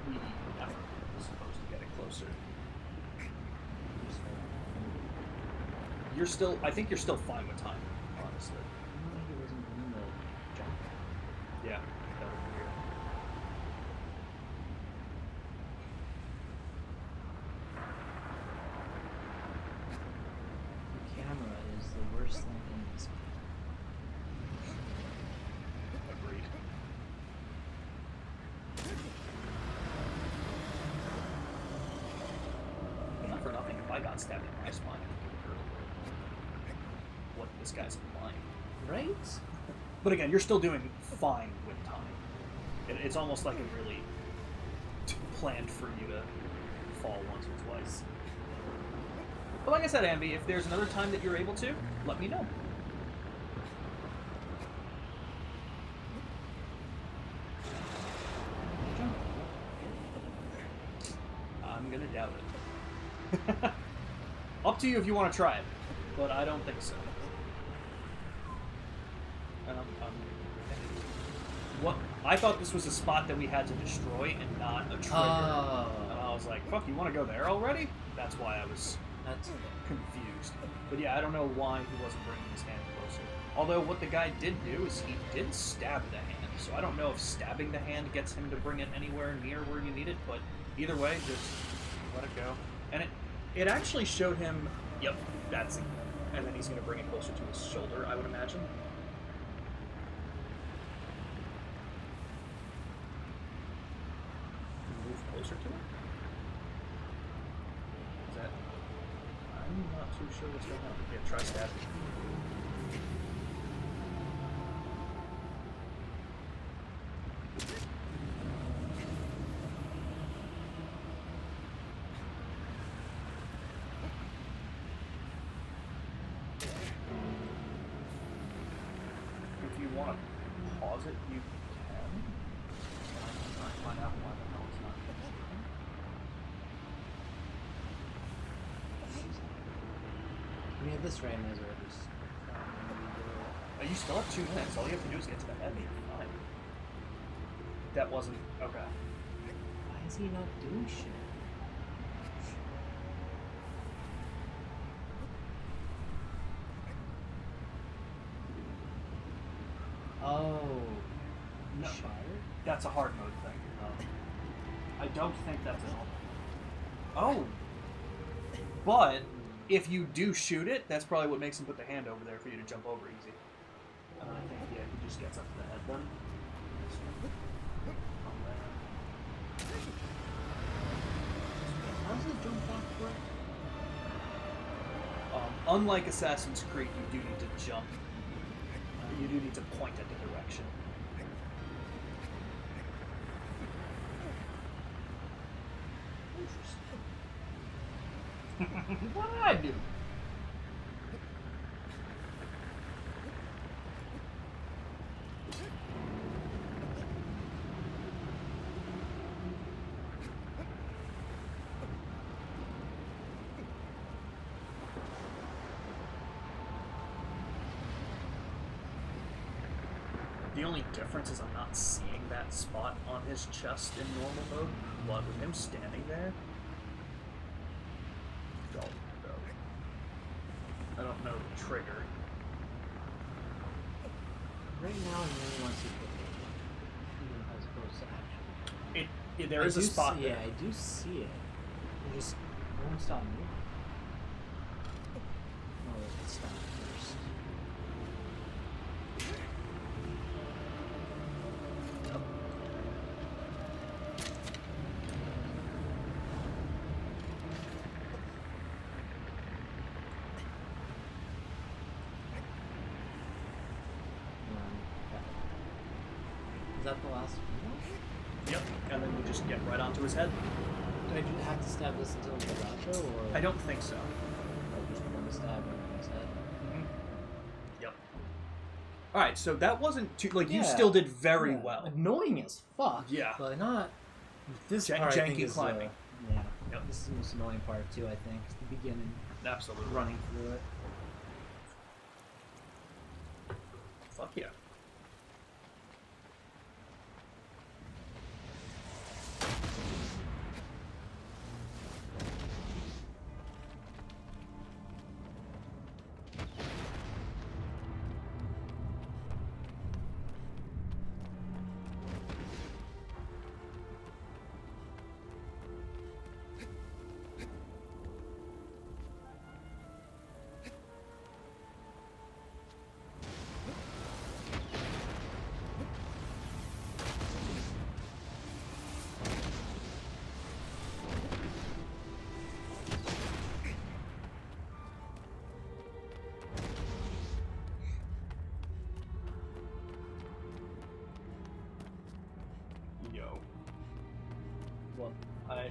We were supposed to get it closer. I think you're still fine with time, honestly. I don't think it wasn't in the jump. Yeah, that would be weird. The camera is the worst thing in this game. Agreed. Not for nothing, if I got stabbed in my spine, it would hurt a little. What this guy's implying. Right? But again, you're still doing fine with time. It's almost like it really planned for you to fall once or twice. But like I said, Ambi, if there's another time that you're able to, let me know. I'm gonna doubt it. Up to you if you want to try it, but I don't think so. And what? I thought this was a spot that we had to destroy and not a trigger. Oh. And I was like, fuck, you want to go there already? That's why I was That's confused. But yeah, I don't know why he wasn't bringing his hand closer. Although what the guy did do is he did stab the hand. So I don't know if stabbing the hand gets him to bring it anywhere near where you need it, but either way, just let it go. And it actually showed him, yep, that's it. And then he's going to bring it closer to his shoulder, I would imagine. Move closer to it? not too sure what's going on. Yeah, try stabbing. If you want to pause it, you can. And I can try and find out why the hell it's not saving. I mean, at this randomizer, I just... You still have 2 minutes. All you have to do is get to the head and you're fine. That wasn't... Okay. Why is he not doing shit? Oh. You No. shot her? That's a hard mode thing. I don't think that's an Oh! But, if you do shoot it, that's probably what makes him put the hand over there for you to jump over easy. And I think, yeah, he just gets up to the head then. How's the jump back work? Unlike Assassin's Creed, you do need to jump. You do need to point at the direction. Interesting. What did I do? The only difference is I'm not seeing that spot on his chest in normal mode, but with him standing there... I don't know the trigger. Right now, I really want to see even as opposed to action. There is a spot there. Yeah, I do see it. It just won't stop moving. Oh, let's stop first. Is that the last one? Yep, and then you just get right onto his head. Do I have to stab this until the gacho, or I don't think so. just one stab on his head? Yep. Alright, so that wasn't too... Like, you Yeah. still did very Yeah. well. Annoying as fuck. Yeah. But not... This Janky part, I think, is climbing. Yeah. Yep. This is the most annoying part, too, I think. It's the beginning. Absolutely. Running through it. Fuck yeah. Well, I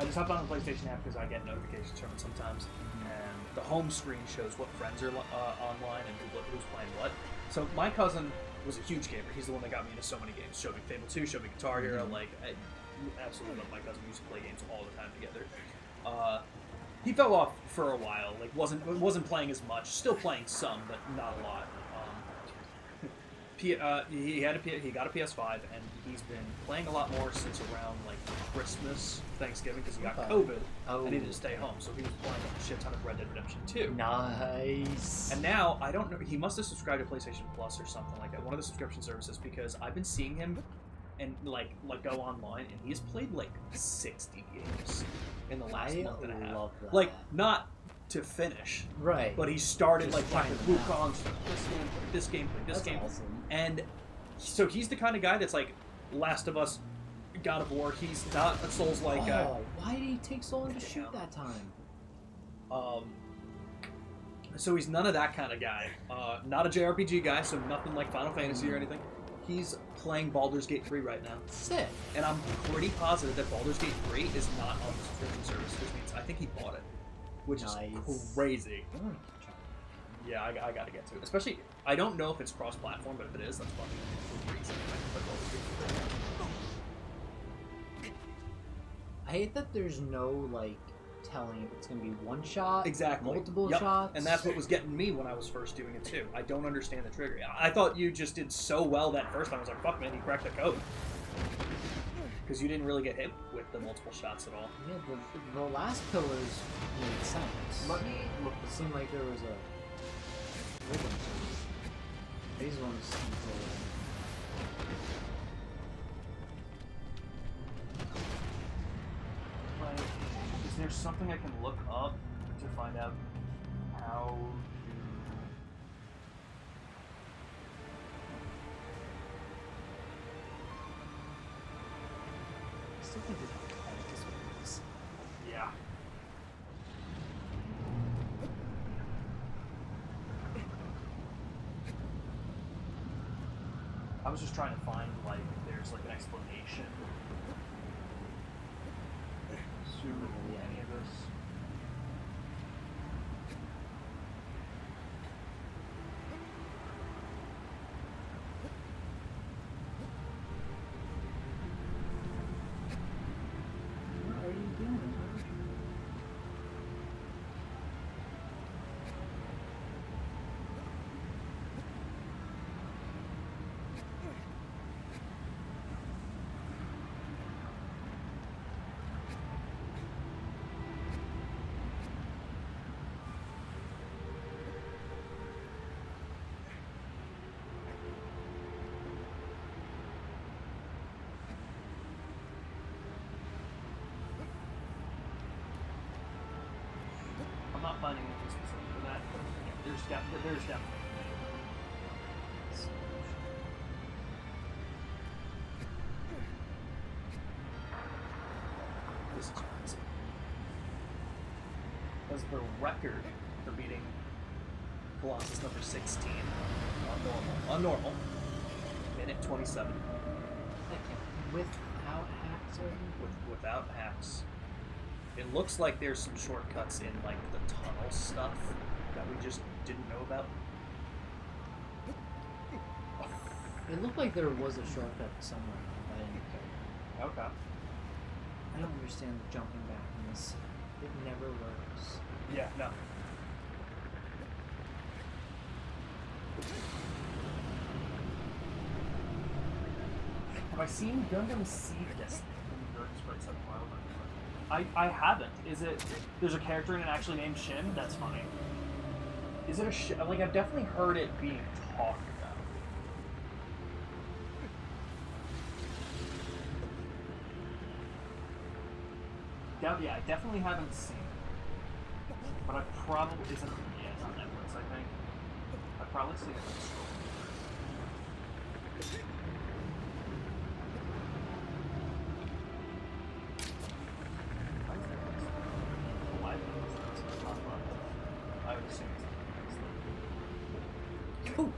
just hopped on the PlayStation app because I get notifications from it sometimes, and The home screen shows what friends are online and who's playing what. So my cousin was a huge gamer. He's the one that got me into so many games. Showed me Fable 2, showed me Guitar Hero. Like, I absolutely love my cousin. We used to play games all the time together. He fell off for a while. Like, wasn't playing as much. Still playing some, but not a lot. He got a PS5, and he's been playing a lot more since around like Christmas, Thanksgiving, because he got COVID and needed to stay home. So he was playing a shit ton of Red Dead Redemption 2. Nice. And now I don't know. He must have subscribed to PlayStation Plus or something like that, one of the subscription services, because I've been seeing him and like go online, and he's played like 60 games in the last month and a half. Love that. Like, not to finish, right? but he started Just like playing trying them Wukong, this game, this That's game, awesome. and so he's the kind of guy that's like Last of Us, God of War. He's not a Souls like. Why did he take so long to shoot that time? So he's none of that kind of guy. Not a JRPG guy, so nothing like Final Fantasy or anything. He's playing Baldur's Gate 3 right now. Sick. And I'm pretty positive that Baldur's Gate 3 is not on the subscription service, which means I think he bought it. Which is crazy. Yeah, I gotta get to it. Especially, I don't know if it's cross-platform, but if it is, that's fucking crazy. I hate that there's no, like, telling if it's gonna be one shot, exactly, multiple shots. And that's what was getting me when I was first doing it too. I don't understand the trigger. I thought you just did so well that first time. I was like, fuck man, you cracked the code. Because you didn't really get hit with the multiple shots at all. Yeah, the last pillars made sense. Let me look. It seemed like there was a rhythm to it. These ones seem to... Like, is there something I can look up to find out how I still think it's this one. Yeah. I was just trying to find, like, there's, like, an explanation to any of this. What are you doing? I'm not finding anything specific for that, but yeah, there's definitely. This is crazy. As the record for beating Colossus number 16 on normal, minute 27 Without hacks or without hacks. It looks like there's some shortcuts in like the tunnel stuff that we just didn't know about. It looked like there was a shortcut somewhere, but I didn't care. Okay. I don't understand the jumping back in this. It never works. Yeah, no. Have I seen Gundam Seed Destiny? I haven't. Is it? There's a character in it actually named Shin. That's funny. Is it a like? I've definitely heard it being talked about. Yeah, I definitely haven't seen it, but I probably isn't. Yeah, it's on Netflix. I think I've probably seen it. Cool.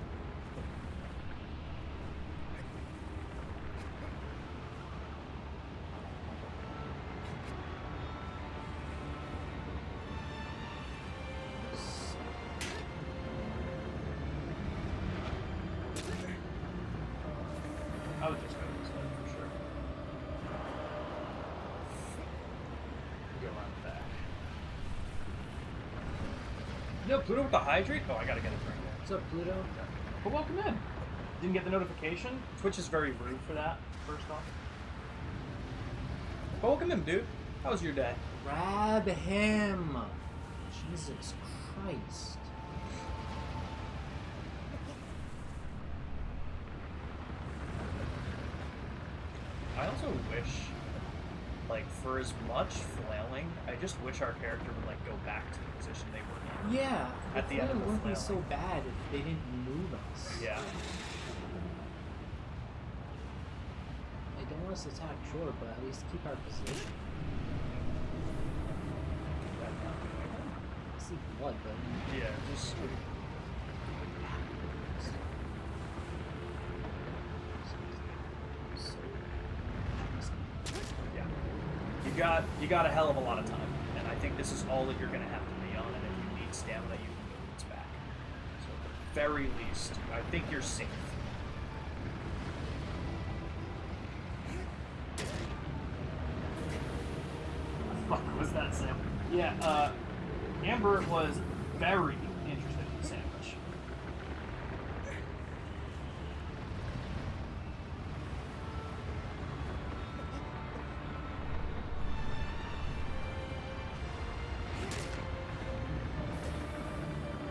I would just go this way for sure. Go around the back. Yo, Pluto with the hydrate? Oh, I gotta get a drink. What's up, Pluto? But welcome in. Didn't get the notification. Twitch is very rude for that, first off. But welcome in, dude. How was your day? Grab him! Jesus Christ. I also wish, like, for as much flailing, I just wish our character would, like, go back to the position they were in. Yeah, At the end of the wouldn't be flailing. so bad if they didn't move us. Yeah. I don't want us to attack short, but at least keep our position. see blood, but Yeah, just. Yeah. You got a hell of a lot of time, and I think this is all that you're gonna have to be on. And if you need stamina, you can go its back. So at the very least, I think you're safe. What the fuck was that, Sam? Yeah, Amber was very interested in the sandwich.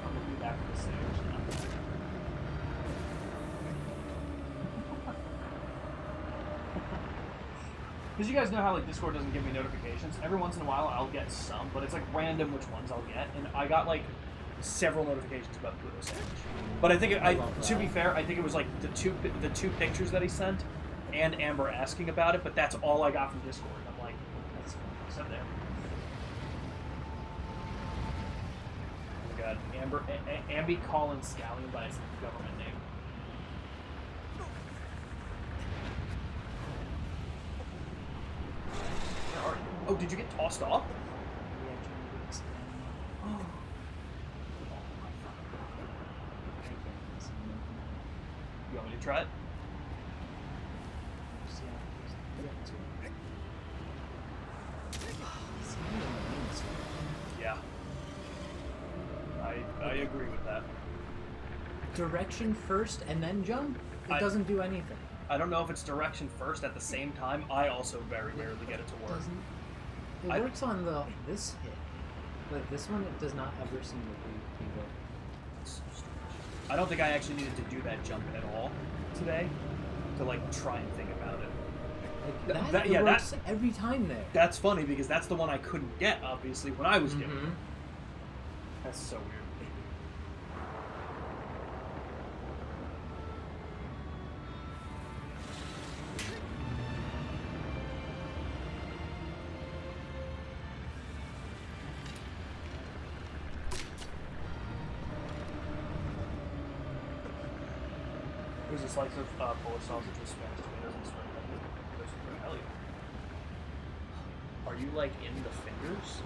I'm gonna be back with the sandwich now. Because you guys know how like Discord doesn't give me notifications. Every once in a while I'll get some, but it's like random which ones I'll get, and I got like several notifications about the Pluto sandwich. But I think to be fair, I think it was like the two pictures that he sent, and Amber asking about it. But that's all I got from Discord. I'm like, that's except there. Oh my God, Amber, Ambi calling Scallion by his government name. Oh, did you get tossed off? You want me to try it? Yeah. I agree with that. Direction first and then jump? It doesn't do anything. I don't know if it's direction first at the same time. I also very rarely get it to work. It works on this hit. But this one, it does not ever seem to be good. I don't think I actually needed to do that jump at all today to like try and think about it. It works every time there. That's funny because that's the one I couldn't get obviously when I was doing it. That's so weird. Here's a slice of Polish sausage with Spanish tomatoes and spring onion. Hell yeah. Are you like in the fingers?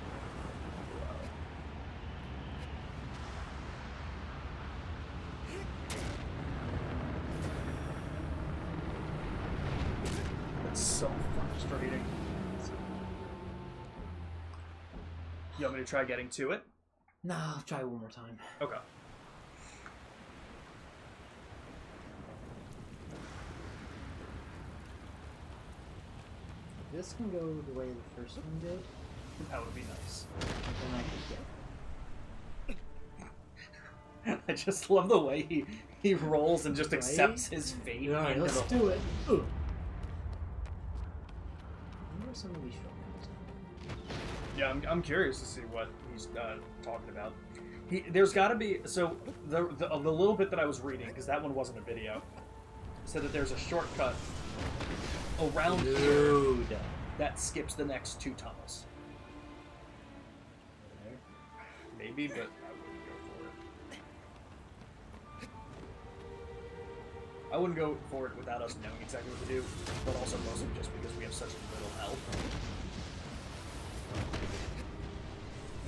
That's so frustrating. You want me to try getting to it? Nah, I'll try one more time. Okay. This can go the way the first one did. That would be nice. Then I could get. I just love the way he rolls and just accepts his fate. Alright, let's do it. Ooh. I wonder some of these shortcuts. Yeah, I'm curious to see what he's talking about. There's got to be so the little bit that I was reading because that one wasn't a video said that there's a shortcut around here that skips the next two tunnels. Maybe, but I wouldn't go for it. I wouldn't go for it without us knowing exactly what to do, but also mostly just because we have such little health.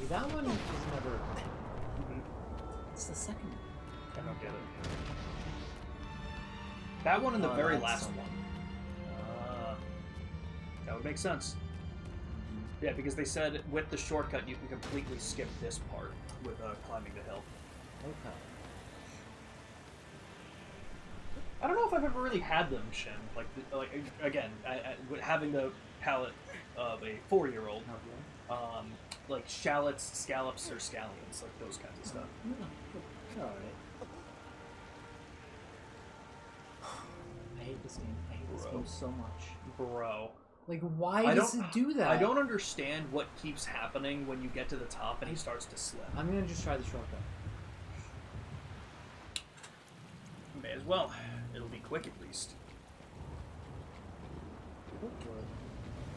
Yeah, that one is never. It's the second one. I don't get it. That one and the very last one. That would make sense. Yeah, because they said with the shortcut you can completely skip this part with climbing the hill. Okay. I don't know if I've ever really had them, Shin. Like again, having the palate of a 4-year-old, like shallots, scallops, or scallions, like those kinds of stuff. Alright. I hate this game. I hate this game so much. Bro. Like, why does it do that? I don't understand what keeps happening when you get to the top and he starts to slip. I'm gonna just try the shortcut. May as well. It'll be quick at least.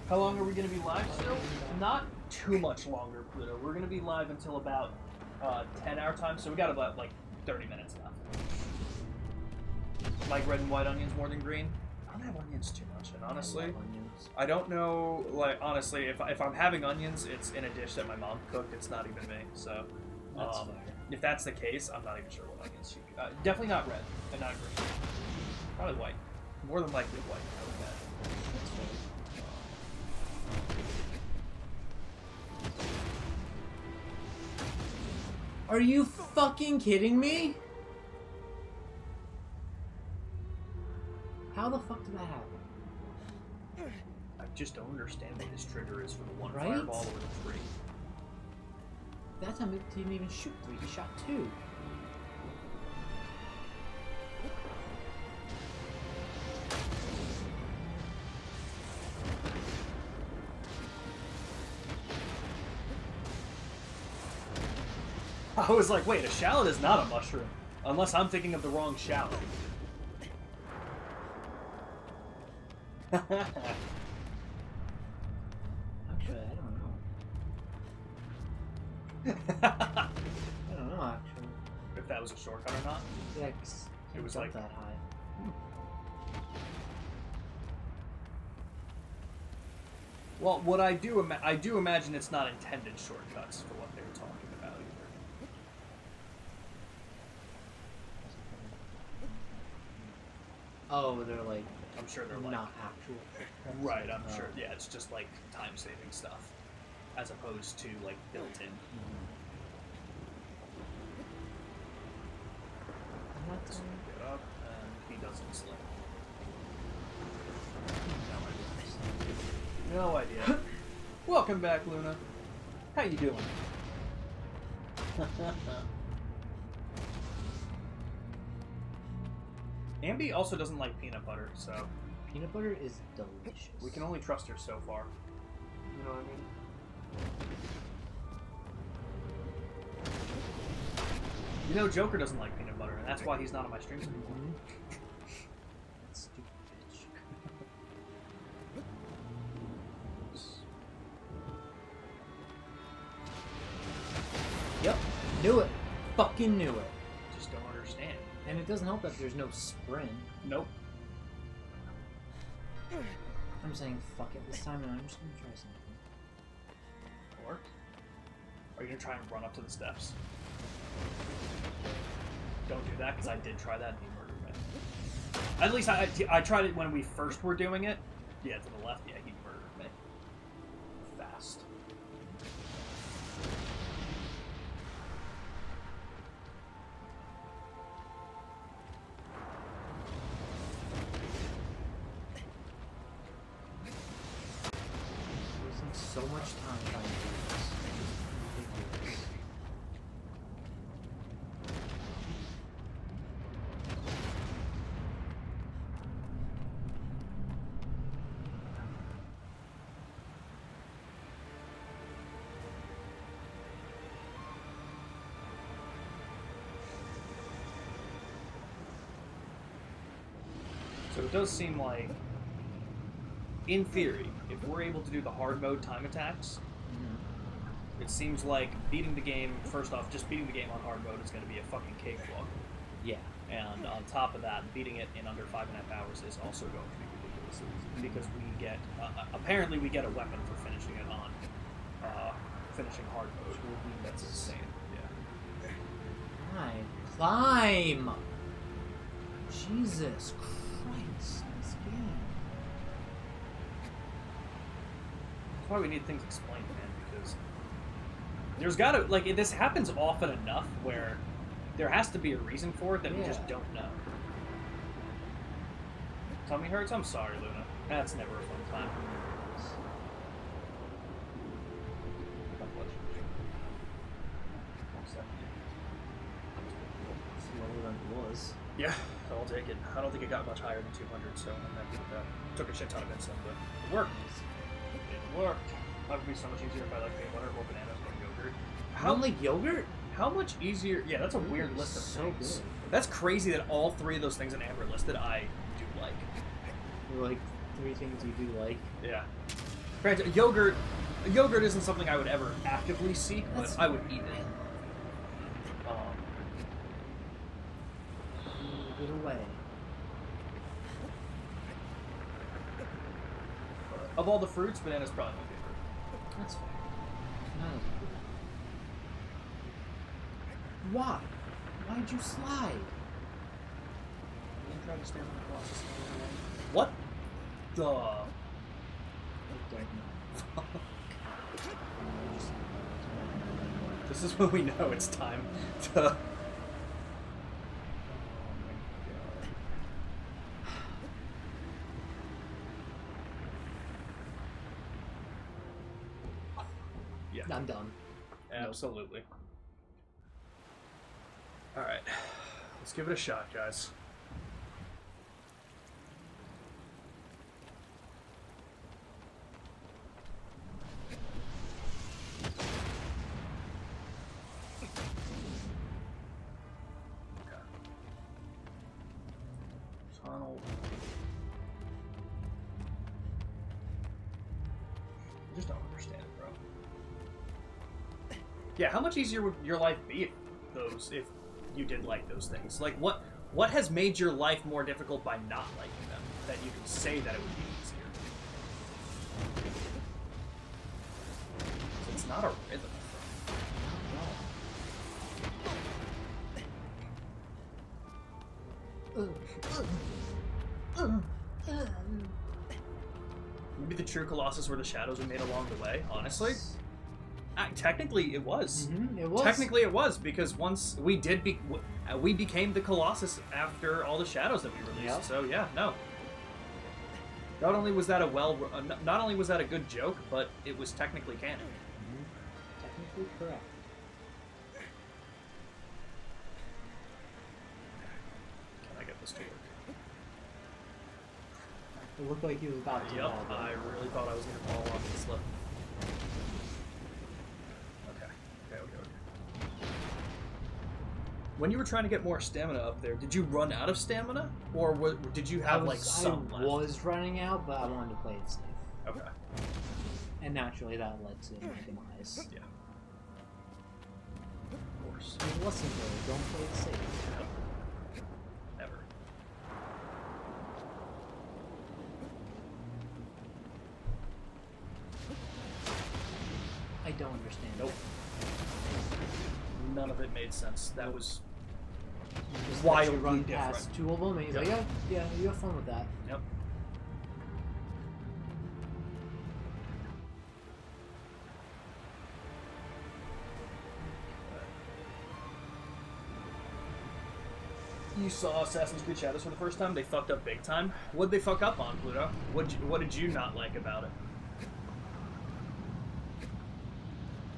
How long are we going to be live still? Not too much longer, Pluto. We're going to be live until about 10-hour time, so we got about like 30 minutes left. Like red and white onions more than green? I don't have onions too much, and honestly, I don't know. Like honestly, if I'm having onions, it's in a dish that my mom cooked. It's not even me. So, if that's the case, I'm not even sure what onions she. Definitely not red and not green. Probably white. More than likely white. I would bet. That's fair. Are you fucking kidding me? How the fuck did that happen? I just don't understand what this trigger is for the one Right? fireball over the 3. That time it didn't even shoot 3, he shot 2. I was like, wait, a shallot is not a mushroom. Unless I'm thinking of the wrong shallot. Actually, I don't know. I don't know, actually. If that was a shortcut or not. Yeah, 'cause It was jump like- that high. Well, what I do imagine it's not intended shortcuts for what they were talking about either. Oh, they're like I'm sure they're like not actual. right. I'm Oh. sure. Yeah, it's just like time-saving stuff, as opposed to like built-in. That's Get up, and he doesn't slip. No idea. Welcome back, Luna. How you doing? Ambi also doesn't like peanut butter, so peanut butter is delicious. we can only trust her so far. You know what I mean? You know, Joker doesn't like peanut butter, and that's why he's not on my streams anymore. That stupid bitch. Yep, knew it. Fucking knew it. Just don't understand. And it doesn't help that there's no sprint. Nope. I'm saying fuck it this time, and I'm just gonna try something. Or are you gonna try and run up to the steps? Don't do that, because I did try that and he murdered me. At least I tried it when we first were doing it. Yeah, to the left, yeah, he murdered me. Fast. Losing so much time trying to do this. Ridiculous. So it does seem like, in theory, if we're able to do the hard mode time attacks, it seems like beating the game, first off, just beating the game on hard mode is going to be a fucking cakewalk. Yeah. And on top of that, beating it in under 5.5 hours is also going to be ridiculous because we get apparently we get a weapon for finishing it on finishing hard mode. That's insane. Yeah. Climb! Jesus Christ, this game. That's why we need things explained, man. Because there's got to this happens often enough where there has to be a reason for it that we just don't know. Tummy hurts? I'm sorry, Luna. That's never a fun time. Slower than it was. Yeah, I'll take it. I don't think it got much higher than 200, so I'm happy with that. Took a shit ton of insulin, but it worked. It worked. That would be so much easier if I like peanut butter or bananas or yogurt. You don't like yogurt? How much easier? Yeah, that's a weird list of So things. good. That's crazy that all three of those things in Amber listed I do like. You're like 3 things you do like. Yeah. Granted, yogurt isn't something I would ever actively seek, but That's I would eat it. Either way. Of all the fruits, banana's probably my favorite. That's fair. Bananas are good. Why? Why'd you slide? I'm trying to stand on the Colossus. What the? I don't know. This is when we know it's time to. Yeah, I'm done. absolutely. All right, let's give it a shot, guys. Tunnel. I just don't understand it, bro. Yeah, how much easier would your life be if you did like those things? Like, what has made your life more difficult by not liking them? That you can say that it would be easier. So it's not a rhythm. Maybe the true Colossus were the shadows we made along the way, honestly. Technically, it was. Mm-hmm, it was. Technically, it was, because once we did, we became the Colossus after all the shadows that we released. Yep. So yeah, no. Not only was that not only was that a good joke, but it was technically canon. Mm-hmm. Technically correct. Can I get this to work? It looked like he was about to. Yep, I really thought I was going to fall off the slip. Okay. When you were trying to get more stamina up there, did you run out of stamina? Or did you have, some I left? was running out, but I wanted to play it safe. Okay. And naturally that led to my demise. Yeah. Of course. There's a lesson there, don't play it safe. Never. I don't understand. Nope. None of it made sense. That was Just wildly let you run different. past two of them, and he's Yep. like, yeah, you have fun with that. Yep. You saw Assassin's Creed Shadows for the first time. They fucked up big time. What'd they fuck up on, Pluto? What did you not like about it?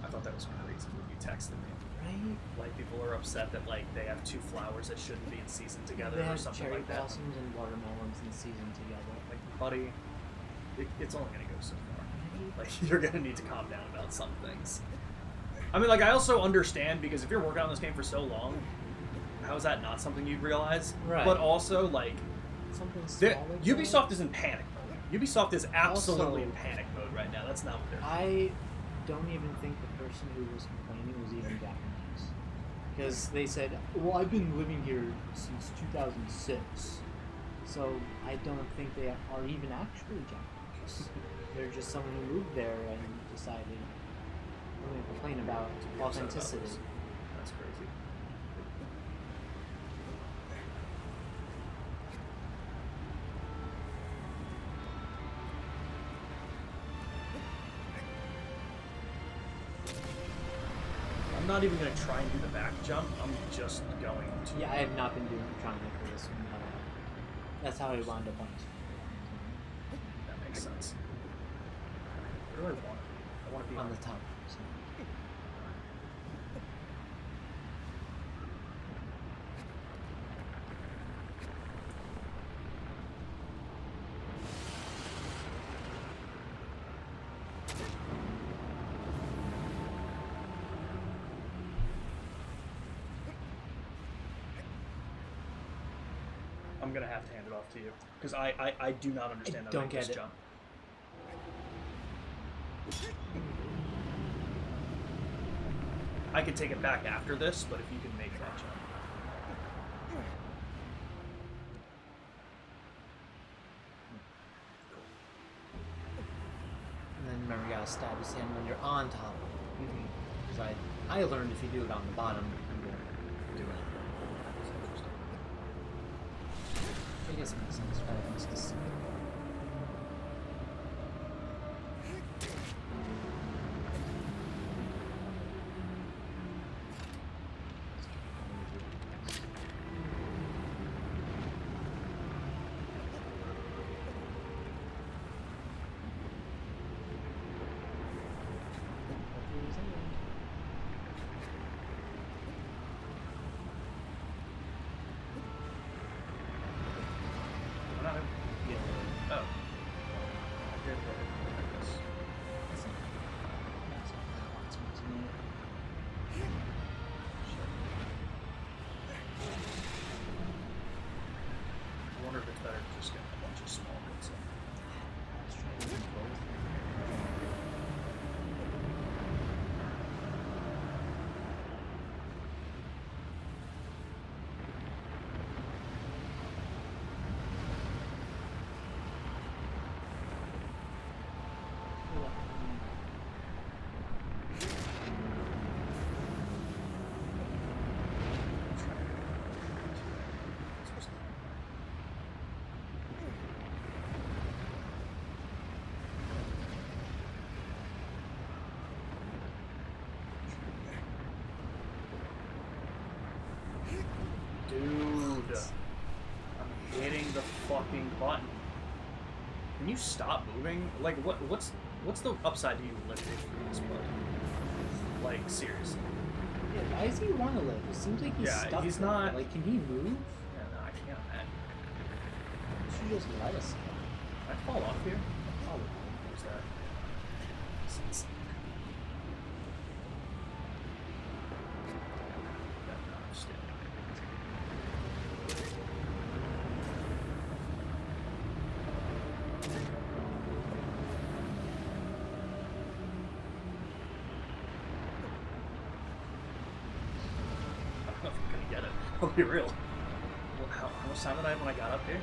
I thought that was crazy when you texted me. Right? Like, people are upset that, like, they have two flowers that shouldn't be in season together They or had something cherry like that. blossoms and watermelons in season together. Like, buddy, it's only gonna go so far. Like, you're gonna need to calm down about some things. I mean, like, I also understand, because if you're working on this game for so long, how is that not something you'd realize? Right. But also, like, Something small like Ubisoft that. is in panic mode. Ubisoft is absolutely Also, in panic mode right now. That's not what they're doing. I don't even think the person who was complaining was even Japanese. Because they said, well, I've been living here since 2006. So I don't think they are even actually Japanese. They're just someone who moved there and decided I'm going to complain about To be upset about authenticity. this. That's crazy. I'm not even going to try and do the back jump. I'm just going to. Yeah, I have not been trying to for this one. That's how I wound up on this That makes sense. Where do I want it? I want to be one. On the top. So. I'm gonna have to hand it off to you because I do not understand how to don't make get this it. jump. I could take it back after this, but if you can make that jump. gotta stab his hand when you're on top of him. Because I learned if you do it on the bottom, you won't do it. I guess it makes sense. Kind of nice to see. Dude, I'm hitting the fucking button. Can you stop moving? Like, what's the upside to you lifting this button? Like, seriously. Yeah, why does he want to live? It seems like he's stuck. He's there. not. Like, can he move? Yeah, no, I can't imagine. You should just let us. I fall off here. Probably. Who's that? I'll be real. Well, how much time did I have when I got up here?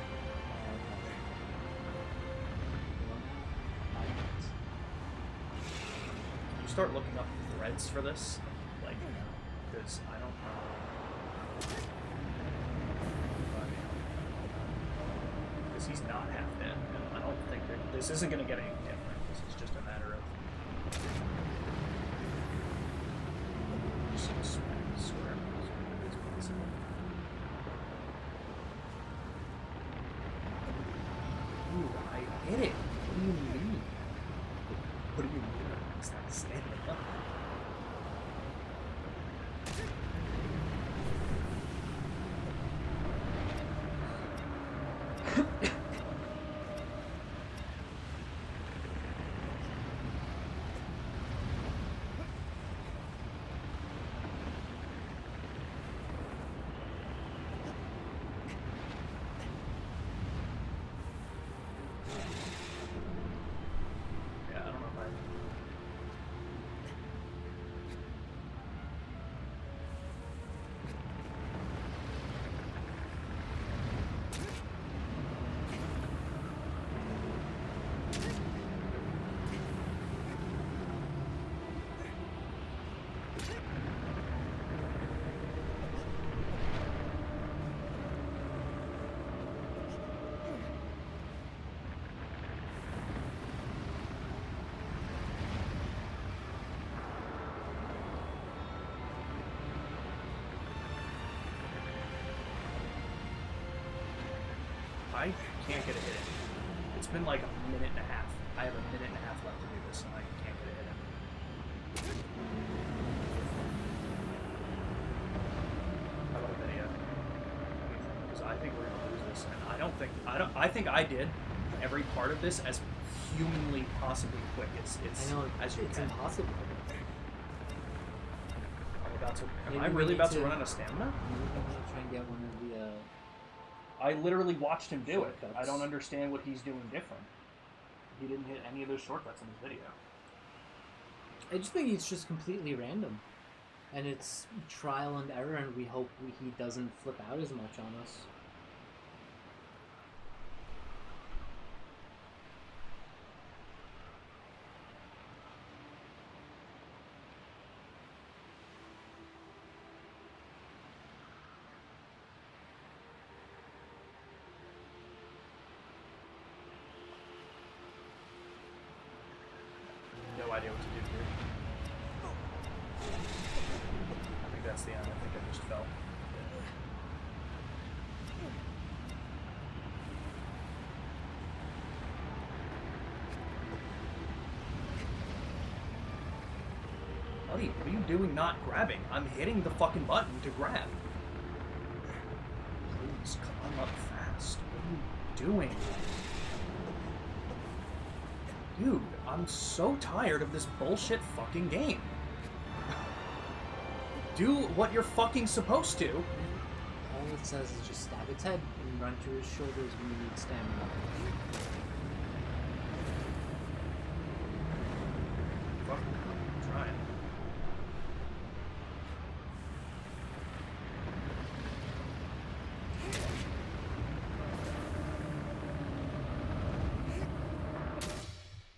You start looking up threads for this, like, because I don't know. Because he's not half dead, and I don't think that this isn't going to get any different. This is just a matter of. Just swear. It's possible. Ooh, I hit it. What do you mean? What do you mean? It's not standing up. I can't get a hit in. It's been like a minute and a half. I have a minute and a half left to do this, and I can't get a hit in. How about a video? Because I think we're gonna lose this, and I think I did every part of this as humanly possibly quick as it's impossible. Am I really about to run out of stamina? Maybe I'm gonna try and get one of the. I literally watched him do it. Shortcuts. I don't understand what he's doing different. He didn't hit any of those shortcuts in his video. I just think it's just completely random, and it's trial and error, and we hope he doesn't flip out as much on us. idea what to do here. I think that's the end. I think I just fell. Buddy, what are you doing not grabbing? I'm hitting the fucking button to grab. Please, climb up fast. What are you doing? Dude, I'm so tired of this bullshit fucking game. Do what you're fucking supposed to. All it says is just stab its head and run through his shoulders when you need stamina. Fuck, I'm trying.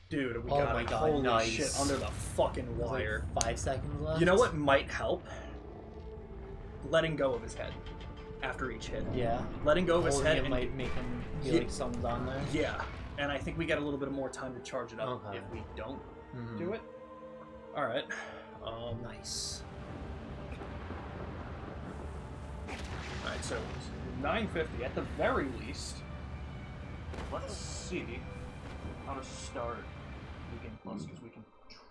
Dude, we Oh got my it. God, Holy nice. shit, under the fucking wire. Like 5 seconds left. You know what might help? Letting go of his head after each hit. Yeah. Letting go of his Holding head it and might make him feel Yeah. like someone's on there. yeah, and I think we get a little bit more time to charge it up Okay. if we don't Mhm. do it. All right. Nice. All right, so 950 at the very least. Let's see how to start Weekend Plus because we can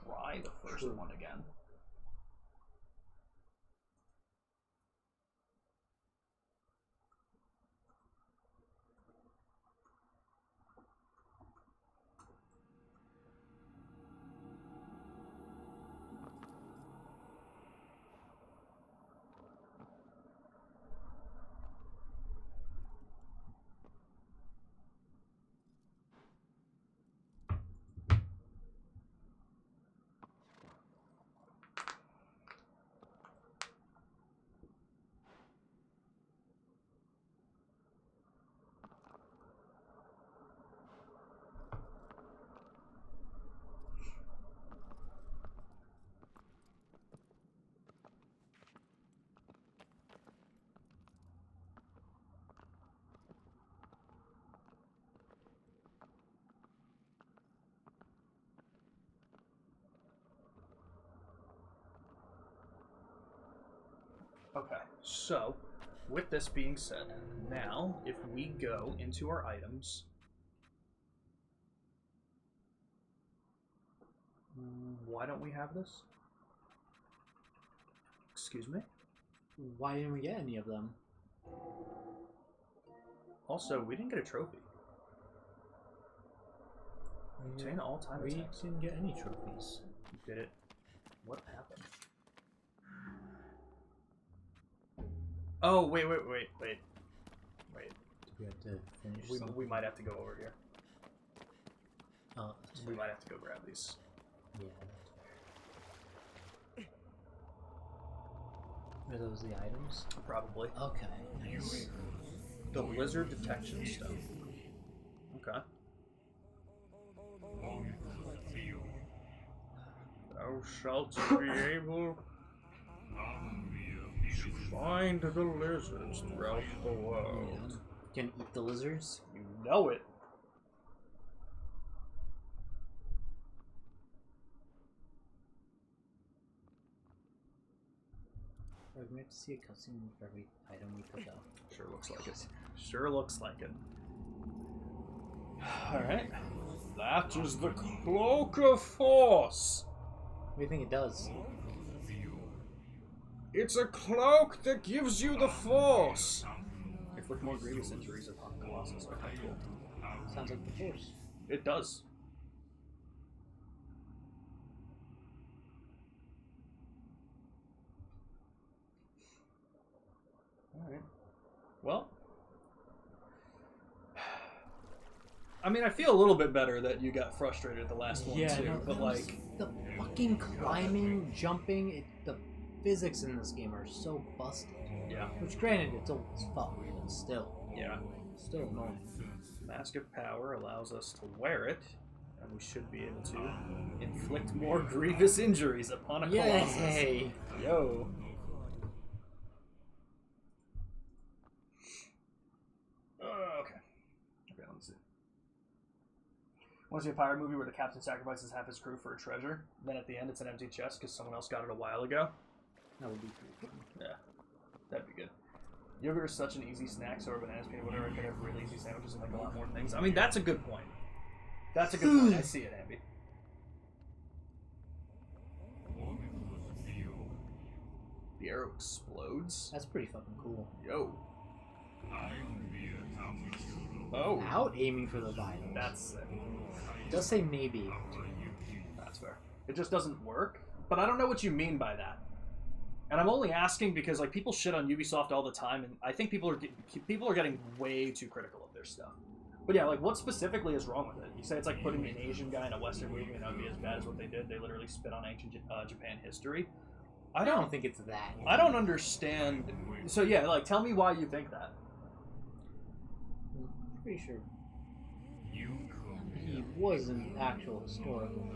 try the first one again. Okay, so with this being said, now if we go into our items, why don't we have this? Excuse me? Why didn't we get any of them? Also, we didn't get a trophy. Obtain all-time We attacks. didn't get any trophies. Did it? What happened? Oh, wait. Do we have to finish something? We might have to go over here. Oh, that's We fair. might have to go grab these. Yeah, that's fair. Are those the items? Probably. Okay, nice. The lizard detection stone. Okay. Thou shalt be able to find the lizards throughout the world. Can eat the lizards? You know it. We're going to have to see a cutscene for every item we pick up. Sure looks like it. Sure looks like it. Alright. That is the Cloak of Force. What do you think it does? It's a cloak that gives you the Force. Inflict more grievous injuries upon Colossus. Okay, cool. Sounds like the Force. It does. Alright. Well. I mean, I feel a little bit better that you got frustrated at the last one, too. No, But, that was- like, the fucking climbing, jumping, the physics in this game are so busted. yeah. Which, granted, it's old as fuck, but still. Yeah. Still annoying. Mask of Power allows us to wear it, and we should be able to inflict more grievous injuries upon a Colossus. Yay! Yo. Okay. Okay, let's see. Want to see a pirate movie where the captain sacrifices half his crew for a treasure? Then at the end, it's an empty chest because someone else got it a while ago. That would be pretty fun. Yeah, that'd be good. Yogurt is such an easy snack, so are bananas, peanut butter. I could have really easy sandwiches and like a lot more things. I mean, that's a good point. That's a good point. I see it, Ambi. The arrow explodes. That's pretty fucking cool. Yo. Oh. Without aiming for the vitals. That's sick. It does say maybe. That's fair. It just doesn't work. But I don't know what you mean by that. And I'm only asking because like people shit on Ubisoft all the time, and I think people are getting way too critical of their stuff. But yeah, like what specifically is wrong with it? You say it's like putting an Asian guy in a Western movie and that would be as bad as what they did. They literally spit on ancient Japan history. I don't think it's that. I don't understand. So yeah, like tell me why you think that. I'm pretty sure he was an actual historical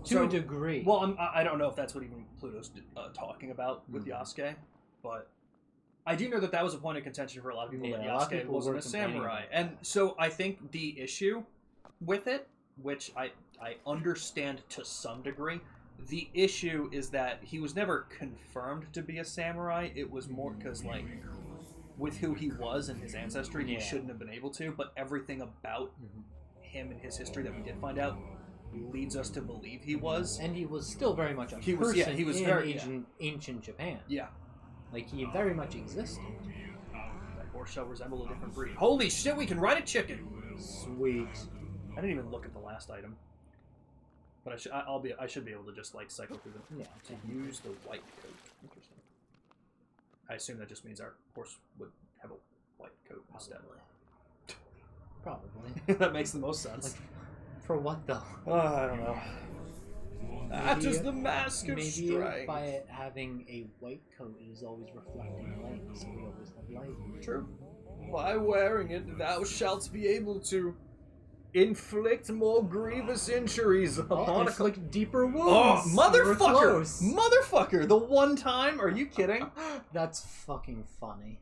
to a degree. Well, I don't know if that's what even Pluto's talking about with Yasuke, but I do know that that was a point of contention for a lot of people, that Yasuke wasn't a samurai. And so I think the issue with it, which I understand to some degree, the issue is that he was never confirmed to be a samurai. It was more because, like, with who he was and his ancestry, he shouldn't have been able to, but everything about him and his history that we did find out leads us to believe he was. And he was still very much a person he was in very ancient Japan. Yeah. Like, he very much existed. That horse shall resemble a different breed. Holy shit, we can ride a chicken! Sweet. I didn't even look at the last item. But I should be able to just, like, cycle through them. Yeah. To use the white coat. Interesting. I assume that just means our horse would have a white coat instead. Probably. That makes the most sense. Like, for what, though? I don't know. That is the mask of maybe strength. By it having a white coat, it is always reflecting light, so we always have light. True. By wearing it, thou shalt be able to inflict more grievous injuries upon inflict deeper wounds. Oh, We're motherfucker! close. Motherfucker! The one time? Are you kidding? That's fucking funny.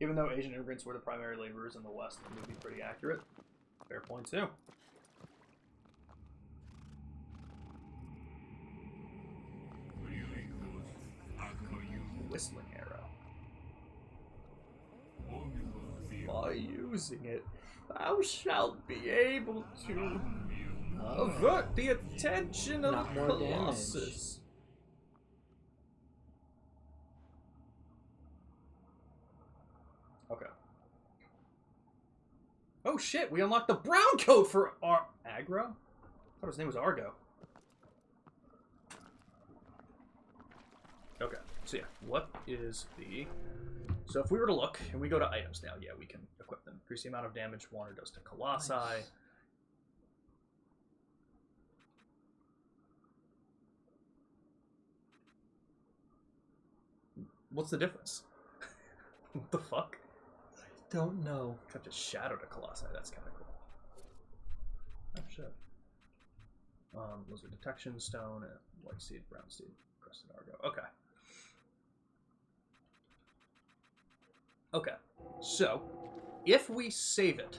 Even though Asian immigrants were the primary laborers in the West, it would be pretty accurate. Fair point, too. Whistling arrow. By using it, thou shalt be able to avert the attention of Not more Colossus. Okay. Oh shit, we unlocked the brown coat for Aggro? I thought his name was Argo. Okay, so yeah, what is the... So if we were to look, and we go to items now, yeah, we can equip them. Increase the amount of damage Warner does to Colossi. Nice. What's the difference? What the fuck? I don't know. Except a shadow to Colossi, that's kind of cool. Oh shit. Lizard Detection Stone, and White Seed, Brown Seed, Crested Argo. Okay. Okay, so, if we save it...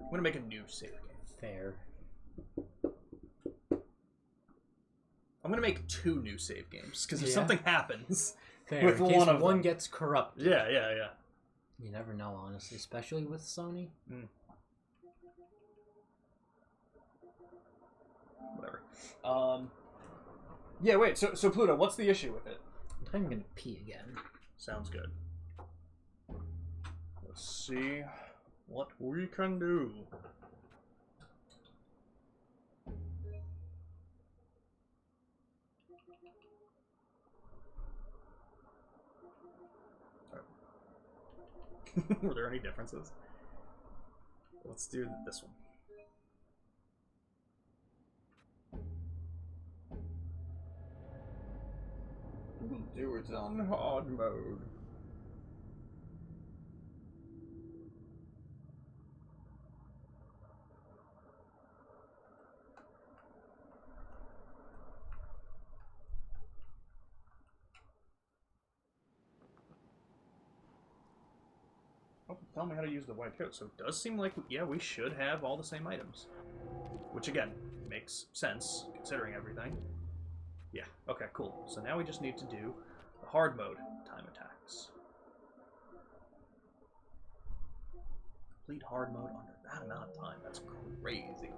I'm gonna make a new save game. Fair. I'm gonna make 2 new save games, because if something happens Fair. with In case one of them... gets corrupted. Yeah. You never know, honestly, especially with Sony. Whatever. Yeah, wait, so Pluto, what's the issue with it? I'm gonna pee again. Sounds good. Let's see what we can do. Were there any differences? Let's do this one. We'll do it on hard mode. Oh, tell me how to use the white coat. So it does seem like, yeah, we should have all the same items. Which, again, makes sense, considering everything. Yeah, okay, cool. So now we just need to do the hard mode time attacks. Complete hard mode under that amount of time. That's crazy.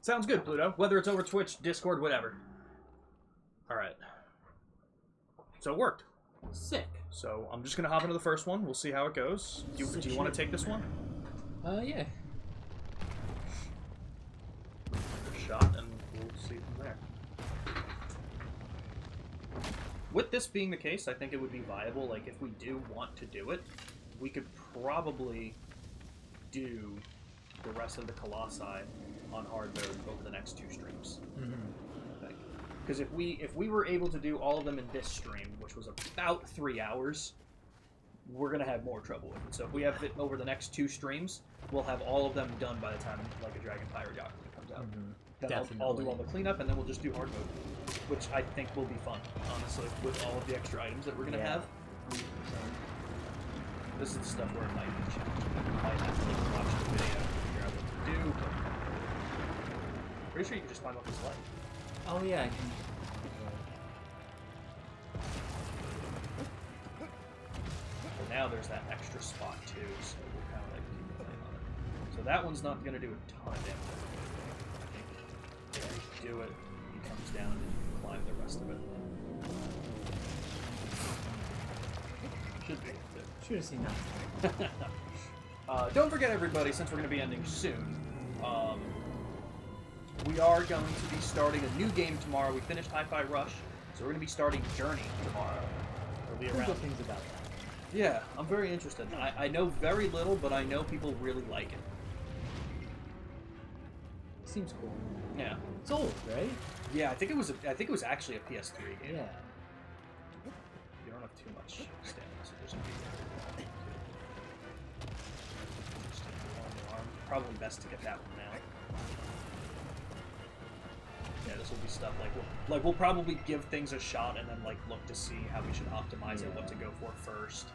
Sounds good, Pluto. Whether it's over Twitch, Discord, whatever. Alright. So it worked. Sick. So I'm just going to hop into the first one. We'll see how it goes. Do you want to take this one? Yeah. Shot, and we'll see from there. With this being the case, I think it would be viable. Like, if we do want to do it, we could probably do the rest of the Colossi on hard mode over the next 2 streams. I think. Because if we were able to do all of them in this stream, which was about 3 hours, we're gonna have more trouble with it. So if we have it over the next 2 streams, we'll have all of them done by the time like a Dragon Pirate Yacht comes out. Then I'll do all the cleanup, and then we'll just do hard mode, which I think will be fun, honestly, with all of the extra items that we're gonna have. So, this is the stuff where it might be challenging. You might have to like, watch the video to figure out what to do. But pretty sure you can just climb up this ledge. Oh yeah, I can. But now there's that extra spot too, so we'll kind of like keep an eye on it. So that one's not going to do a ton of damage. Yeah, you do it, he comes down and you climb the rest of it. Should be able to. Should have seen that. Don't forget, everybody, since we're going to be ending soon, we are going to be starting a new game tomorrow. We finished Hi-Fi Rush, so we're going to be starting Journey tomorrow. It'll be around. Good things about that. Yeah, I'm very interested. I know very little, but I know people really like it. Seems cool. Yeah. It's old, right? Yeah, I think it was actually a PS3 game. Yeah. You don't have too much stamina, so there's gonna be just a long arm. Probably best to get that one now. Yeah, this will be stuff like we'll probably give things a shot and then like look to see how we should optimize it, what to go for first.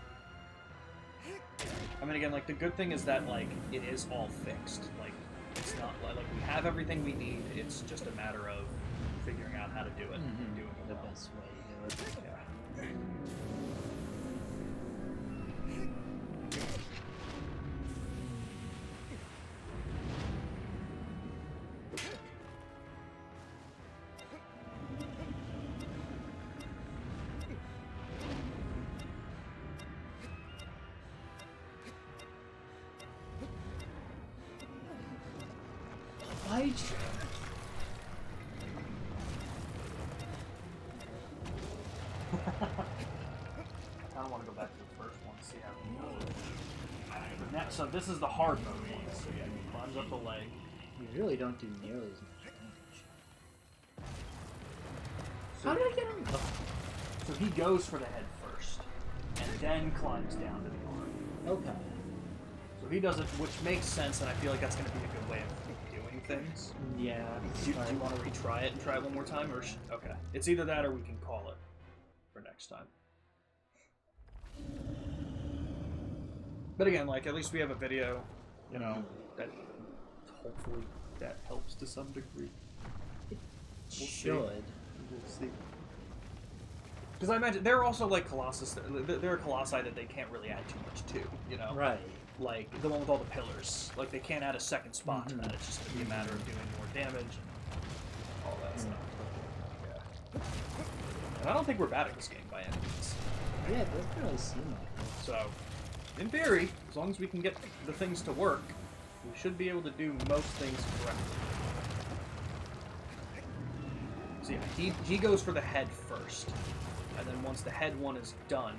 I mean, again, like the good thing is that like it is all fixed. Like it's not like we have everything we need. It's just a matter of figuring out how to do it and doing it The well. best way to do it. Yeah. Why? I kind of want to go back to the first one and see how he does it. Now, so this is the hard mode one. So yeah, he climbs up the leg. You really don't do nearly as much damage. How did I get him? So he goes for the head first, and then climbs down to the arm. Okay. So he does it, Which makes sense, and I feel like that's going to be a good way of doing things. Yeah. Do you want to retry it and try it one more time, or okay? It's either that or we can call it for next time. But again, like at least we have a video, you know, that hopefully that helps to some degree. We'll see. We'll see. Because I imagine there are also like Colossus. There are Colossi that they can't really add too much to, you know. Right. Like the one with all the pillars. Like they can't add a second spot to that. It's just gonna be a matter of doing more damage and all that stuff. Yeah. And I don't think we're bad at this game by any means. Yeah, it doesn't really seem like it. So, in theory, as long as we can get the things to work, we should be able to do most things correctly. So yeah, he goes for the head first, and then once the head one is done,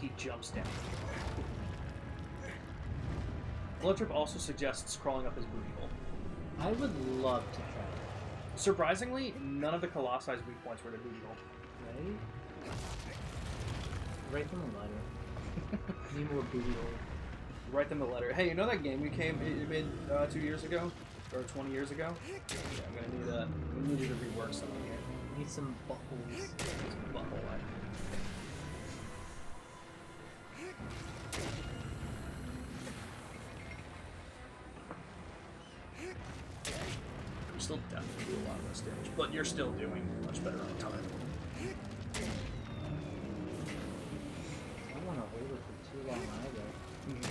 he jumps down. Bloodtrip also suggests crawling up his booty hole. I would love to try it. Surprisingly, none of the Colossus weak points were the booty hole. Right? Right from the ladder. Need more booty hole. Write them a letter. Hey, you know that game you made 2 years ago? Or 20 years ago? Yeah, I'm gonna need we need you to rework something here. Need some buttholes. Some butthole eye. You still definitely do a lot less damage, but you're still doing much better on time. I don't want to hold it for too long either.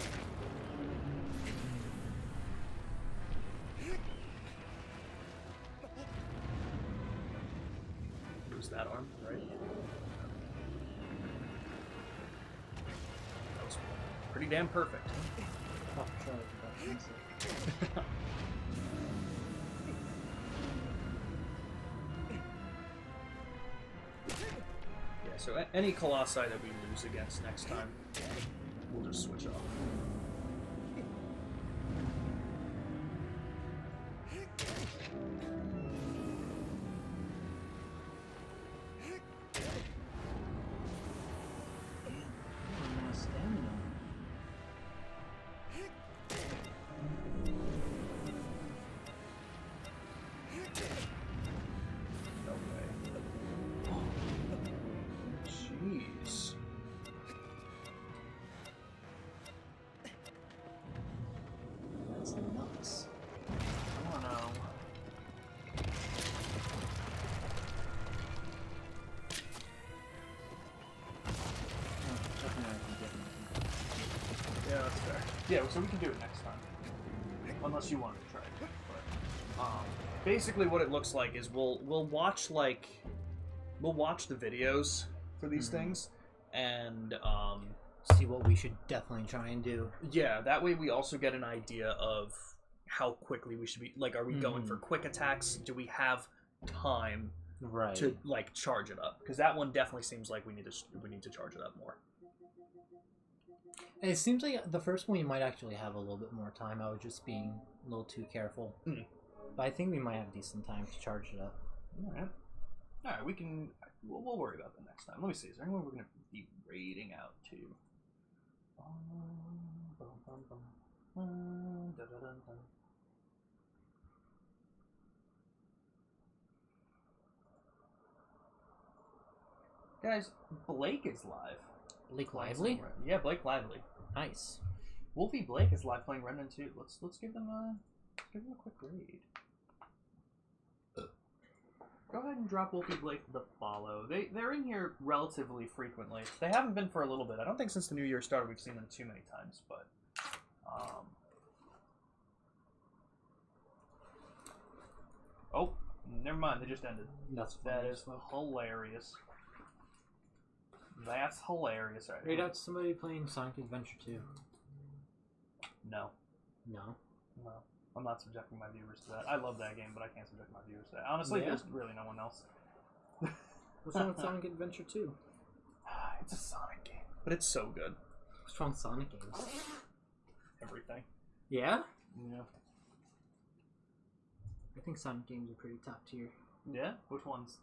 Lose that arm, right? That was pretty damn perfect. Tough charge, but that's it. Yeah, so any Colossi that we lose against next time, we'll just switch off. Stamina. No way. Jeez. That's nuts. I don't know. Yeah, that's fair. Yeah, so we can do it next time. Unless you wanted to try it. But, Basically, what it looks like is we'll watch the videos for these things, and See what we should definitely try and do. yeah, that way we also get an idea of how quickly we should be. Like, are we going for quick attacks? Do we have time Right. to like charge it up? Because that one definitely seems like we need to charge it up more. It seems like the first one you might actually have a little bit more time. I was just being a little too careful. But I think we might have decent time to charge it up. alright, we can... We'll worry about that next time. Let me see, is there anyone we're going to be raiding out to? Guys, Blake is live. Blake Lively? Yeah, Blake Lively. Nice. Wolfie Blake is live playing Remnant 2. Let's give them a quick raid. Go ahead and drop Wolfie Blake the follow. They're in here relatively frequently. They haven't been for a little bit. I don't think since the new year started we've seen them too many times, but oh, never mind. They just ended. That is hilarious. That's hilarious. Right. Raid out to somebody playing Sonic Adventure 2. No. No. No. I'm not subjecting my viewers to that. I love that game, but I can't subject my viewers to that. Honestly, Yeah? there's really no one else. What's wrong with Sonic Adventure 2? It's a Sonic game. But it's so good. What's wrong with Sonic games? Everything. Yeah? Yeah. I think Sonic games are pretty top tier. Yeah? Which ones?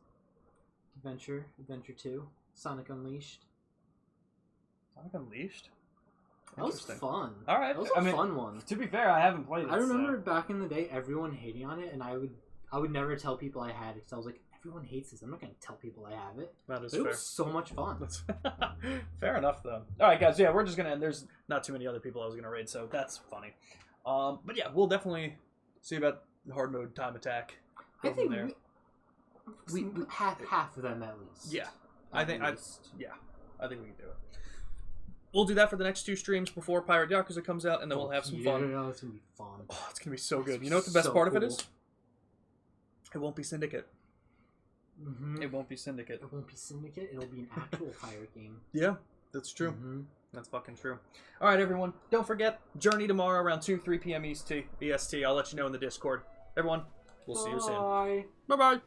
Adventure 2, Sonic Unleashed. Sonic Unleashed? That was Interesting. fun. All right. That was a fun one. To be fair, I haven't played it. I remember back in the day, everyone hating on it, and I would never tell people I had it because I was like, everyone hates this. I'm not gonna tell people I have it. That is But it fair. was so much fun. That's fair enough, though. All right, guys. Yeah, we're just gonna end. There's not too many other people I was gonna raid, so that's funny. But yeah, we'll definitely see about hard mode time attack. I Go think from there. we half of them at least. Yeah, At I least. think we can do it. We'll do that for the next 2 streams before Pirate Yakuza comes out, and then we'll have some fun. Yeah, it's gonna be fun. Oh, it's gonna be so good. You know what the best part of it is? It won't be Syndicate. Mm-hmm. It won't be Syndicate. It won't be Syndicate. It'll be an actual pirate game. Yeah, that's true. Mm-hmm. That's fucking true. All right, everyone. Don't forget, Journey tomorrow around 3 p.m. EST. I'll let you know in the Discord. Everyone, we'll see you soon. Bye. Bye-bye.